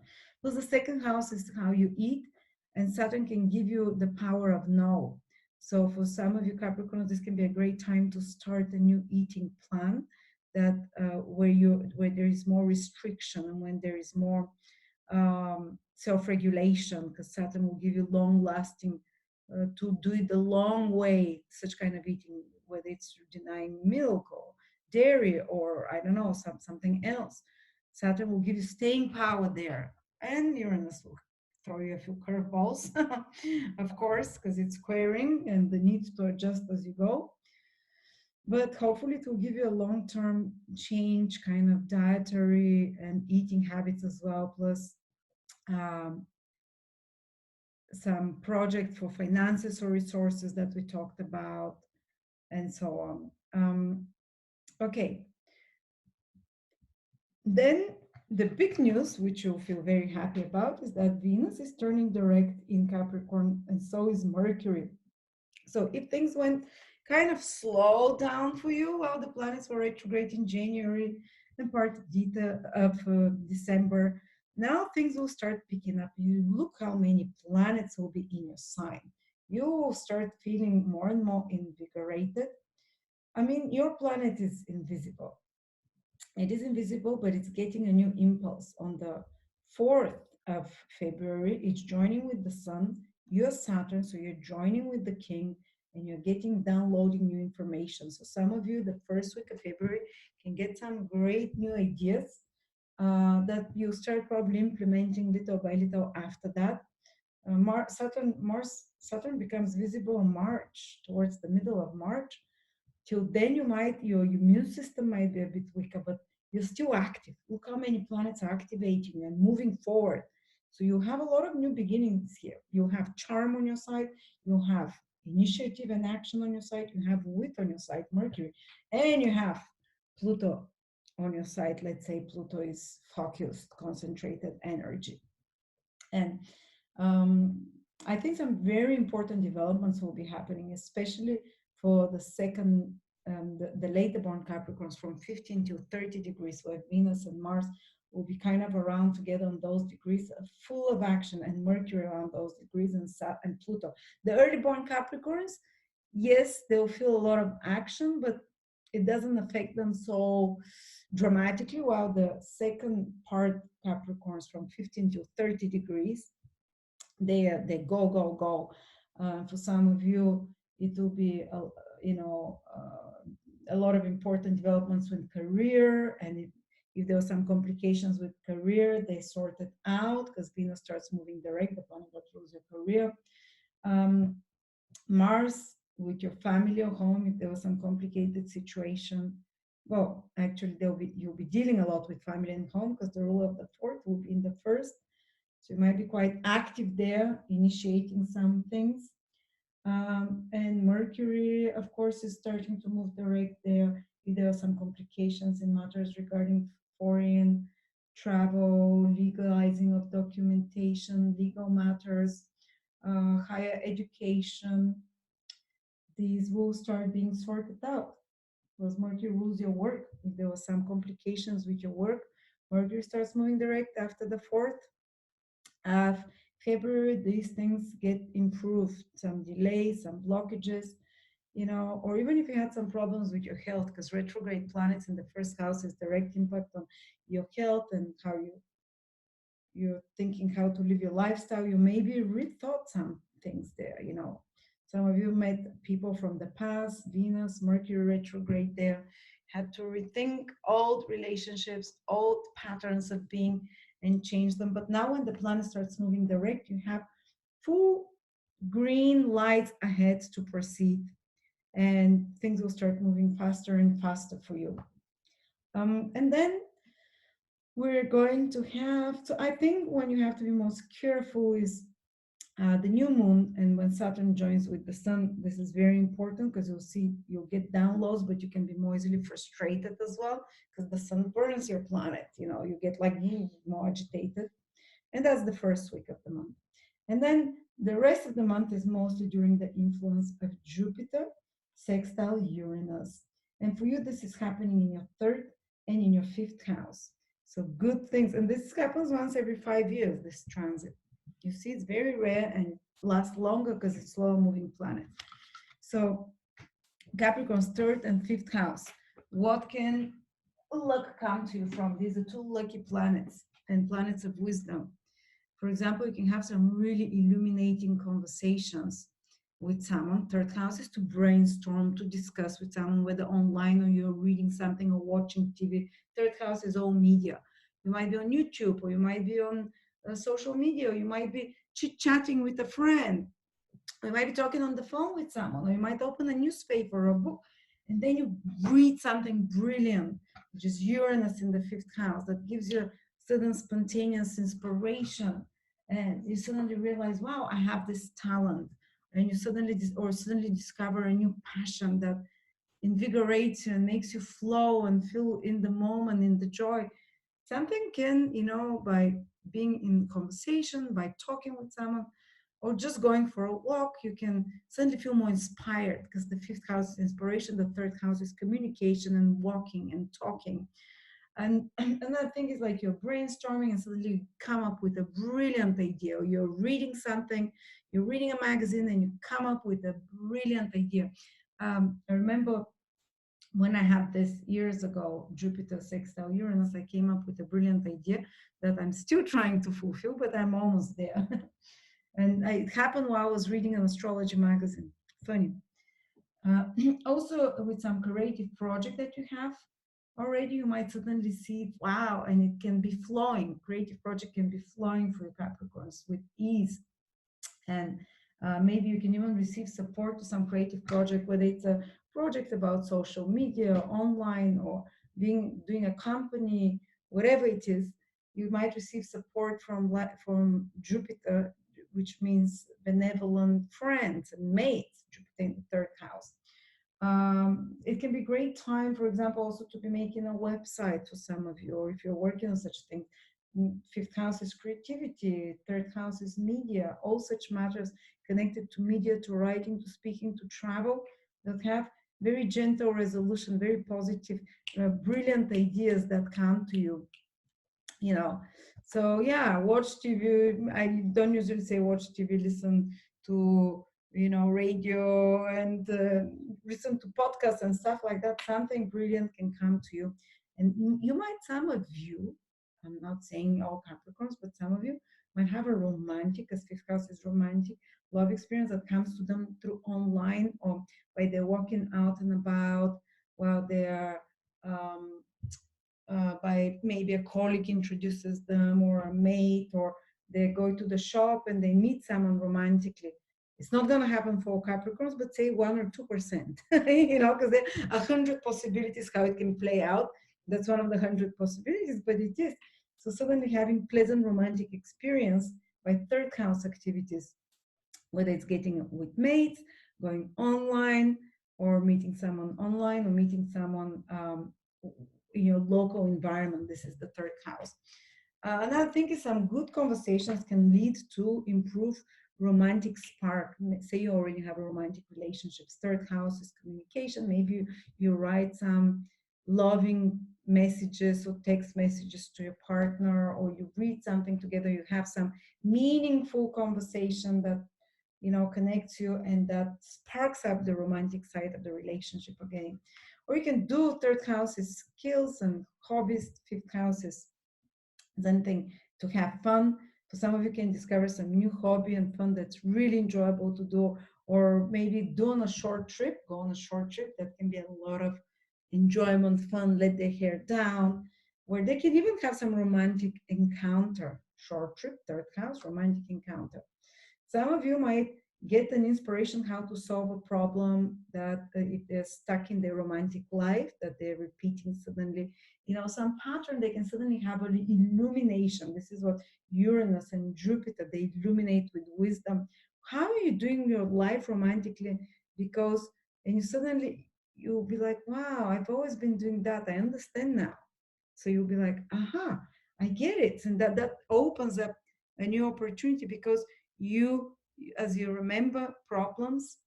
Speaker 2: Because the second house is how you eat, and Saturn can give you the power of no. So for some of you Capricorns, this can be a great time to start a new eating plan, that where there is more restriction, and when there is more self-regulation, because Saturn will give you long-lasting, to do it the long way, such kind of eating, whether it's denying milk or dairy or I don't know, something else. Saturn will give you staying power there, and Uranus will throw you a few curveballs, of course, because it's squaring and the need to adjust as you go. But hopefully it will give you a long-term change, kind of dietary and eating habits as well, plus um, some project for finances or resources that we talked about, and so on. Okay, then the big news, which you'll feel very happy about, is that Venus is turning direct in Capricorn, and so is Mercury. So if things went kind of slow down for you while the planets were retrograde in January and part of December, now things will start picking up. You look how many planets will be in your sign. You will start feeling more and more invigorated. I mean, your planet is invisible. It is invisible, but it's getting a new impulse. On the 4th of February, it's joining with the Sun, you're Saturn, so you're joining with the King, and you're getting downloading new information. So some of you, the first week of February, can get some great new ideas that you start probably implementing little by little after that. Saturn becomes visible in March, towards the middle of March. Till then, your immune system might be a bit weaker, but you're still active. Look how many planets are activating and moving forward. So you have a lot of new beginnings here. You have charm on your side. You have initiative and action on your side. You have wit on your side, Mercury, and you have Pluto on your side. Let's say Pluto is focused, concentrated energy. And I think some very important developments will be happening, especially for the second, the later born Capricorns from 15 to 30 degrees, where Venus and Mars will be kind of around together on those degrees, full of action, and Mercury around those degrees, and Pluto. The early born Capricorns, yes, they'll feel a lot of action, but it doesn't affect them so dramatically, while the second part Capricorns from 15 to 30 degrees, they go. For some of you, it will be a lot of important developments with career, and if there were some complications with career, they sort it out because Venus starts moving direct, the planet that rules your career. Mars with your family or home, if there was some complicated situation, well, actually you'll be dealing a lot with family and home, because the rule of the 4th will be in the 1st. So you might be quite active there, initiating some things. And Mercury, of course, is starting to move direct there. If there are some complications in matters regarding foreign travel, legalizing of documentation, legal matters, higher education, these will start being sorted out, because Mercury rules your work. If there were some complications with your work, Mercury starts moving direct after the 4th of February. These things get improved, some delays, some blockages, or even if you had some problems with your health, because retrograde planets in the 1st house has direct impact on your health and how you're thinking how to live your lifestyle. You maybe rethought some things there. Some of you met people from the past, Venus, Mercury retrograde there, had to rethink old relationships, old patterns of being, and change them. But now when the planet starts moving direct, you have full green lights ahead to proceed, and things will start moving faster and faster for you. And then we're going to have, so I think when you have to be most careful is the new moon, and when Saturn joins with the Sun. This is very important, because you'll get downloads, but you can be more easily frustrated as well, because the Sun burns your planet. You get like more agitated, and that's the 1st week of the month. And then the rest of the month is mostly during the influence of Jupiter sextile Uranus, and for you this is happening in your 3rd and in your 5th house. So good things, and this happens once every 5 years, this transit. You see, it's very rare and lasts longer because it's slower moving planet. So Capricorn's 3rd and 5th house. What can luck come to you from? These are 2 lucky planets and planets of wisdom. For example, you can have some really illuminating conversations with someone. Third house is to brainstorm, to discuss with someone, whether online or you're reading something or watching TV. Third house is all media. You might be on YouTube, or you might be on social media, or you might be chit-chatting with a friend. You might be talking on the phone with someone, or you might open a newspaper or a book, and then you read something brilliant, which is Uranus in the fifth house, that gives you sudden spontaneous inspiration. And you suddenly realize, wow, I have this talent. And you suddenly discover a new passion that invigorates you and makes you flow and feel in the moment, in the joy. Something can, by being in conversation, by talking with someone, or just going for a walk, you can suddenly feel more inspired, because the fifth house is inspiration, the third house is communication and walking and talking. And another thing is like you're brainstorming and suddenly you come up with a brilliant idea, or you're reading something, you're reading a magazine and you come up with a brilliant idea. I remember when I had this years ago, Jupiter sextile Uranus, I came up with a brilliant idea that I'm still trying to fulfill, but I'm almost there. And it happened while I was reading an astrology magazine. Funny. Uh, Also, with some creative project that you have already, you might suddenly see, wow, and it can be flowing. Creative project can be flowing for your Capricorns with ease. And maybe you can even receive support to some creative project, whether it's a project about social media, online, or doing a company, whatever it is. You might receive support from Jupiter, which means benevolent friends and mates. Jupiter in the third house. It can be a great time, for example, also to be making a website for some of you, or if you're working on such things. Fifth house is creativity, third house is media, all such matters connected to media, to writing, to speaking, to travel, that have very gentle resolution, very positive, brilliant ideas that come to you, you know. So yeah, watch TV. I don't usually say watch TV, listen to, radio, and listen to podcasts and stuff like that. Something brilliant can come to you. And some of you, I'm not saying all Capricorns, but some of you might have a romantic, as fifth house is romantic, love experience that comes to them through online, or by they're walking out and about, while they're by maybe a colleague introduces them, or a mate, or they go to the shop and they meet someone romantically. It's not going to happen for Capricorns, but say 1 or 2%, because there are 100 possibilities how it can play out. That's one of the 100 possibilities, but it is. So suddenly having pleasant romantic experience by third house activities, whether it's getting with mates, going online, or meeting someone online, or meeting someone in your local environment. This is the third house. Another thing is some good conversations can lead to improve romantic spark. Say you already have a romantic relationships. Third house is communication. Maybe you write some loving messages or text messages to your partner, or you read something together. You have some meaningful conversation that connects you, and that sparks up the romantic side of the relationship again. Or you can do third house is skills and hobbies, fifth house is something to have fun. For some of you can discover some new hobby and fun that's really enjoyable to do, or maybe do on a short trip, go on a short trip that can be a lot of enjoyment, fun, let their hair down, where they can even have some romantic encounter. Short trip, third house, romantic encounter. Some of you might get an inspiration how to solve a problem that if they're stuck in their romantic life, that they're repeating suddenly, some pattern, they can suddenly have an illumination. This is what Uranus and Jupiter, they illuminate with wisdom. How are you doing your life romantically? Because, and you suddenly, you'll be like, wow, I've always been doing that. I understand now. So you'll be like, aha, I get it. And that opens up a new opportunity, because you, as you remember, problems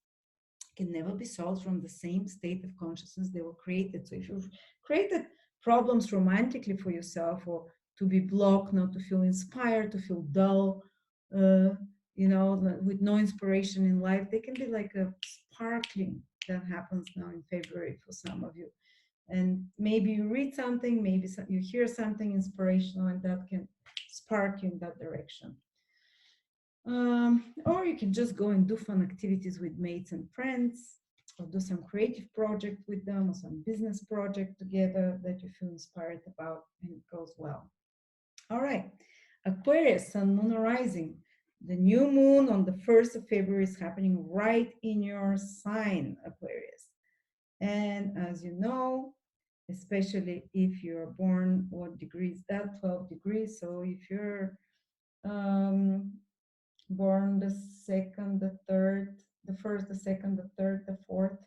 Speaker 2: can never be solved from the same state of consciousness they were created. So if you've created problems romantically for yourself, or to be blocked, not to feel inspired, to feel dull, uh, with no inspiration in life, they can be like a sparkling that happens now in February for some of you. And maybe you read something, maybe you hear something inspirational, and that can spark you in that direction. Or you can just go and do fun activities with mates and friends, or do some creative project with them, or some business project together that you feel inspired about, and it goes well. All right, Aquarius, Sun, Moon, or Rising. The new moon on the 1st of February is happening right in your sign, Aquarius. And as you know, especially if you're born, what degree is that? 12 degrees. So if you're um, born the 2nd, the 3rd, the 1st, the 2nd, the 3rd, the 4th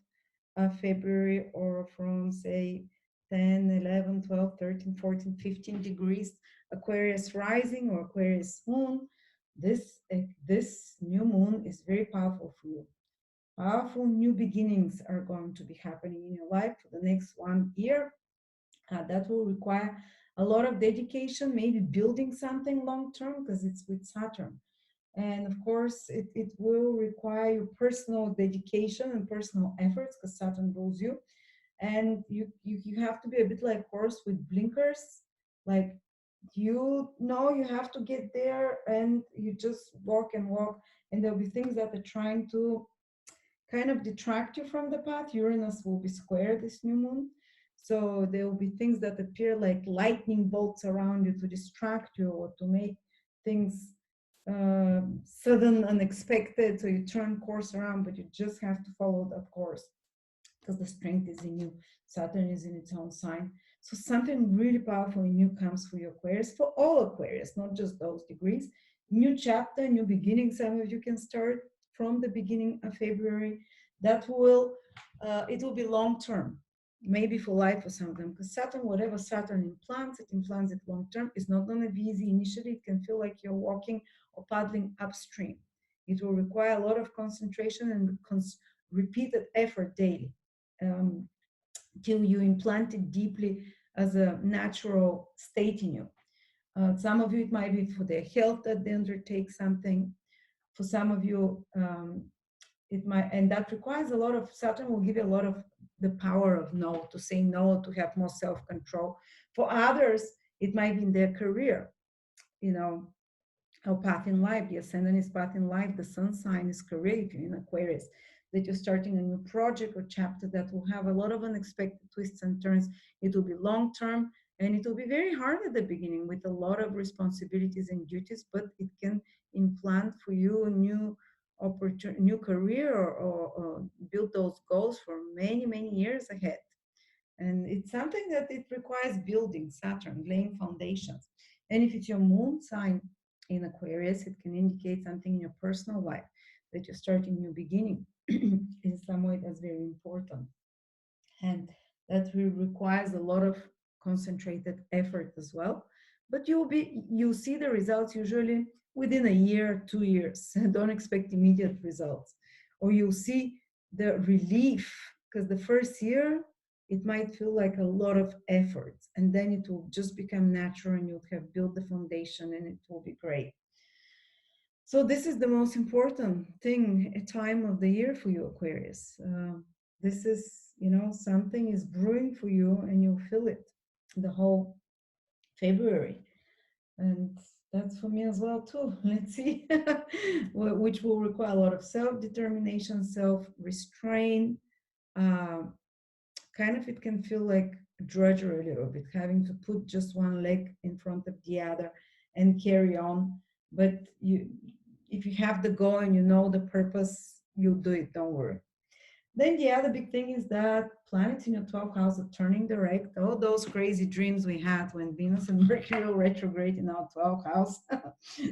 Speaker 2: of February, or from say 10, 11, 12, 13, 14, 15 degrees Aquarius rising or Aquarius moon, this new moon is very powerful for you. Powerful new beginnings are going to be happening in your life for the next 1 year. That will require a lot of dedication, maybe building something long term because it's with Saturn. And of course, it will require your personal dedication and personal efforts because Saturn rules you. And you have to be a bit like horse with blinkers. Like, you know, you have to get there and you just walk and walk. And there'll be things that are trying to kind of detract you from the path. Uranus will be square this new moon. So there will be things that appear like lightning bolts around you to distract you or to make things sudden, unexpected. So you turn course around, but you just have to follow that course because the strength is in you. Saturn is in its own sign. So something really powerful and new comes for you, Aquarius, for all Aquarius, not just those degrees. New chapter, new beginning. Some of you can start from the beginning of February. That will, it will be long term, maybe for life for some of them. Because Saturn, whatever Saturn implants it long term. It's not going to be easy initially. It can feel like you're walking or paddling upstream. It will require a lot of concentration and repeated effort daily till you implant it deeply as a natural state in you. Some of you, it might be for their health that they undertake something. For some of you, it might, and that requires a lot of, Saturn will give you a lot of the power of no, to say no, to have more self-control. For others, it might be in their career, you know, our path in life. The ascendant is path in life. The sun sign is career, if you're in Aquarius, that you're starting a new project or chapter that will have a lot of unexpected twists and turns. It will be long term and it will be very hard at the beginning with a lot of responsibilities and duties, but it can implant for you a new opportunity, new career, or build those goals for many, many years ahead. And it's something that it requires building, Saturn, laying foundations. And if it's your moon sign in Aquarius, it can indicate something in your personal life that you're starting new beginning. In some way, that's very important. And that requires a lot of concentrated effort as well. But you'll see the results usually within a year, 2 years. Don't expect immediate results. Or you'll see the relief, because the first year it might feel like a lot of effort, and then it will just become natural and you'll have built the foundation and it will be great. So this is the most important thing, a time of the year for you, Aquarius. This is, you know, something is brewing for you and you'll feel it the whole February. And that's for me as well too. Let's see, which will require a lot of self-determination, self-restraint. Kind of, it can feel like drudgery a little bit, having to put just one leg in front of the other and carry on. But if you have the goal and you know the purpose, you'll do it, don't worry. Then the other big thing is that planets in your 12th house are turning direct. All those crazy dreams we had when Venus and Mercury are retrograde in our 12th house.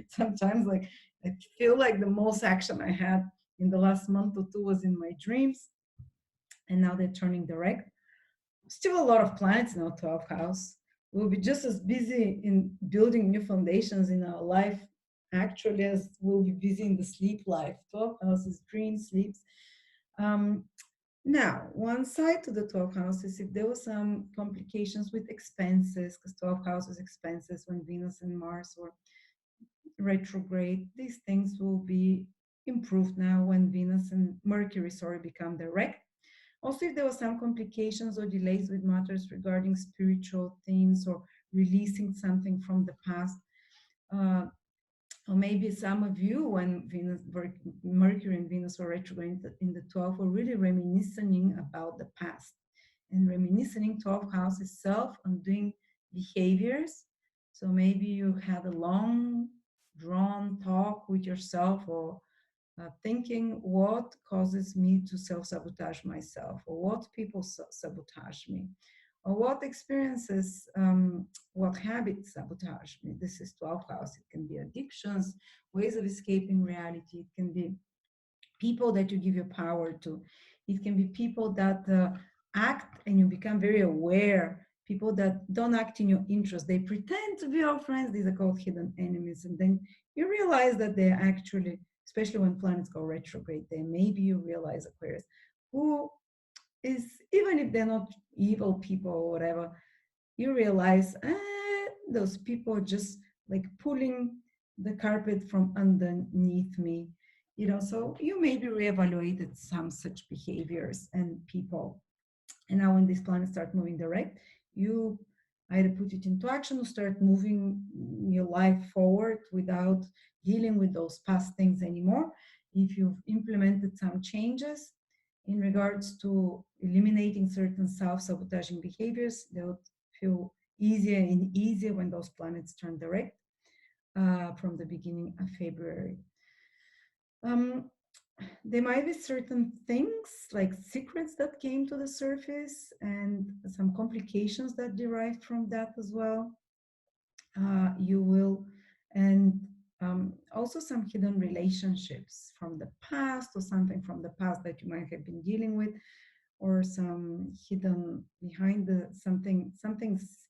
Speaker 2: Sometimes, like, I feel like the most action I had in the last month or two was in my dreams. And now they're turning direct. Still a lot of planets in our 12th house. We'll be just as busy in building new foundations in our life, actually, as we'll be busy in the sleep life. 12th house is dreams, sleeps. Now, one side to the 12th house is if there were some complications with expenses, because 12th house is expenses when Venus and Mars were retrograde, these things will be improved now when Venus and Mercury, become direct. Also, if there were some complications or delays with matters regarding spiritual things or releasing something from the past, Or maybe some of you, when Mercury and Venus were retrograde in the 12th, were really reminiscing about the past. And reminiscing 12th house is self-undoing behaviors. So maybe you had a long, drawn talk with yourself, or thinking what causes me to self-sabotage myself, or what people sabotage me, or what experiences, what habits sabotage me. This is 12th house. It can be addictions, ways of escaping reality. It can be people that you give your power to. It can be people that act and you become very aware. People that don't act in your interest. They pretend to be your friends. These are called hidden enemies. And then you realize that they're actually, especially when planets go retrograde, then maybe you realize, Aquarius, who is, even if they're not evil people or whatever, you realize those people are just like pulling the carpet from underneath me, so you maybe reevaluated some such behaviors and people. And now when these planets start moving direct, you either put it into action or start moving your life forward without dealing with those past things anymore. If you've implemented some changes in regards to eliminating certain self-sabotaging behaviors, they'll feel easier and easier when those planets turn direct from the beginning of February. Um, there might be certain things like secrets that came to the surface and some complications that derived from that as well. You will, and also some hidden relationships from the past, or something from the past that you might have been dealing with, or some hidden behind the something's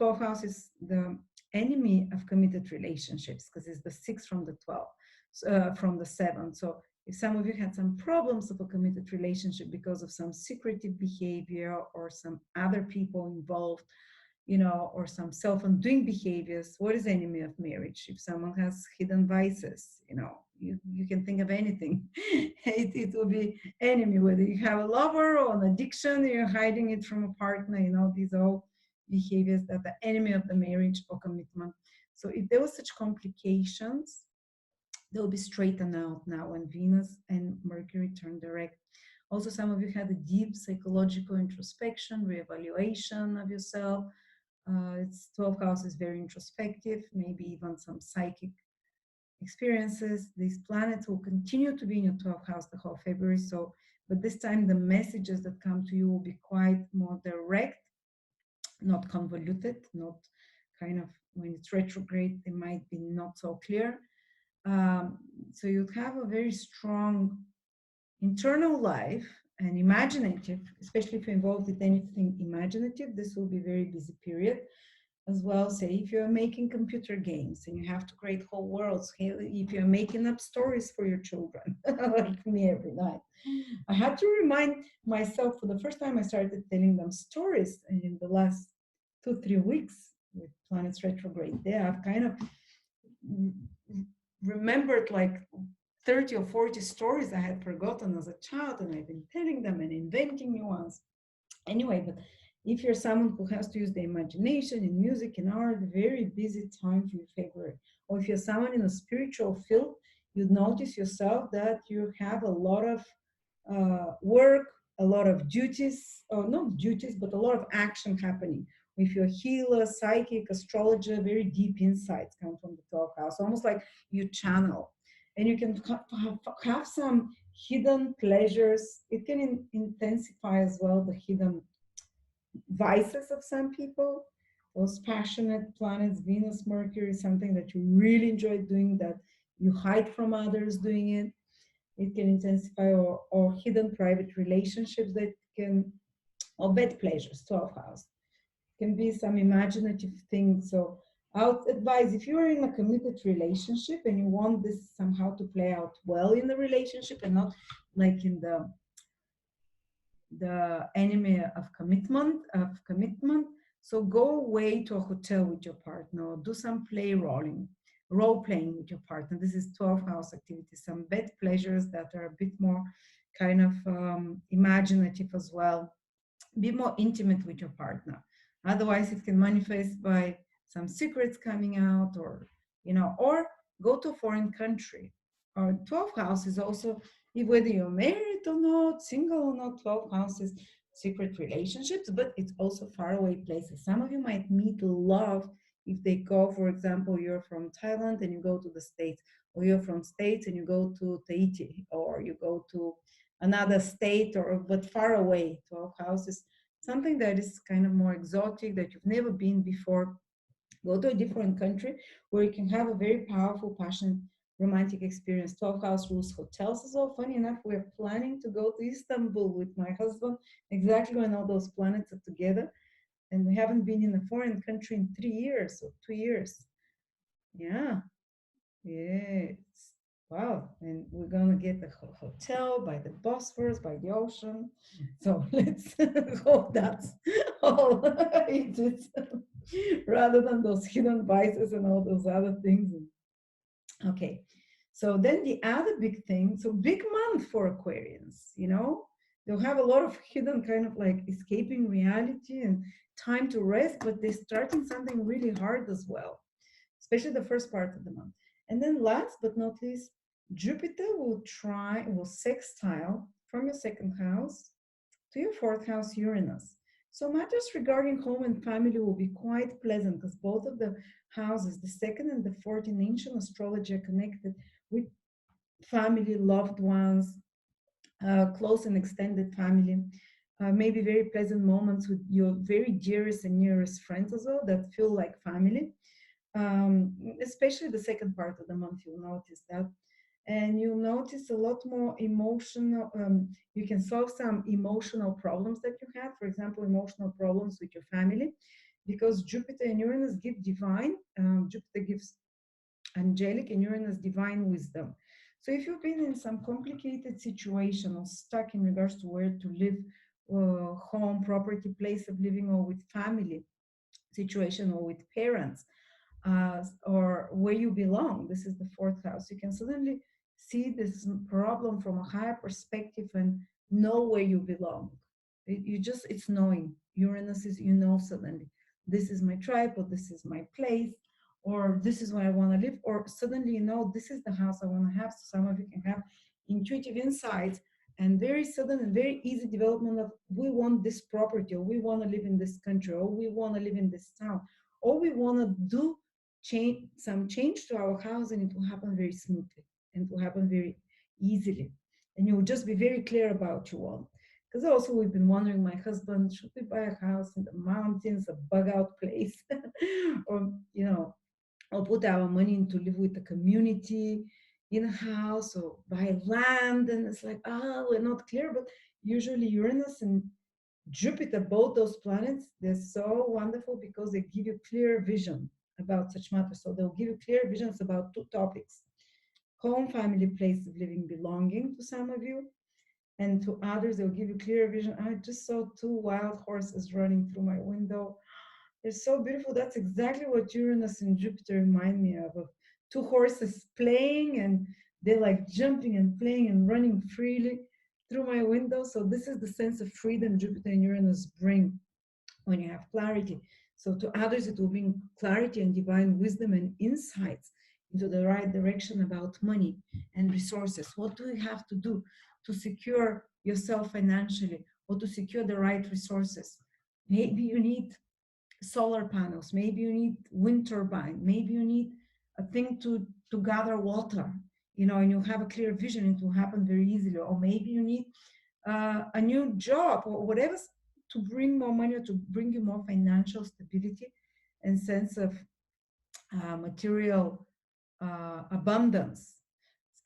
Speaker 2: 12th house is the enemy of committed relationships, because it's the 6 from the 12, from the 7. So if some of you had some problems of a committed relationship because of some secretive behavior or some other people involved, or some self-undoing behaviors. What is enemy of marriage? If someone has hidden vices, you can think of anything. It will be enemy, whether you have a lover or an addiction, you're hiding it from a partner, these are all behaviors that are enemy of the marriage or commitment. So if there was such complications, they'll be straightened out now when Venus and Mercury turn direct. Also, some of you had a deep psychological introspection, reevaluation of yourself. It's 12th house is very introspective, maybe even some psychic experiences. These planets will continue to be in your 12th house the whole February. So, but this time the messages that come to you will be quite more direct, not convoluted, not kind of, when it's retrograde, they might be not so clear. So you'd have a very strong internal life and imaginative, especially if you're involved with anything imaginative. This will be a very busy period as well. Say if you're making computer games and you have to create whole worlds, if you're making up stories for your children, like me every night. I had to remind myself, for the first time I started telling them stories, and in the last 2-3 weeks with planets retrograde there, I've kind of remembered like 30 or 40 stories I had forgotten as a child, and I've been telling them and inventing new ones. Anyway, but if you're someone who has to use the imagination in music and art, very busy time for you, February. Or if you're someone in a spiritual field, you notice yourself that you have a lot of work, a lot of duties, or not duties, but a lot of action happening. If you're a healer, psychic, astrologer, very deep insights come from the 12th house, almost like you channel. And you can have some hidden pleasures. It can intensify as well the hidden vices of some people. Those passionate planets, Venus, Mercury, something that you really enjoy doing that you hide from others doing it. It can intensify, or hidden private relationships that can, or bed pleasures, 12th house. Can be some imaginative things. So I would advise, if you're in a committed relationship and you want this somehow to play out well in the relationship and not like in the enemy of commitment. So go away to a hotel with your partner, or do some role playing with your partner. This is 12th house activity, some bed pleasures that are a bit more kind of imaginative as well. Be more intimate with your partner. Otherwise, it can manifest by some secrets coming out, or go to a foreign country. Or 12th house is also, whether you're married or not, single or not, 12th house is secret relationships, but it's also faraway places. Some of you might meet love if they go, for example, you're from Thailand and you go to the States, or you're from States and you go to Tahiti, or you go to another state, or but far away. 12th house is something that is kind of more exotic, that you've never been before. Go to a different country where you can have a very powerful, passionate, romantic experience. 12 house rules hotels as well. Funny enough, we're planning to go to Istanbul with my husband exactly when all those planets are together. And we haven't been in a foreign country in 3 years or 2 years. Yeah, yes. Wow. And we're going to get a hotel by the Bosphorus, by the ocean. So let's hope that's all it is, rather than those hidden vices and all those other things. Okay. So then the other big thing, so big month for Aquarians, they'll have a lot of hidden kind of like escaping reality and time to rest, but they're starting something really hard as well, especially the first part of the month. And then last but not least, Jupiter will sextile from your second house to your fourth house, Uranus. So matters regarding home and family will be quite pleasant because both of the houses, the second and the fourth in ancient astrology, are connected with family, loved ones, close and extended family. Maybe very pleasant moments with your very dearest and nearest friends as well that feel like family. Especially the second part of the month, you'll notice that. And you'll notice a lot more emotional, you can solve some emotional problems that you have, for example, emotional problems with your family, because Jupiter and Uranus give divine, Jupiter gives angelic and Uranus divine wisdom. So if you've been in some complicated situation or stuck in regards to where to live, home, property, place of living, or with family situation, or with parents, or where you belong, this is the fourth house, you can suddenly see this problem from a higher perspective and know where you belong. It's knowing. Uranus is, suddenly, this is my tribe, or this is my place, or this is where I want to live, or suddenly, this is the house I want to have. So some of you can have intuitive insights and very sudden and very easy development of, we want this property, or we want to live in this country, or we want to live in this town, or we want to do change to our house, and it will happen very smoothly, and it will happen very easily, and you will just be very clear about you want. Because also we've been wondering, my husband, should we buy a house in the mountains, a bug out place, or or put our money into live with the community in a house, or buy land, and it's like, we're not clear. But usually Uranus and Jupiter, both those planets, they're so wonderful because they give you clear vision about such matters. So they'll give you clear visions about two topics: home, family, place of living, belonging to some of you, and to others, they'll give you clear vision. I just saw two wild horses running through my window. They're so beautiful. That's exactly what Uranus and Jupiter remind me of two horses playing, and they're like jumping and playing and running freely through my window. So this is the sense of freedom Jupiter and Uranus bring when you have clarity. So to others, it will bring clarity and divine wisdom and insights into the right direction about money and resources. What do you have to do to secure yourself financially, or to secure the right resources? Maybe you need solar panels, maybe you need wind turbine, maybe you need a thing to gather water, and you have a clear vision, it will happen very easily. Or maybe you need a new job, or whatever, to bring more money, or to bring you more financial stability and sense of material abundance.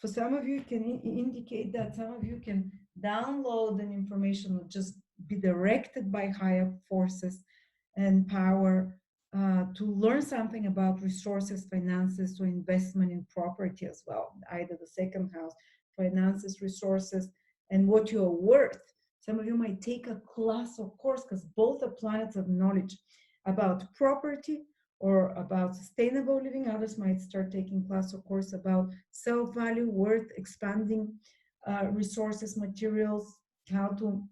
Speaker 2: For some of you, it can indicate that some of you can download an information or just be directed by higher forces and power to learn something about resources, finances, or investment in property as well. Either the second house, finances, resources, and what you're worth. Some of you might take a class or course, because both are planets of knowledge about property or about sustainable living. Others might start taking class or course about self-value, worth, expanding resources, materials, how to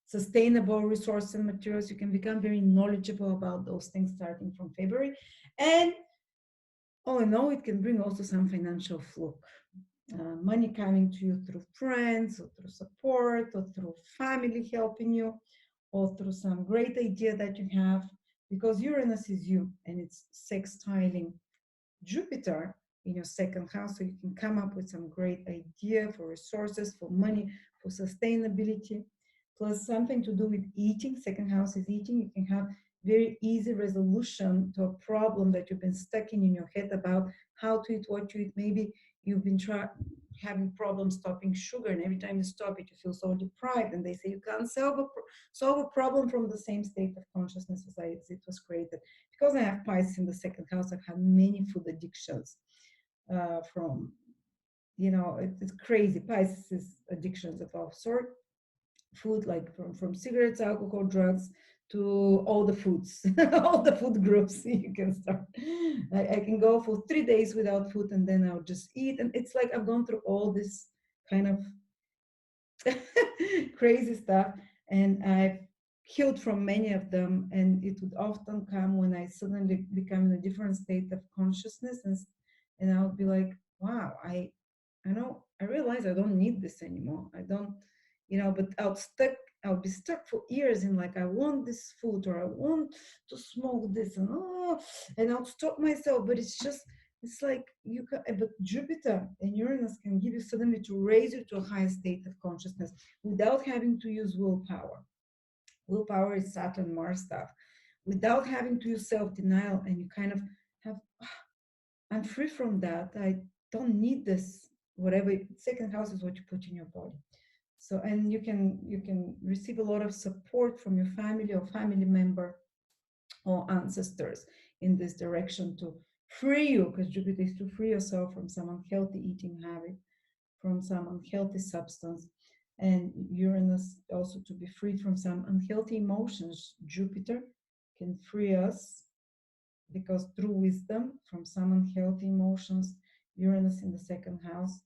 Speaker 2: sustainable resources and materials. You can become very knowledgeable about those things starting from February. And all in all, it can bring also some financial fluke. Money coming to you through friends or through support or through family helping you or through some great idea that you have, because Uranus is you and it's sextiling Jupiter in your second house, so you can come up with some great idea for resources, for money, for sustainability, plus something to do with eating. Second house is eating. You can have very easy resolution to a problem that you've been stuck in your head about how to eat, what to eat. Maybe you've been having problems stopping sugar, and every time you stop it, you feel so deprived. And they say you can't solve a problem from the same state of consciousness as it was created. Because I have Pisces in the second house, I've had many food addictions from, it's crazy. Pisces addictions of all sort. Food, like from cigarettes, alcohol, drugs, to all the foods, all the food groups you can start. I can go for 3 days without food and then I'll just eat. And it's like I've gone through all this kind of crazy stuff, and I've healed from many of them. And it would often come when I suddenly become in a different state of consciousness, and I would be like, wow, I know, I realize I don't need this anymore. I don't, but I'll be stuck for years in like, I want this food or I want to smoke this, and I'll stop myself. But it's like you can, but Jupiter and Uranus can give you suddenly to raise you to a higher state of consciousness without having to use willpower. Willpower is Saturn, Mars stuff. Without having to use self-denial, and you kind of have, I'm free from that. I don't need this. Whatever second house is what you put in your body. So, and you can receive a lot of support from your family or family member or ancestors in this direction to free you, because Jupiter is to free yourself from some unhealthy eating habit, from some unhealthy substance, and Uranus also to be freed from some unhealthy emotions. Jupiter can free us because through wisdom from some unhealthy emotions. Uranus in the second house,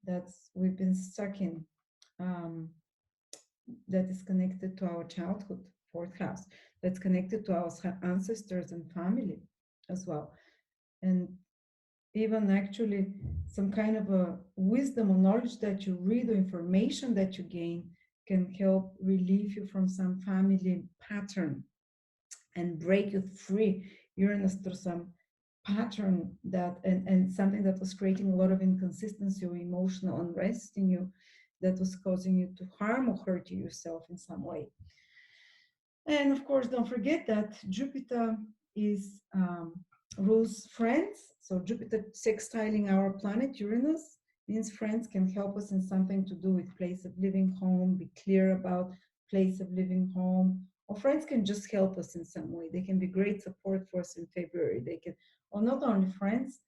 Speaker 2: that's we've been stuck in, that is connected to our childhood. Fourth house, that's connected to our ancestors and family as well. And even actually some kind of a wisdom or knowledge that you read or information that you gain can help relieve you from some family pattern and break you free. Uranus through some pattern that, and something that was creating a lot of inconsistency or emotional unrest in you, that was causing you to harm or hurt yourself in some way. And of course, don't forget that Jupiter is rules friends. So Jupiter sextiling our planet Uranus means friends can help us in something to do with place of living, home. Be clear about place of living, home. Or friends can just help us in some way. They can be great support for us in February. They can, or not only friends.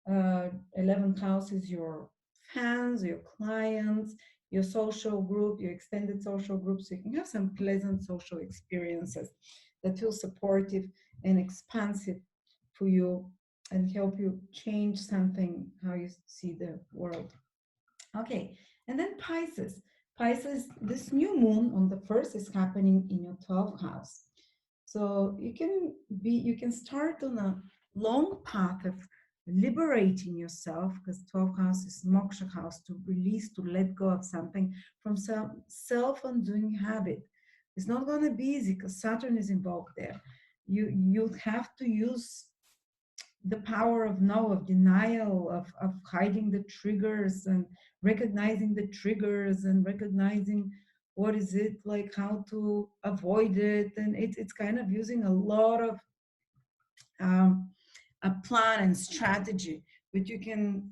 Speaker 2: 11th house is your fans, your clients, your social group, your extended social group, so you can have some pleasant social experiences that feel supportive and expansive for you and help you change something, how you see the world. Okay, and then Pisces. Pisces, this new moon on the 1st is happening in your 12th house. So you can start on a long path of liberating yourself, because 12th house is moksha house, to release, to let go of something from some self-undoing habit. It's not going to be easy because Saturn is involved there. You'll have to use the power of no, of denial, of hiding the triggers and recognizing the triggers and recognizing what is it, like how to avoid it. And it's kind of using a lot of a plan and strategy. But you can,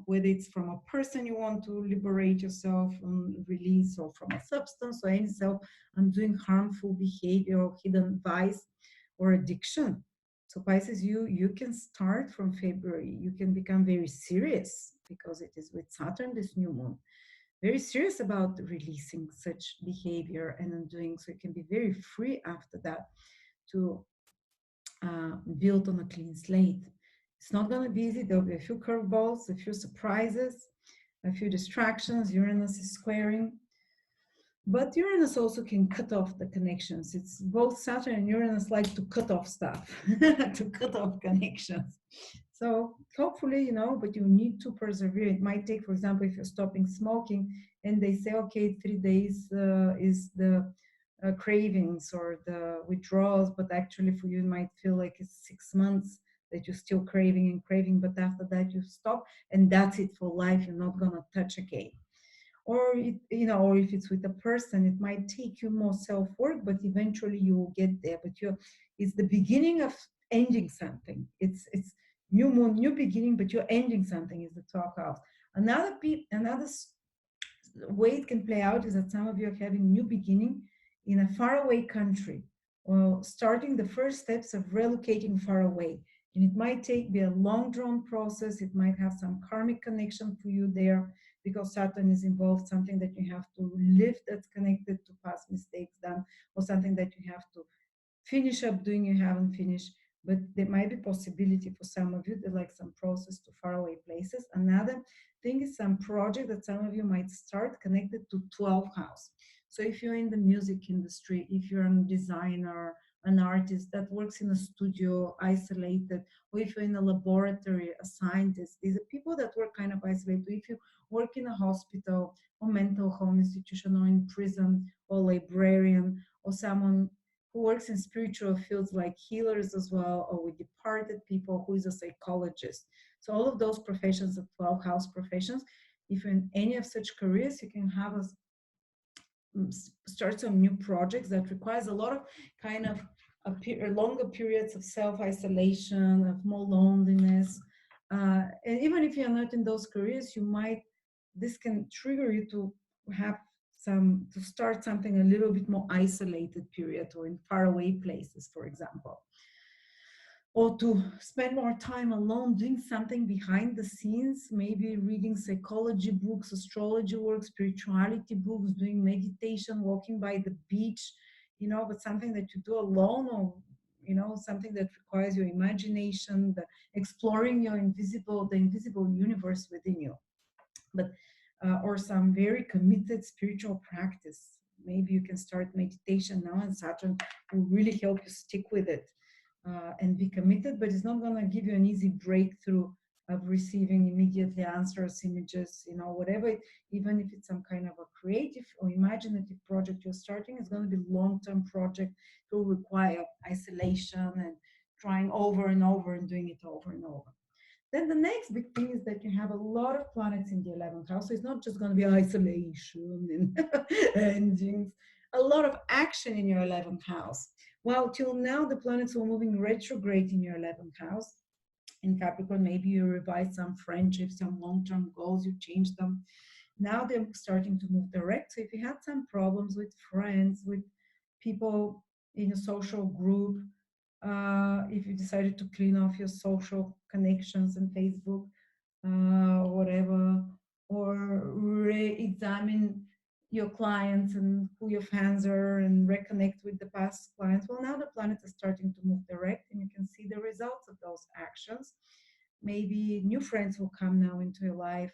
Speaker 2: whether it's from a person you want to liberate yourself and release, or from a substance or any self undoing harmful behavior or hidden vice or addiction. So Pisces, you can start from February. You can become very serious, because it is with Saturn, this new moon, very serious about releasing such behavior and undoing. So you can be very free after that to build on a clean slate. It's not going to be easy. There'll be a few curveballs, a few surprises, a few distractions. Uranus is squaring. But Uranus also can cut off the connections. It's both Saturn and Uranus like to cut off stuff, to cut off connections. So hopefully, but you need to persevere. It might take, for example, if you're stopping smoking and they say, okay, 3 days is the cravings or the withdrawals, but actually for you, it might feel like it's 6 months that you're still craving and craving, but after that you stop and that's it for life. You're not going to touch again. Or or if it's with a person, it might take you more self-work, but eventually you will get there. But it's the beginning of ending something. It's new moon, new beginning, but you're ending something, is the 12th house. Another way it can play out is that some of you are having new beginning in a faraway country, or starting the first steps of relocating far away. And it might be a long drawn process. It might have some karmic connection for you there, because Saturn is involved, something that you have to live that's connected to past mistakes done, or something that you have to finish up doing you haven't finished. But there might be possibility for some of you that like some process to faraway places. Another thing is some project that some of you might start connected to 12th house. So if you're in the music industry, if you're a designer, an artist that works in a studio isolated, or if you're in a laboratory, a scientist, these are people that work kind of isolated. If you work in a hospital or mental home institution, or in prison, or librarian, or someone who works in spiritual fields like healers as well, or with departed people, who is a psychologist. So all of those professions, the 12 house professions, if you're in any of such careers, you can have start some new projects that requires a lot of kind of longer periods of self-isolation, of more loneliness. And even if you're not in those careers, this can trigger you to have to start something a little bit more isolated period, or in faraway places, for example, or to spend more time alone doing something behind the scenes, maybe reading psychology books, astrology work, spirituality books, doing meditation, walking by the beach, but something that you do alone, or something that requires your imagination, exploring the invisible universe within you. But or some very committed spiritual practice. Maybe you can start meditation now, and Saturn will really help you stick with it and be committed. But it's not going to give you an easy breakthrough of receiving immediately answers, images, whatever. Even if it's some kind of a creative or imaginative project you're starting, it's going to be long-term project. It will require isolation and trying over and over and doing it over and over. Then the next big thing is that you have a lot of planets in the 11th house. So it's not just going to be isolation and endings, a lot of action in your 11th house. Well, till now, the planets were moving retrograde in your 11th house. In Capricorn, maybe you revise some friendships, some long-term goals, you change them. Now they're starting to move direct. So if you had some problems with friends, with people in a social group, if you decided to clean off your social connections and Facebook, whatever, or re-examine your clients and who your fans are and reconnect with the past clients. Well, now the planets are starting to move direct, and you can see the results of those actions. Maybe new friends will come now into your life.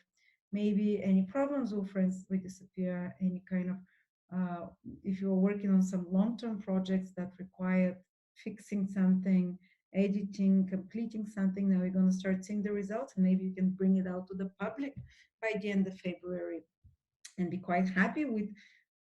Speaker 2: Maybe any problems with friends will disappear. Any kind of, if you're working on some long-term projects that require fixing something, editing, completing something, now you're going to start seeing the results, and maybe you can bring it out to the public by the end of February and be quite happy with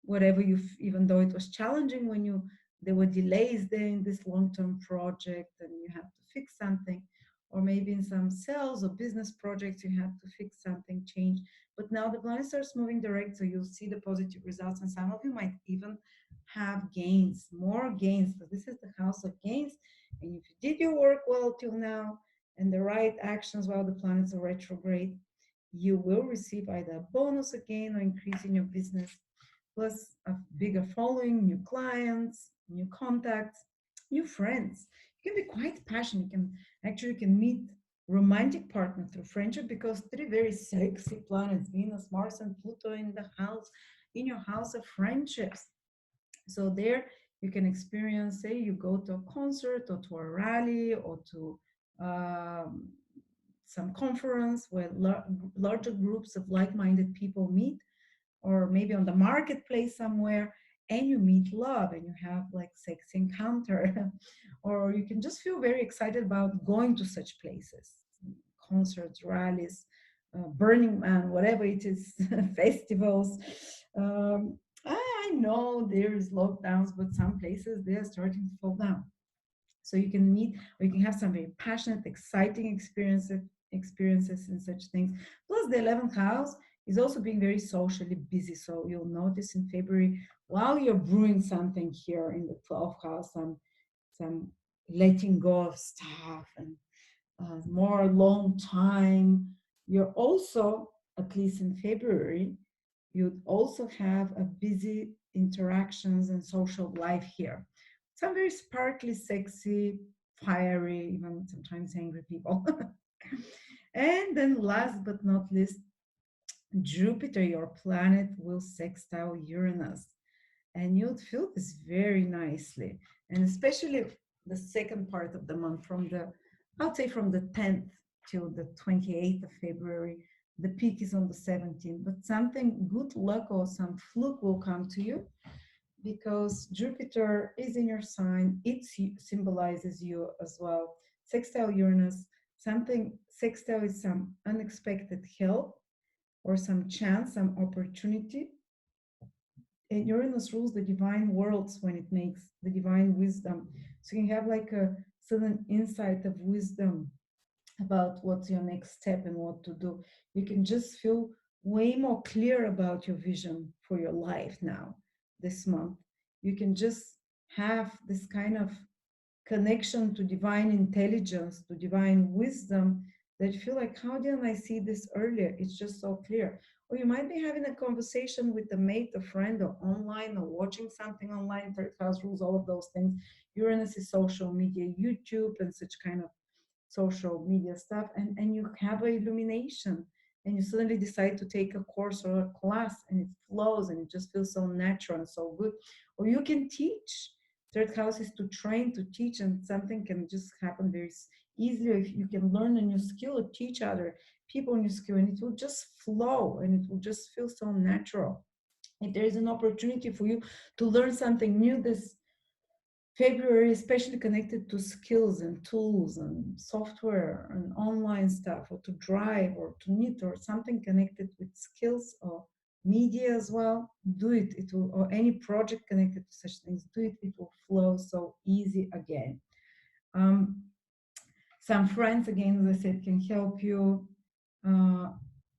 Speaker 2: whatever even though it was challenging when there were delays there in this long-term project and you have to fix something, or maybe in some sales or business projects you have to fix something, change. But now the planet starts moving direct, so you'll see the positive results, and some of you might even have gains, more gains, because this is the house of gains. And if you did your work well till now and the right actions while the planets are retrograde, you will receive either a bonus again or increase in your business, plus a bigger following, new clients, new contacts, new friends. You can be quite passionate. You can meet romantic partner through friendship, because three very sexy planets, Venus, Mars, and Pluto in your house of friendships. So there you can experience, say you go to a concert or to a rally or to some conference where larger groups of like-minded people meet, or maybe on the marketplace somewhere, and you meet love and you have like sex encounter or you can just feel very excited about going to such places. concerts, rallies, Burning Man, whatever it is, festivals. I know there is lockdowns, but some places they are starting to fall down. So you can meet or you can have some very passionate, exciting experiences in such things. Plus, the 11th house is also being very socially busy. So you'll notice in February, while you're brewing something here in the 12th house, some letting go of stuff and more long time. You're also, at least in February, you'd also have a busy interactions and social life here. Some very sparkly, sexy, fiery, even sometimes angry people. And then last but not least, Jupiter, your planet, will sextile Uranus. And you'll feel this very nicely. And especially the second part of the month, I'd say from the 10th till the 28th of February. The peak is on the 17th, but something good luck or some fluke will come to you because Jupiter is in your sign. It symbolizes you as well. Sextile Uranus, something, sextile is some unexpected help or some chance, some opportunity. And Uranus rules the divine worlds when it makes the divine wisdom. So you can have like a sudden insight of wisdom about what's your next step and what to do. You can just feel way more clear about your vision for your life now, this month. You can just have this kind of connection to divine intelligence, to divine wisdom, that you feel like, how didn't I see this earlier? It's just so clear. Or you might be having a conversation with a mate, a friend, or online, or watching something online. Third house rules all of those things. Uranus is social media, YouTube, and such kind of social media stuff, and you have an illumination and you suddenly decide to take a course or a class and it flows and it just feels so natural and so good. Or you can teach. Third house is to train, to teach, and something can just happen very easily. If you can learn a new skill or teach other people a new skill, and it will just flow and it will just feel so natural. If there is an opportunity for you to learn something new this February, especially connected to skills and tools and software and online stuff, or to drive or to knit or something connected with skills or media as well, do it. It will, or any project connected to such things, do it. It will flow so easy again. Um, some friends, again, as I said, can help you. Uh,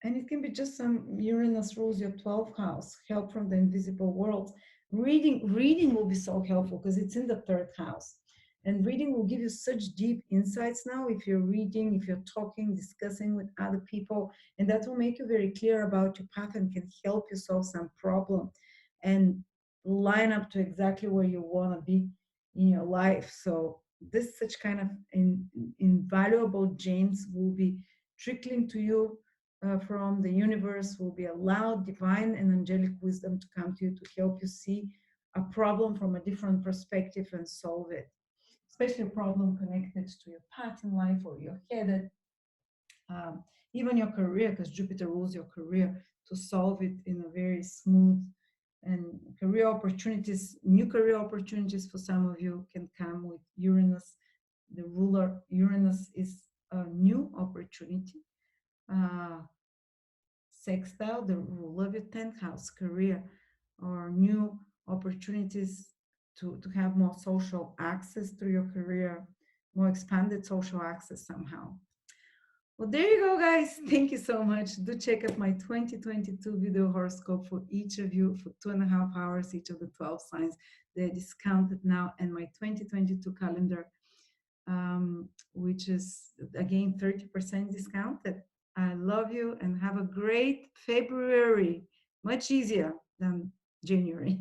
Speaker 2: and it can be just some Uranus rules your 12th house, help from the invisible world. Reading will be so helpful because it's in the third house. And reading will give you such deep insights now if you're reading, if you're talking, discussing with other people, and that will make you very clear about your path and can help you solve some problem and line up to exactly where you want to be in your life. So this such kind of invaluable gems will be trickling to you from the universe, will be allowed divine and angelic wisdom to come to you to help you see a problem from a different perspective and solve it, especially a problem connected to your path in life or you're headed, even your career, because Jupiter rules your career, to solve it in a very smooth and career opportunities, new career opportunities for some of you can come with Uranus. The ruler Uranus is a new opportunity. Sextile, the ruler of your 10th house, career, or new opportunities to have more social access through your career, more expanded social access somehow. Well, there you go, guys. Thank you so much. Do check out my 2022 video horoscope for each of you for 2.5 hours, each of the 12 signs. They're discounted now, and my 2022 calendar, which is again 30% discounted. I love you and have a great February. Much easier than January.